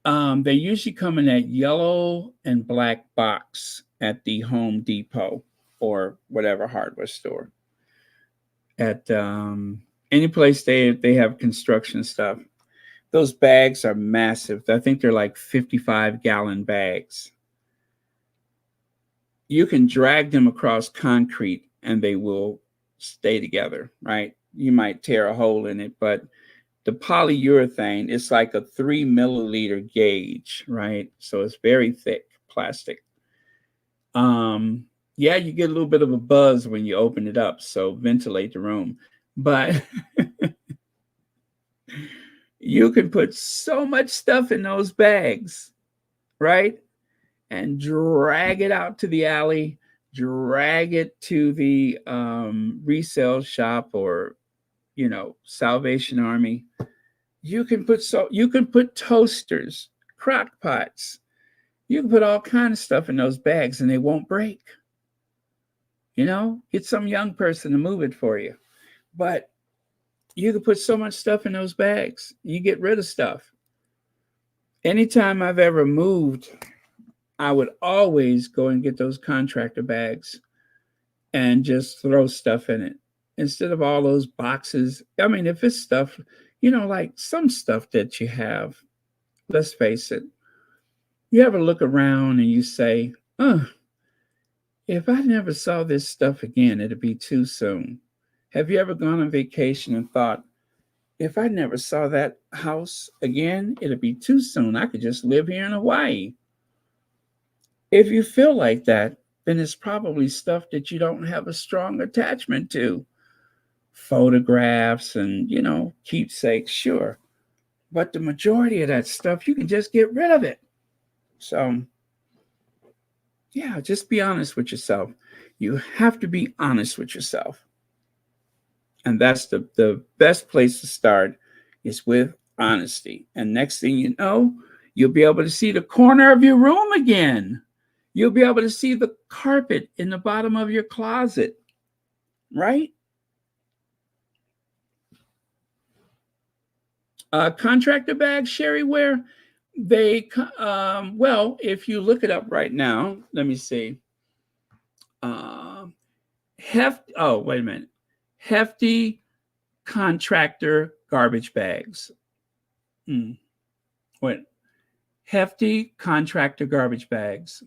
A: They usually come in that yellow and black box at the Home Depot or whatever hardware store. At any place they have construction stuff. Those bags are massive. I think they're like 55-gallon bags. You can drag them across concrete and they will stay together, right? You might tear a hole in it, but the polyurethane is like a 3 milliliter gauge, right? So it's very thick plastic. Yeah, you get a little bit of a buzz when you open it up, so ventilate the room. But you can put so much stuff in those bags, right? And drag it out to the alley, drag it to the resale shop or, Salvation Army. You can put toasters, crock pots. You can put all kinds of stuff in those bags and they won't break. Get some young person to move it for you. But you can put so much stuff in those bags. You get rid of stuff. Anytime I've ever moved, I would always go and get those contractor bags and just throw stuff in it instead of all those boxes. I mean, if it's stuff, like some stuff that you have, let's face it, you ever look around and you say, if I never saw this stuff again, it'd be too soon. Have you ever gone on vacation and thought, if I never saw that house again, it'd be too soon. I could just live here in Hawaii. If you feel like that, then it's probably stuff that you don't have a strong attachment to. Photographs and, keepsakes, sure. But the majority of that stuff, you can just get rid of it. So, yeah, just be honest with yourself. You have to be honest with yourself. And that's the best place to start is with honesty. And next thing you know, you'll be able to see the corner of your room again. You'll be able to see the carpet in the bottom of your closet, right? Contractor bags, Sherry, where they, well, if you look it up right now, let me see. Oh, wait a minute. Hefty contractor garbage bags. Wait. Hefty contractor garbage bags.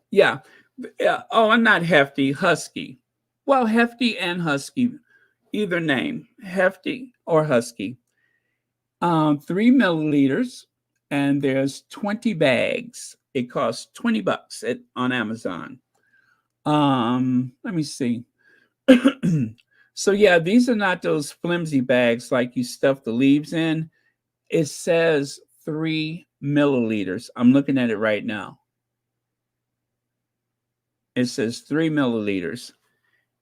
A: Yeah. Oh, I'm not hefty, husky. Well, hefty and husky, either name, hefty or husky. 3 milliliters, and there's 20 bags. It costs $20 on Amazon. Let me see. So yeah, these are not those flimsy bags like you stuff the leaves in. It says 3 milliliters. I'm looking at it right now. It says 3 milliliters.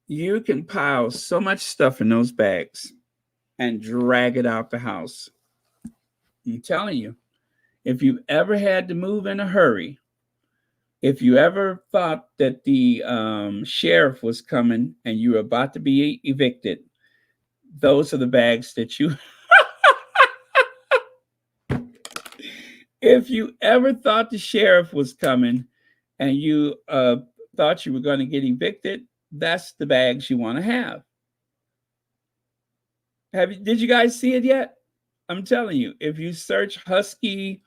A: You can pile so much stuff in those bags and drag it out the house. I'm telling you, if you ever had to move in a hurry, if you ever thought that the sheriff was coming and you were about to be evicted, those are the bags that you... If you ever thought the sheriff was coming and you thought you were going to get evicted, that's the bags you want to have. Did you guys see it yet? I'm telling you, if you search husky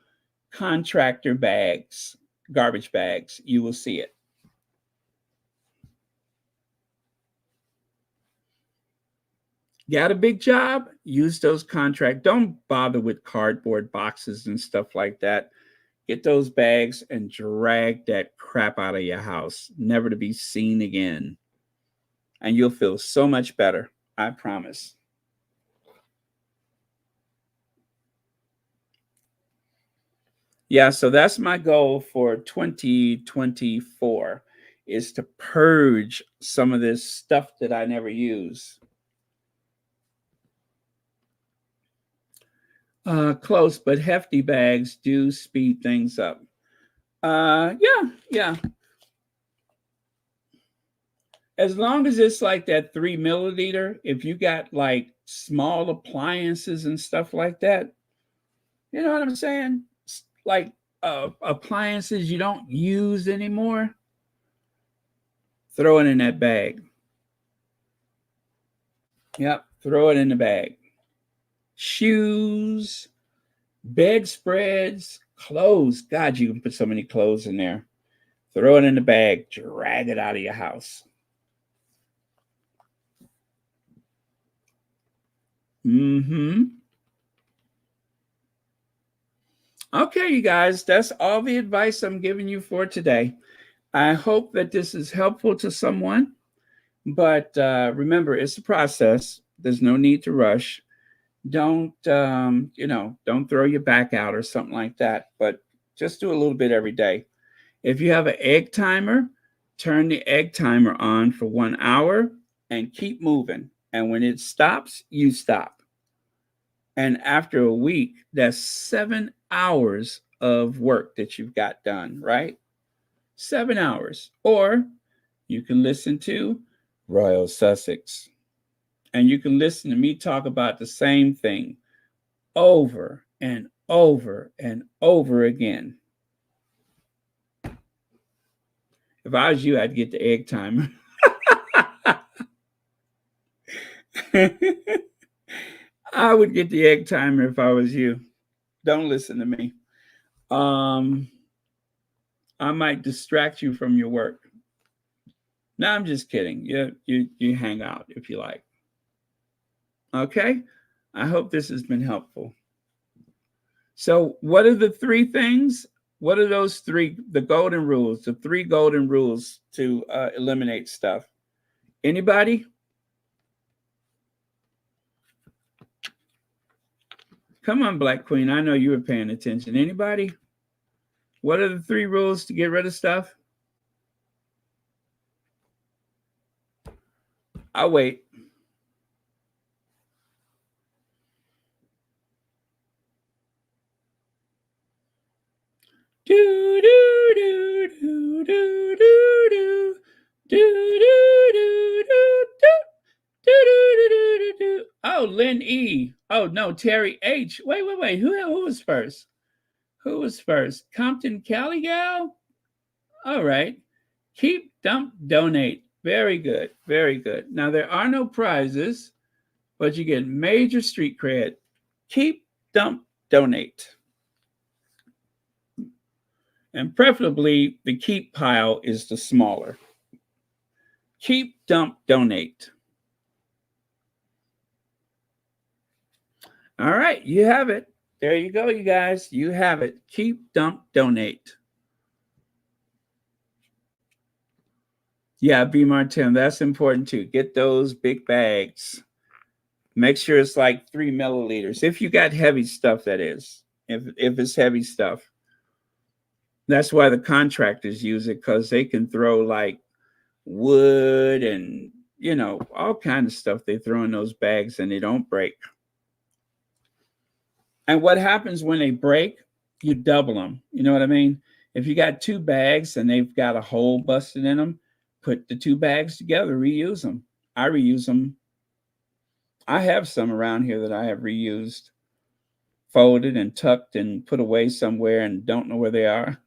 A: contractor bags, garbage bags, you will see it. Got a big job? Use those contract. Don't bother with cardboard boxes and stuff like that. Get those bags and drag that crap out of your house, never to be seen again. And you'll feel so much better, I promise. Yeah, so that's my goal for 2024 is to purge some of this stuff that I never use. Close, but hefty bags do speed things up. Yeah. As long as it's like that 3 milliliter, if you got like small appliances and stuff like that, you know what I'm saying? Like appliances you don't use anymore, throw it in that bag. Yep, throw it in the bag. Shoes, bedspreads, clothes. God, you can put so many clothes in there. Throw it in the bag, drag it out of your house. Okay, you guys, that's all the advice I'm giving you for today. I hope that this is helpful to someone, but remember, it's a process. There's no need to rush. Don't throw your back out or something like that, but just do a little bit every day. If you have an egg timer, turn the egg timer on for 1 hour and keep moving. And when it stops, you stop. And after a week, that's 7 hours of work that you've got done, right? 7 hours. Or you can listen to Royal Sussex. And you can listen to me talk about the same thing over and over and over again. If I was you, I'd get the egg timer. I would get the egg timer if I was you. Don't listen to me. Um, I might distract you from your work. No, I'm just kidding. You hang out if you like. Okay? I hope this has been helpful. So, what are the three things? What are those three, the golden rules, the three golden rules to eliminate stuff? Anybody? Come on, Black Queen. I know you were paying attention. Anybody? What are the three rules to get rid of stuff? I'll wait. Do do do do do do do do do do do. Oh, Lynn E. Oh no, Terry H. Wait. Who was first? Who was first? Compton Cali gal? All right. Keep, dump, donate. Very good. Very good. Now there are no prizes, but you get major street cred. Keep, dump, donate. And preferably the keep pile is the smaller. Keep, dump, donate. All right, you have it. There you go, you guys. You have it. Keep, dump, donate. Yeah, B. Martin, that's important too. Get those big bags. Make sure it's like 3 milliliters. If you got heavy stuff, that is. If it's heavy stuff. That's why the contractors use it, because they can throw like wood and, all kinds of stuff they throw in those bags and they don't break. And what happens when they break, you double them. You know what I mean? If you got 2 bags and they've got a hole busted in them, put the 2 bags together, reuse them. I reuse them. I have some around here that I have reused, folded and tucked and put away somewhere and don't know where they are.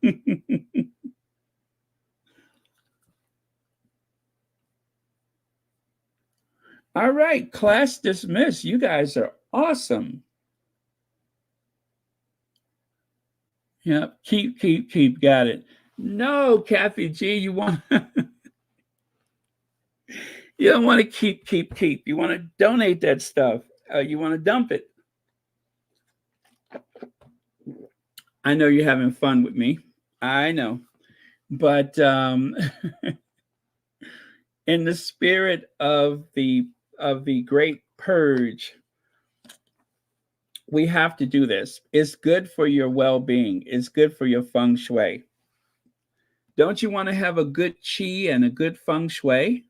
A: All right, class dismissed. You guys are awesome. Yep, keep. Got it. No, Kathy G, you want you don't want to keep. You want to donate that stuff. You want to dump it. I know you're having fun with me. I know. But in the spirit of the great purge, we have to do this. It's good for your well-being. It's good for your feng shui. Don't you want to have a good qi and a good feng shui?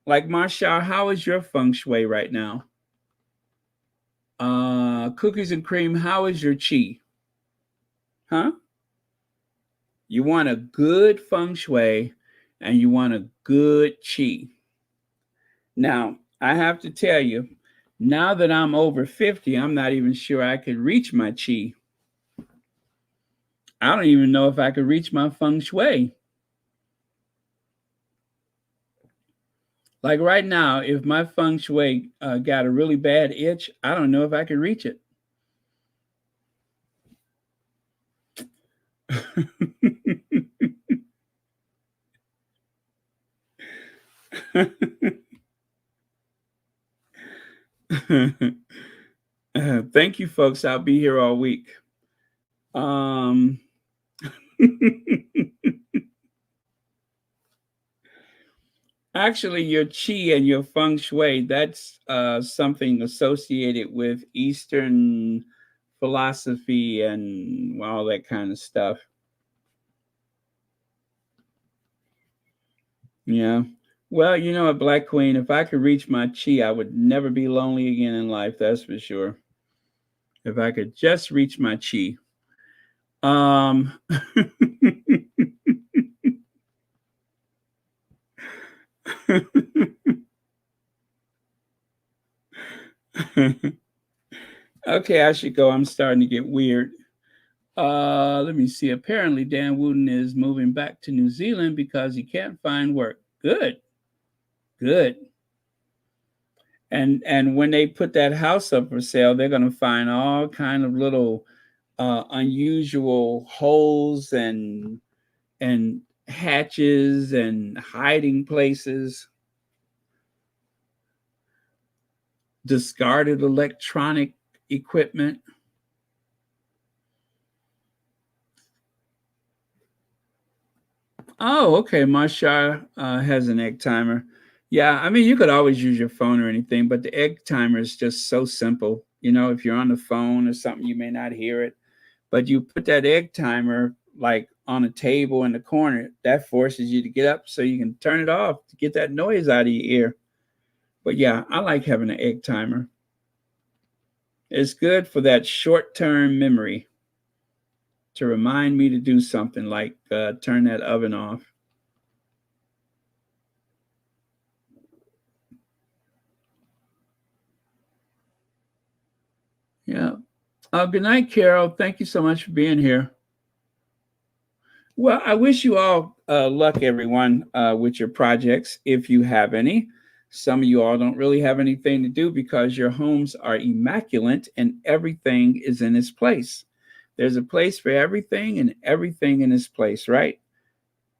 A: Like Marshall, how is your feng shui right now? Cookies and cream, how is your qi? Huh? You want a good feng shui and you want a good qi. Now, I have to tell you, now that I'm over 50, I'm not even sure I could reach my qi. I don't even know if I could reach my feng shui. Like right now, if my feng shui got a really bad itch, I don't know if I could reach it. Thank you, folks. I'll be here all week. Actually, your qi and your feng shui, that's something associated with Eastern philosophy and all that kind of stuff. Yeah. Well, you know what, Black Queen, if I could reach my qi, I would never be lonely again in life. That's for sure. If I could just reach my qi. Okay, I should go. I'm starting to get weird. Let me see. Apparently, Dan Wooten is moving back to New Zealand because he can't find work. Good, good. And when they put that house up for sale, they're going to find all kind of little unusual holes and hatches and hiding places, discarded electronic equipment. Oh, okay. Mashar has an egg timer. Yeah, I mean, you could always use your phone or anything, but the egg timer is just so simple. You know, if you're on the phone or something, you may not hear it, but you put that egg timer like on a table in the corner. That forces you to get up so you can turn it off to get that noise out of your ear. But yeah, I like having an egg timer. It's good for that short-term memory to remind me to do something like turn that oven off. Yeah. Good night, Carol. Thank you so much for being here. Well, I wish you all luck, everyone, with your projects, if you have any. Some of you all don't really have anything to do because your homes are immaculate and everything is in its place. There's a place for everything and everything in its place, right?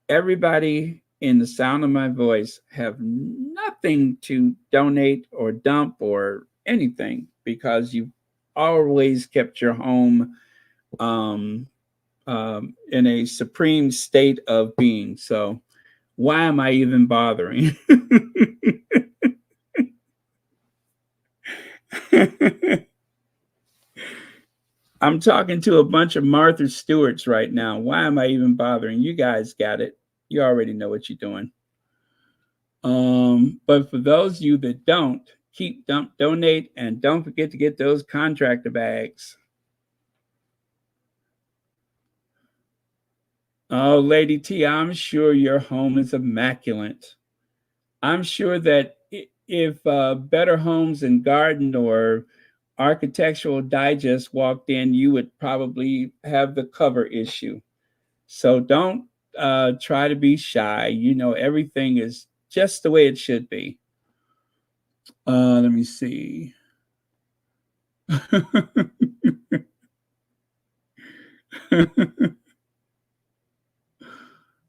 A: Everybody in the sound of my voice have nothing to donate or dump or anything because you've always kept your home um, in a supreme state of being. So why am I even bothering? I'm talking to a bunch of Martha Stewarts right now. Why am I even bothering? You guys got it. You already know what you're doing. But for those of you that don't, keep donate and don't forget to get those contractor bags. Oh, Lady T, I'm sure your home is immaculate. I'm sure that if Better Homes and Garden or Architectural Digest walked in, you would probably have the cover issue. So don't try to be shy. You know, everything is just the way it should be. Let me see.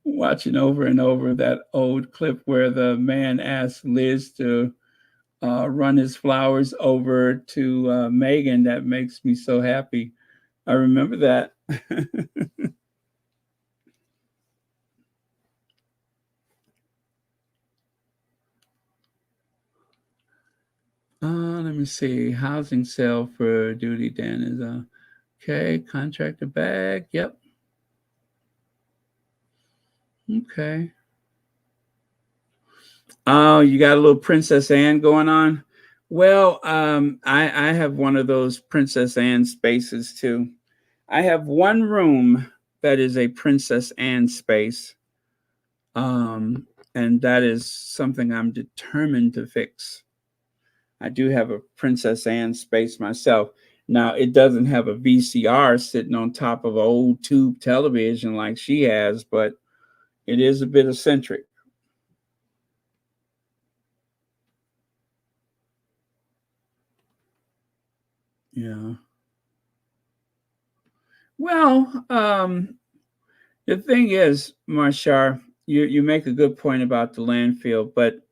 A: Watching over and over that old clip where the man asked Liz to run his flowers over to Meghan. That makes me so happy. I remember that. Let me see. Housing sale for duty, Dan is okay. Contractor bag. Yep. Okay. Oh, you got a little Princess Anne going on? Well, I have one of those Princess Anne spaces too. I have one room that is a Princess Anne space. And that is something I'm determined to fix. I do have a Princess Anne space myself. Now, it doesn't have a VCR sitting on top of an old tube television like she has, but it is a bit eccentric. Yeah. Well, the thing is, Marshar, you make a good point about the landfill, but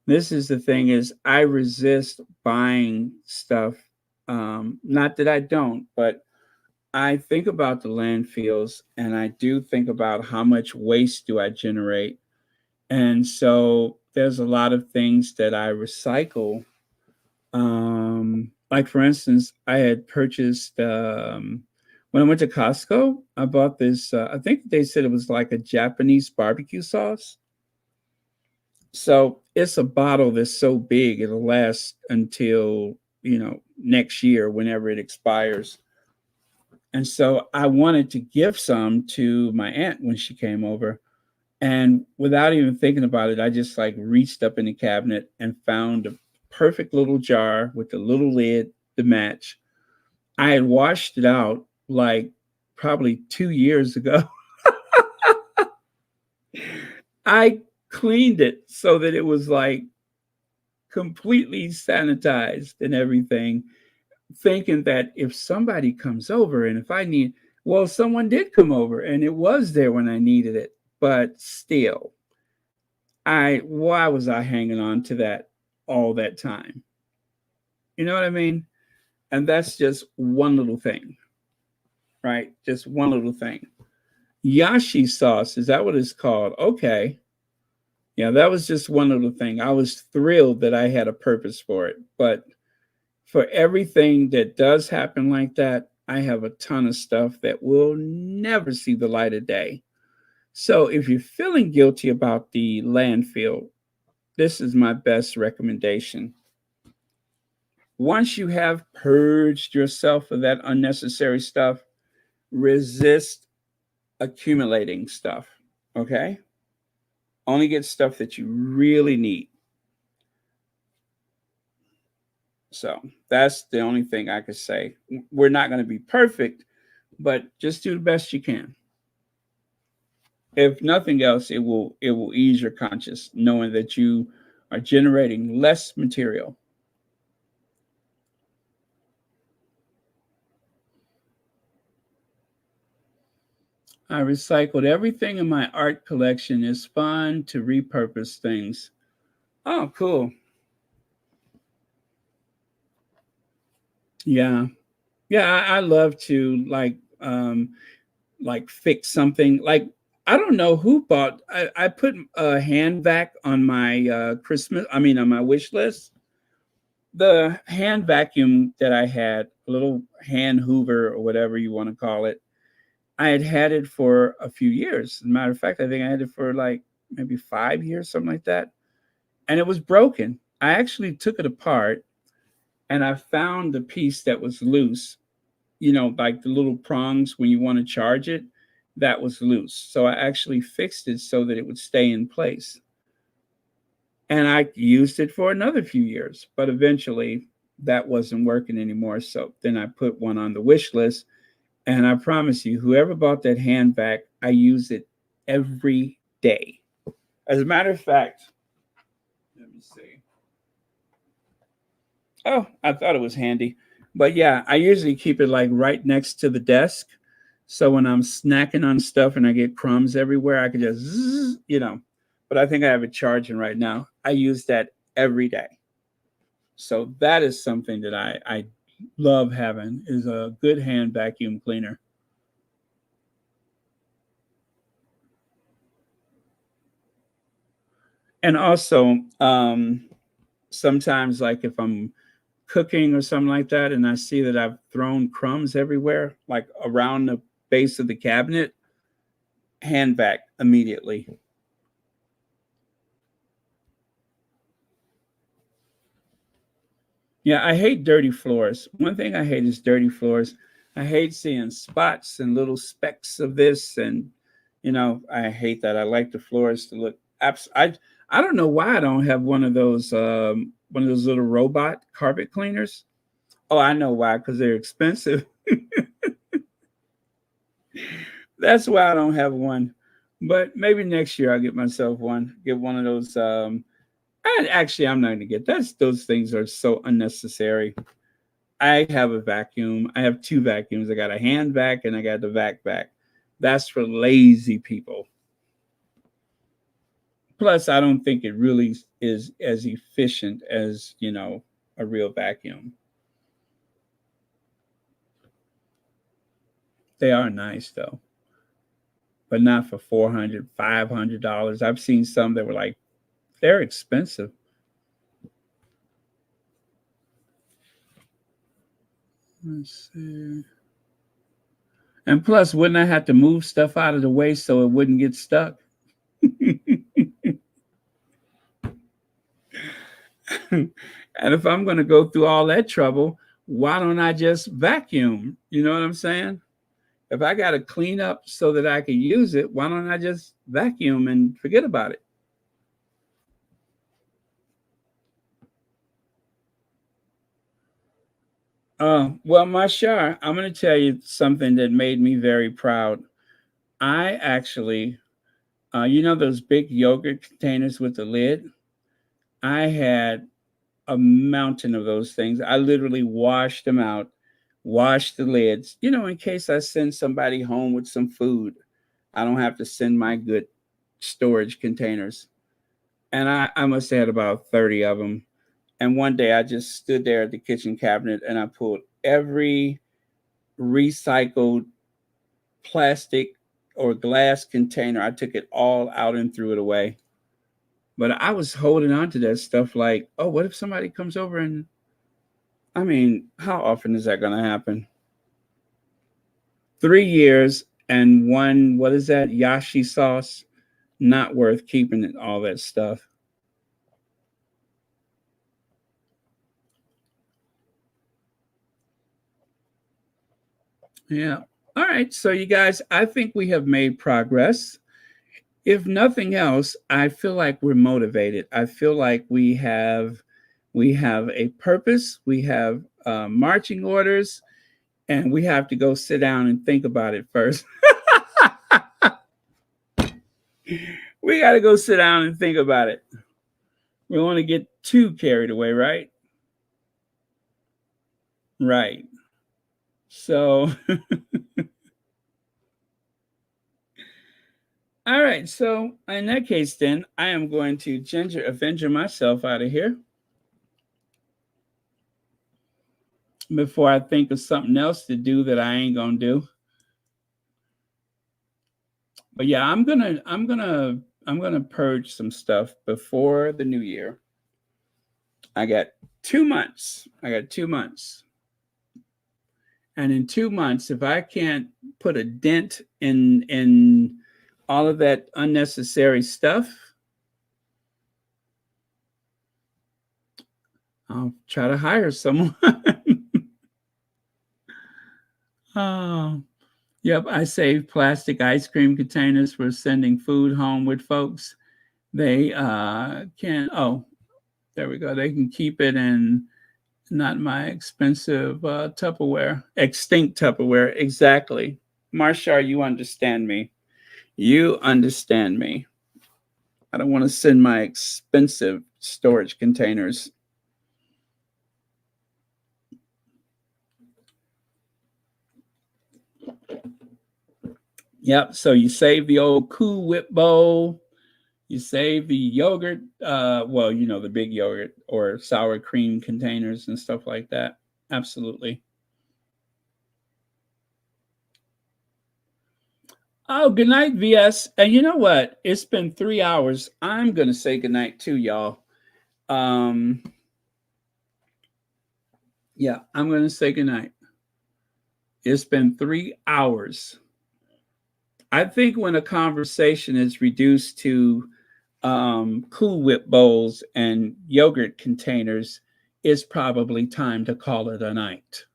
A: this is the thing is I resist buying stuff. Not that I don't, but I think about the landfills and I do think about how much waste do I generate. And so there's a lot of things that I recycle. Like for instance, I had purchased when I went to Costco, I bought this. I think they said it was like a Japanese barbecue sauce. So it's a bottle that's so big it'll last until next year whenever it expires. And so I wanted to give some to my aunt when she came over. And without even thinking about it, I just like reached up in the cabinet and found a perfect little jar with a little lid to match. I had washed it out like probably 2 years ago. I cleaned it so that it was like completely sanitized and everything, thinking that if somebody comes over and if I need, well, someone did come over and it was there when I needed it, but still, why was I hanging on to that all that time? You know what I mean? And that's just one little thing, right? Just one little thing. Yashi sauce, is that what it's called? Okay. Yeah, that was just one little thing. I was thrilled that I had a purpose for it. But for everything that does happen like that, I have a ton of stuff that will never see the light of day. So if you're feeling guilty about the landfill, this is my best recommendation. Once you have purged yourself of that unnecessary stuff, resist accumulating stuff. Okay? Only get stuff that you really need. So that's the only thing I could say. We're not going to be perfect, but just do the best you can. If nothing else, it will ease your conscience knowing that you are generating less material. I recycled everything in my art collection. It's fun to repurpose things. Oh, cool. Yeah. Yeah, I love to like fix something. Like I don't know who bought I put a hand vac on my on my wish list. The hand vacuum that I had, a little hand hoover or whatever you want to call it, I had it for a few years. As a matter of fact, I think I had it for like maybe 5 years, something like that. And it was broken. I actually took it apart and I found the piece that was loose, like the little prongs when you want to charge it, that was loose. So I actually fixed it so that it would stay in place. And I used it for another few years, but eventually that wasn't working anymore. So then I put one on the wish list. And I promise you, whoever bought that hand vac, I use it every day. As a matter of fact, let me see. Oh, I thought it was handy. But yeah, I usually keep it like right next to the desk. So when I'm snacking on stuff and I get crumbs everywhere, I can just, But I think I have it charging right now. I use that every day. So that is something that I love having is a good hand vacuum cleaner. And also, sometimes like if I'm cooking or something like that and I see that I've thrown crumbs everywhere, like around the base of the cabinet, hand vac immediately. Yeah, I hate dirty floors. One thing I hate is dirty floors. I hate seeing spots and little specks of this, and I hate that. I like the floors to look. I don't know why I don't have one of those little robot carpet cleaners. Oh, I know why, because they're expensive. That's why I don't have one. But maybe next year I'll get myself one. Get one of those. I'm not going to get that's those things are so unnecessary. I have a vacuum. I have two vacuums. I got a hand vac and I got the vac vac. That's for lazy people. Plus, I don't think it really is as efficient as, a real vacuum. They are nice though, but not for $400, $500. I've seen some that were like, they're expensive. Let's see. And plus, wouldn't I have to move stuff out of the way so it wouldn't get stuck? And if I'm going to go through all that trouble, why don't I just vacuum? You know what I'm saying? If I got to clean up so that I can use it, why don't I just vacuum and forget about it? Well, Mashar, I'm going to tell you something that made me very proud. I actually, you know, those big yogurt containers with the lid? I had a mountain of those things. I literally washed them out, washed the lids, you know, in case I send somebody home with some food. I don't have to send my good storage containers. And I must have had about 30 of them. And one day I just stood there at the kitchen cabinet and I pulled every recycled plastic or glass container. I took it all out and threw it away. But I was holding on to that stuff like, oh, what if somebody comes over and, I mean, how often is that going to happen? 3 years and one, what is that? Yashi sauce. Not worth keeping it, all that stuff. Yeah. All right. So, you guys, I think we have made progress. If nothing else, I feel like we're motivated. I feel like we have a purpose. We have marching orders, and we have to go sit down and think about it first. We got to go sit down and think about it. We don't want to get too carried away, right? Right. So, all right. So, in that case, then I am going to avenger myself out of here before I think of something else to do that I ain't gonna do. But yeah, I'm gonna purge some stuff before the new year. I got 2 months. I got 2 months. And in 2 months, if I can't put a dent in all of that unnecessary stuff, I'll try to hire someone. Oh, yep. I save plastic ice cream containers for sending food home with folks. They can, oh, there we go. They can keep it in not my expensive Tupperware, extinct Tupperware. Exactly. Marshall, you understand me. You understand me. I don't want to send my expensive storage containers. Yep. So you save the old Cool Whip bowl. You save the yogurt. Well, you know, the big yogurt or sour cream containers and stuff like that. Absolutely. Oh, good night, VS. And you know what? It's been 3 hours. I'm gonna say good night too, y'all. Um, yeah, I'm gonna say good night. It's been 3 hours. I think when a conversation is reduced to Cool Whip bowls and yogurt containers, it's probably time to call it a night.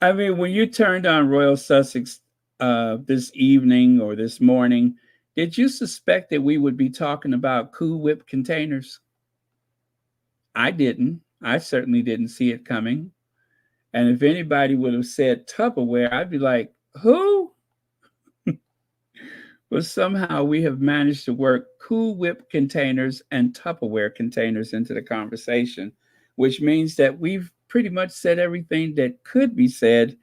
A: I mean, when you turned on Royal Sussex this evening or this morning, did you suspect that we would be talking about Cool Whip containers? I didn't. I certainly didn't see it coming. And if anybody would have said Tupperware, I'd be like, who? But somehow we have managed to work Cool Whip containers and Tupperware containers into the conversation, which means that we've pretty much said everything that could be said,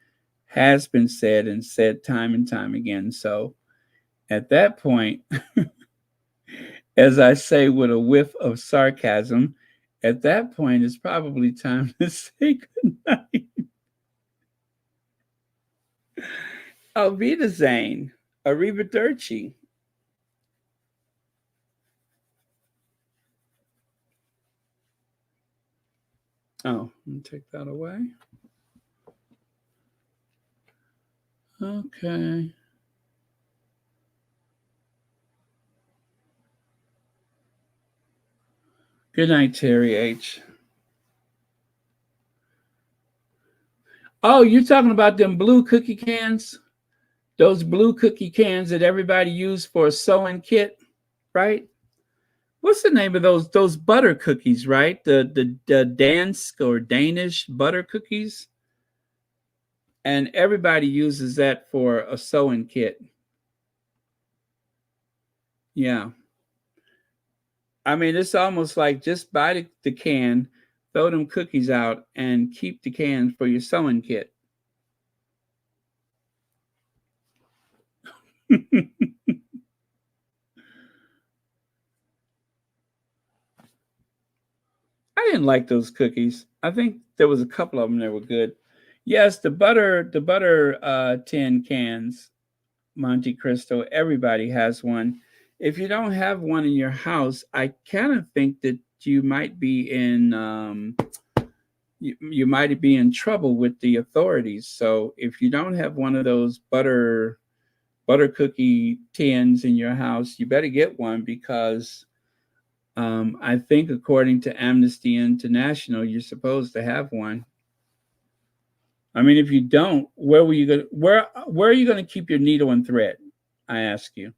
A: has been said, and said time and time again. So at that point, as I say with a whiff of sarcasm, at that point, it's probably time to say goodnight. Auf Wiedersehen. Arrivederci. Oh, let me take that away. Okay. Good night, Terry H. Oh, you're talking about them blue cookie cans? Those blue cookie cans that everybody used for a sewing kit, right? What's the name of those butter cookies, right? The Dansk or Danish butter cookies, and everybody uses that for a sewing kit. Yeah, I mean it's almost like just buy the can, throw them cookies out, and keep the can for your sewing kit. I didn't like those cookies. I think there was a couple of them that were good. Yes, the butter tin cans, Monte Cristo. Everybody has one. If you don't have one in your house, I kind of think that you might be in you might be in trouble with the authorities. So if you don't have one of those butter cookie tins in your house, you better get one because I think according to Amnesty International, you're supposed to have one. I mean, if you don't, where are you going to keep your needle and thread? I ask you.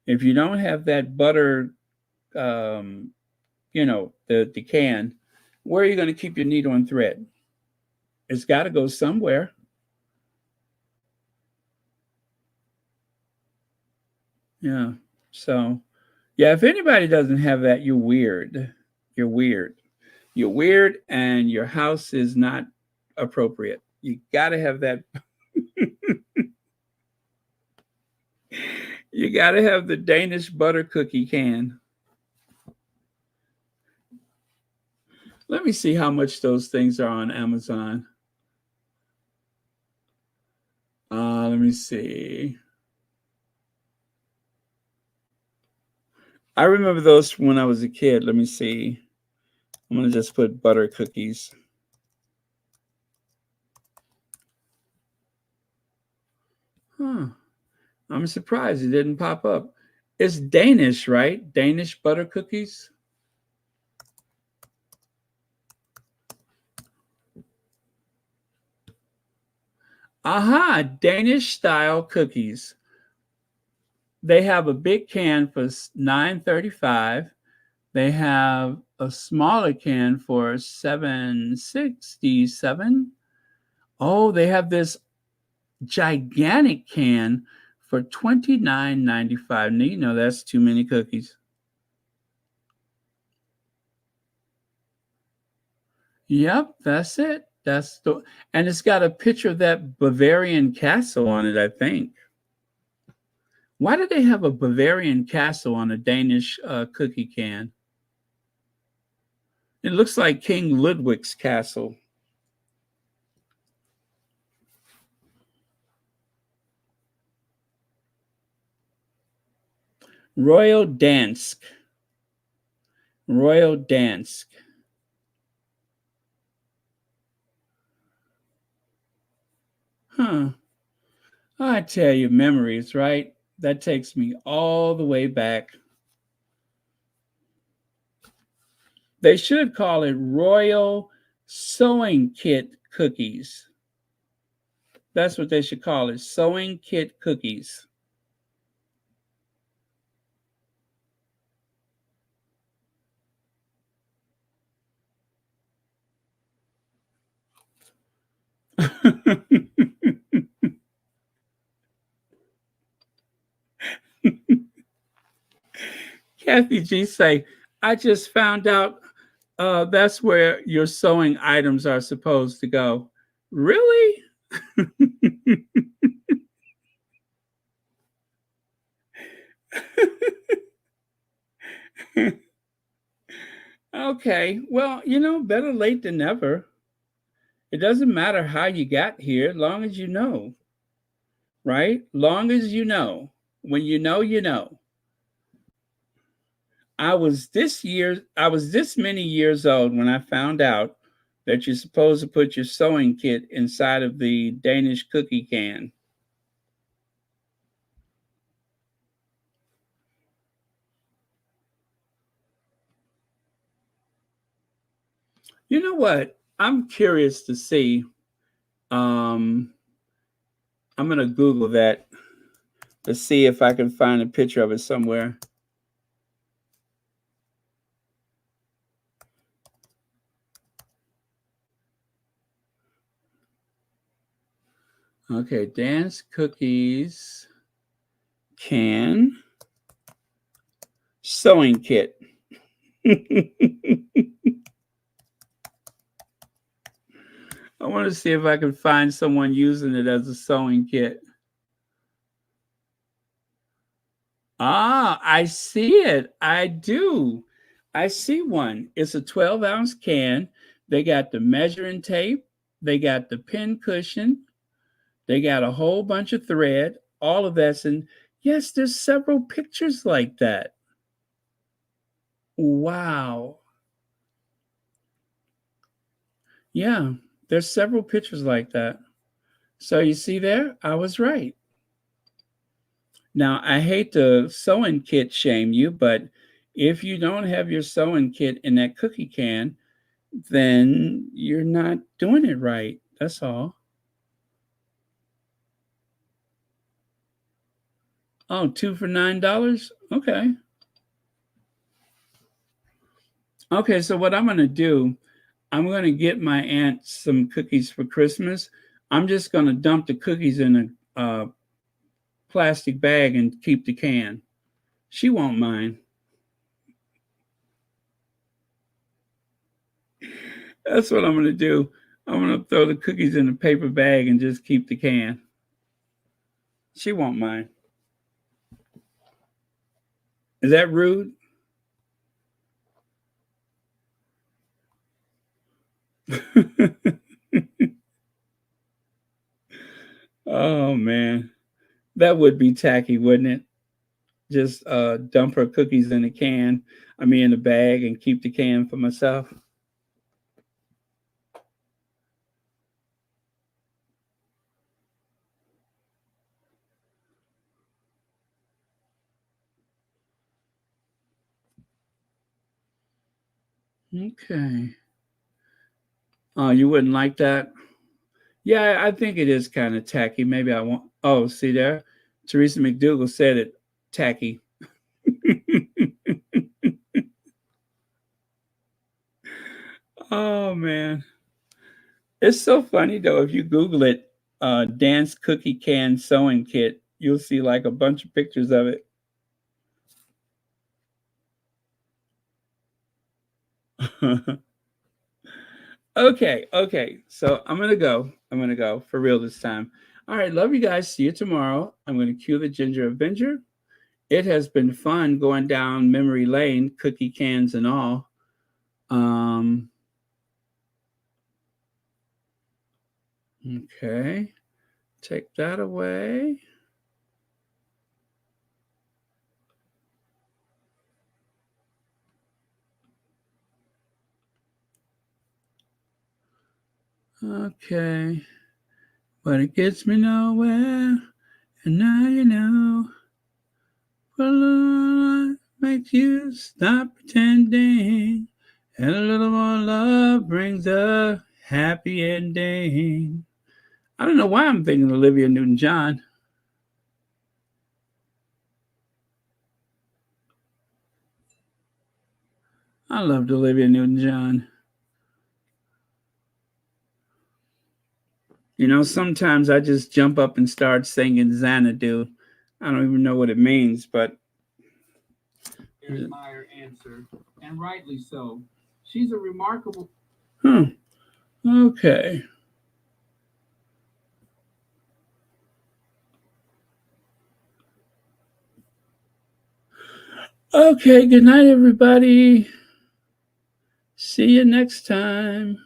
A: If you don't have that butter, um, the can, where are you going to keep your needle and thread? It's got to go somewhere. Yeah. So, yeah, if anybody doesn't have that, you're weird. You're weird. You're weird, and your house is not appropriate. You got to have that. You got to have the Danish butter cookie can. Let me see how much those things are on Amazon. Let me see. I remember those when I was a kid. Let me see. I'm going to just put butter cookies. Huh. I'm surprised it didn't pop up. It's Danish, right? Danish butter cookies. Aha, Danish style cookies. They have a big can for $9.35. They have a smaller can for $7.67. Oh, they have this gigantic can for $29.95. Now, you know that's too many cookies. Yep, that's it. And it's got a picture of that Bavarian castle on it, I think. Why do they have a Bavarian castle on a Danish cookie can? It looks like King Ludwig's castle. Royal Dansk. Royal Dansk. Huh. I tell you, memories, right? That takes me all the way back. They should call it Royal Sewing Kit Cookies. That's what they should call it, Sewing Kit Cookies. Kathy G say, I just found out that's where your sewing items are supposed to go. Really? Okay. Well, better late than never. It doesn't matter how you got here, long as you know, right? Long as you know. When you know, you know. I was this many years old when I found out that you're supposed to put your sewing kit inside of the Danish cookie can. You know what? I'm curious to see. Um, I'm gonna Google that to see if I can find a picture of it somewhere. Okay, dance cookies can sewing kit. I want to see if I can find someone using it as a sewing kit. Ah, I see it. I do. I see one. It's a 12-ounce can. They got the measuring tape. They got the pin cushion. They got a whole bunch of thread. All of that's in. Yes, there's several pictures like that. Wow. Yeah, there's several pictures like that. So you see there, I was right. Now, I hate to sewing kit shame you, but if you don't have your sewing kit in that cookie can, then you're not doing it right. That's all. Oh, 2 for $9? Okay. Okay, so what I'm going to do, I'm going to get my aunt some cookies for Christmas. I'm just going to dump the cookies in a plastic bag and keep the can. She won't mind. That's what I'm going to do. I'm going to throw the cookies in a paper bag and just keep the can. She won't mind. Is that rude? Oh, man. That would be tacky, wouldn't it? Just dump her cookies in a can, in a bag, and keep the can for myself. Okay. Oh, you wouldn't like that? Yeah, I think it is kind of tacky. Maybe I won't. Oh, see there? Teresa McDougal said it. Tacky. Oh, man. It's so funny, though. If you Google it, dance cookie can sewing kit, you'll see like a bunch of pictures of it. Okay. So I'm gonna go. For real this time. All right, love you guys. See you tomorrow. I'm gonna cue the Ginger Avenger. It has been fun going down memory lane, cookie cans and all. Okay, take that away. Okay, but it gets me nowhere, and now you know. Well, makes you stop pretending, and a little more love brings a happy ending. I don't know why I'm thinking Olivia Newton-John. I loved Olivia Newton-John. Sometimes I just jump up and start singing Xanadu. I don't even know what it means, but there's my answer, and rightly so. She's a remarkable. Okay. Okay, good night, everybody. See you next time.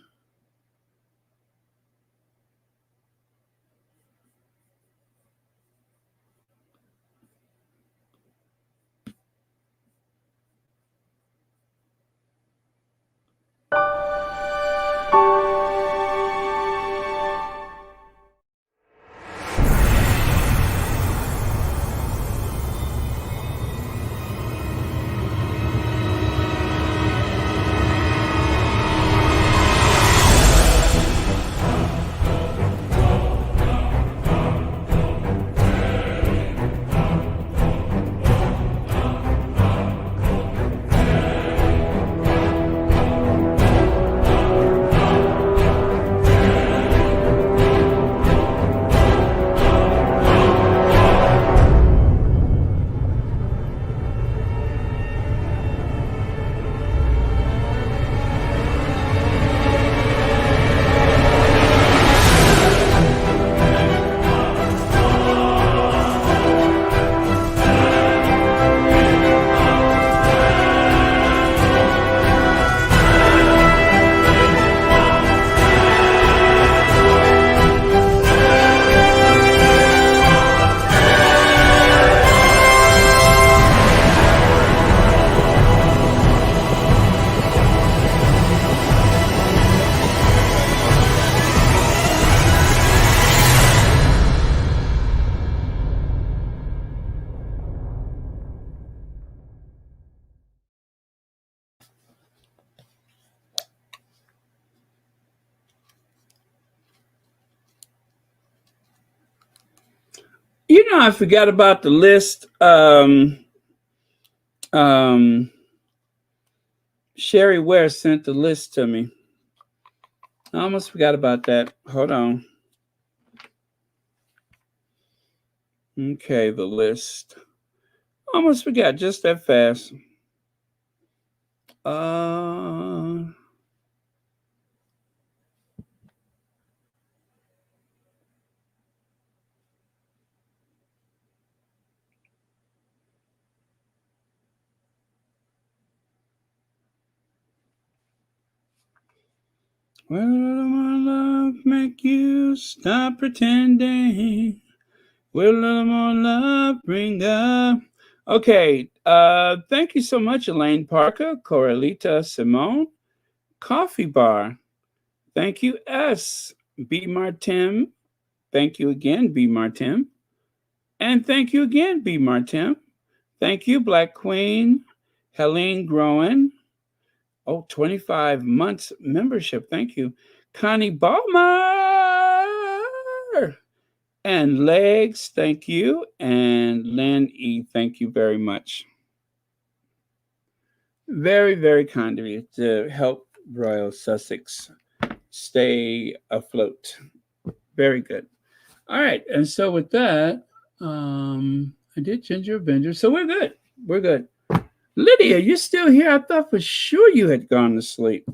A: You know, I forgot about the list. Sherry Ware sent the list to me. I almost forgot about that. Hold on. Okay, the list. Almost forgot just that fast. Will my love make you stop pretending? Will a little more love bring up? Okay, thank you so much, Elaine Parker, Coralita Simone, Coffee Bar. Thank you, S. B. Martin. Thank you again, B. Martin. And thank you again, B. Martin. Thank you, Black Queen, Helene Groen. Oh, 25 months membership. Thank you. Connie Ballmer. And Legs, thank you. And Lynn E., thank you very much. Very, very kind of you to help Royal Sussex stay afloat. Very good. All right. And so with that, I did Ginger Avenger. So we're good. We're good. Lydia, you still here? I thought for sure you had gone to sleep.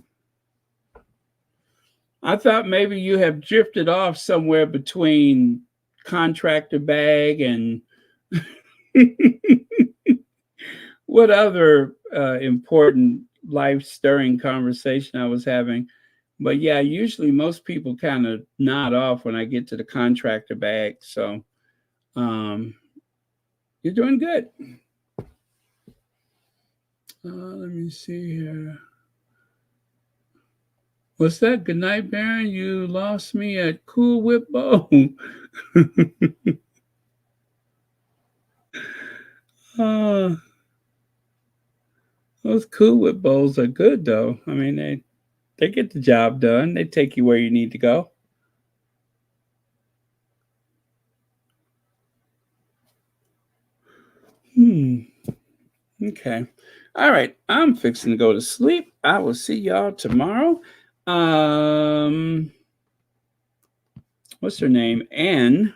A: I thought maybe you have drifted off somewhere between contractor bag and what other important life stirring conversation I was having. But yeah, usually most people kind of nod off when I get to the contractor bag. So you're doing good. Let me see here. What's that? Good night, Baron. You lost me at Cool Whip Bowl. Those Cool Whip Bowls are good, though. I mean, they get the job done. They take you where you need to go. Okay. All right. I'm fixing to go to sleep. I will see y'all tomorrow. What's her name? Anne,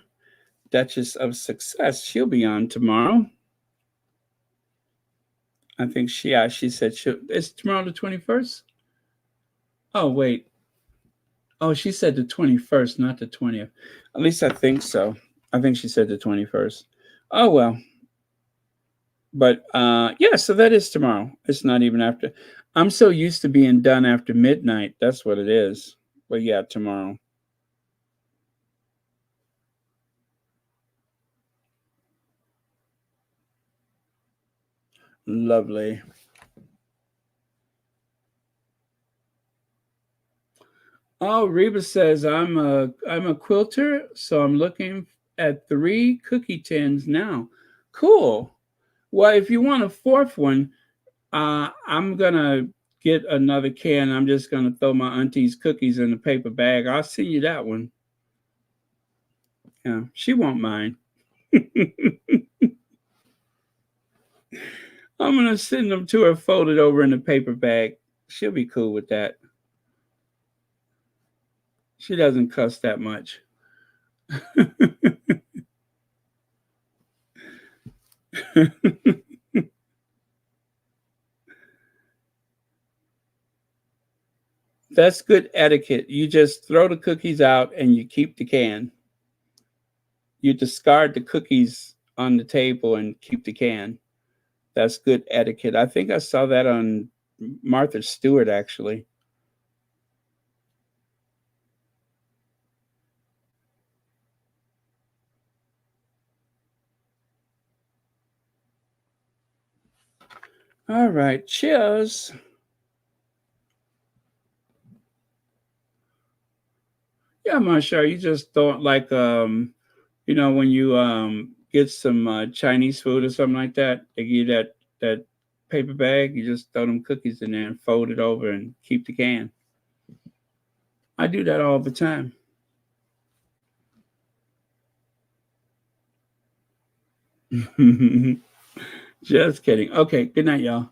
A: Duchess of Success. She'll be on tomorrow. I think she said it's tomorrow the 21st. Oh, wait. Oh, she said the 21st, not the 20th. At least I think so. I think she said the 21st. Oh, well. But yeah, so that is tomorrow. It's not even after. I'm so used to being done after midnight. That's what it is. But yeah, tomorrow. Lovely. Oh, Reba says I'm a quilter, so I'm looking at 3 cookie tins now. Cool. Well, if you want a fourth one, I'm gonna get another can. I'm just gonna throw my auntie's cookies in the paper bag. I'll send you that one. Yeah, she won't mind. I'm gonna send them to her folded over in the paper bag. She'll be cool with that. She doesn't cuss that much. That's good etiquette. You just throw the cookies out and you keep the can. You discard the cookies on the table and keep the can. That's good etiquette. I think I saw that on Martha Stewart, actually. All right. Cheers. Yeah, Marsha, you just don't like when you get some Chinese food or something like that, they give you that paper bag, you just throw them cookies in there and fold it over and keep the can. I do that all the time. Just kidding. Okay, good night, y'all.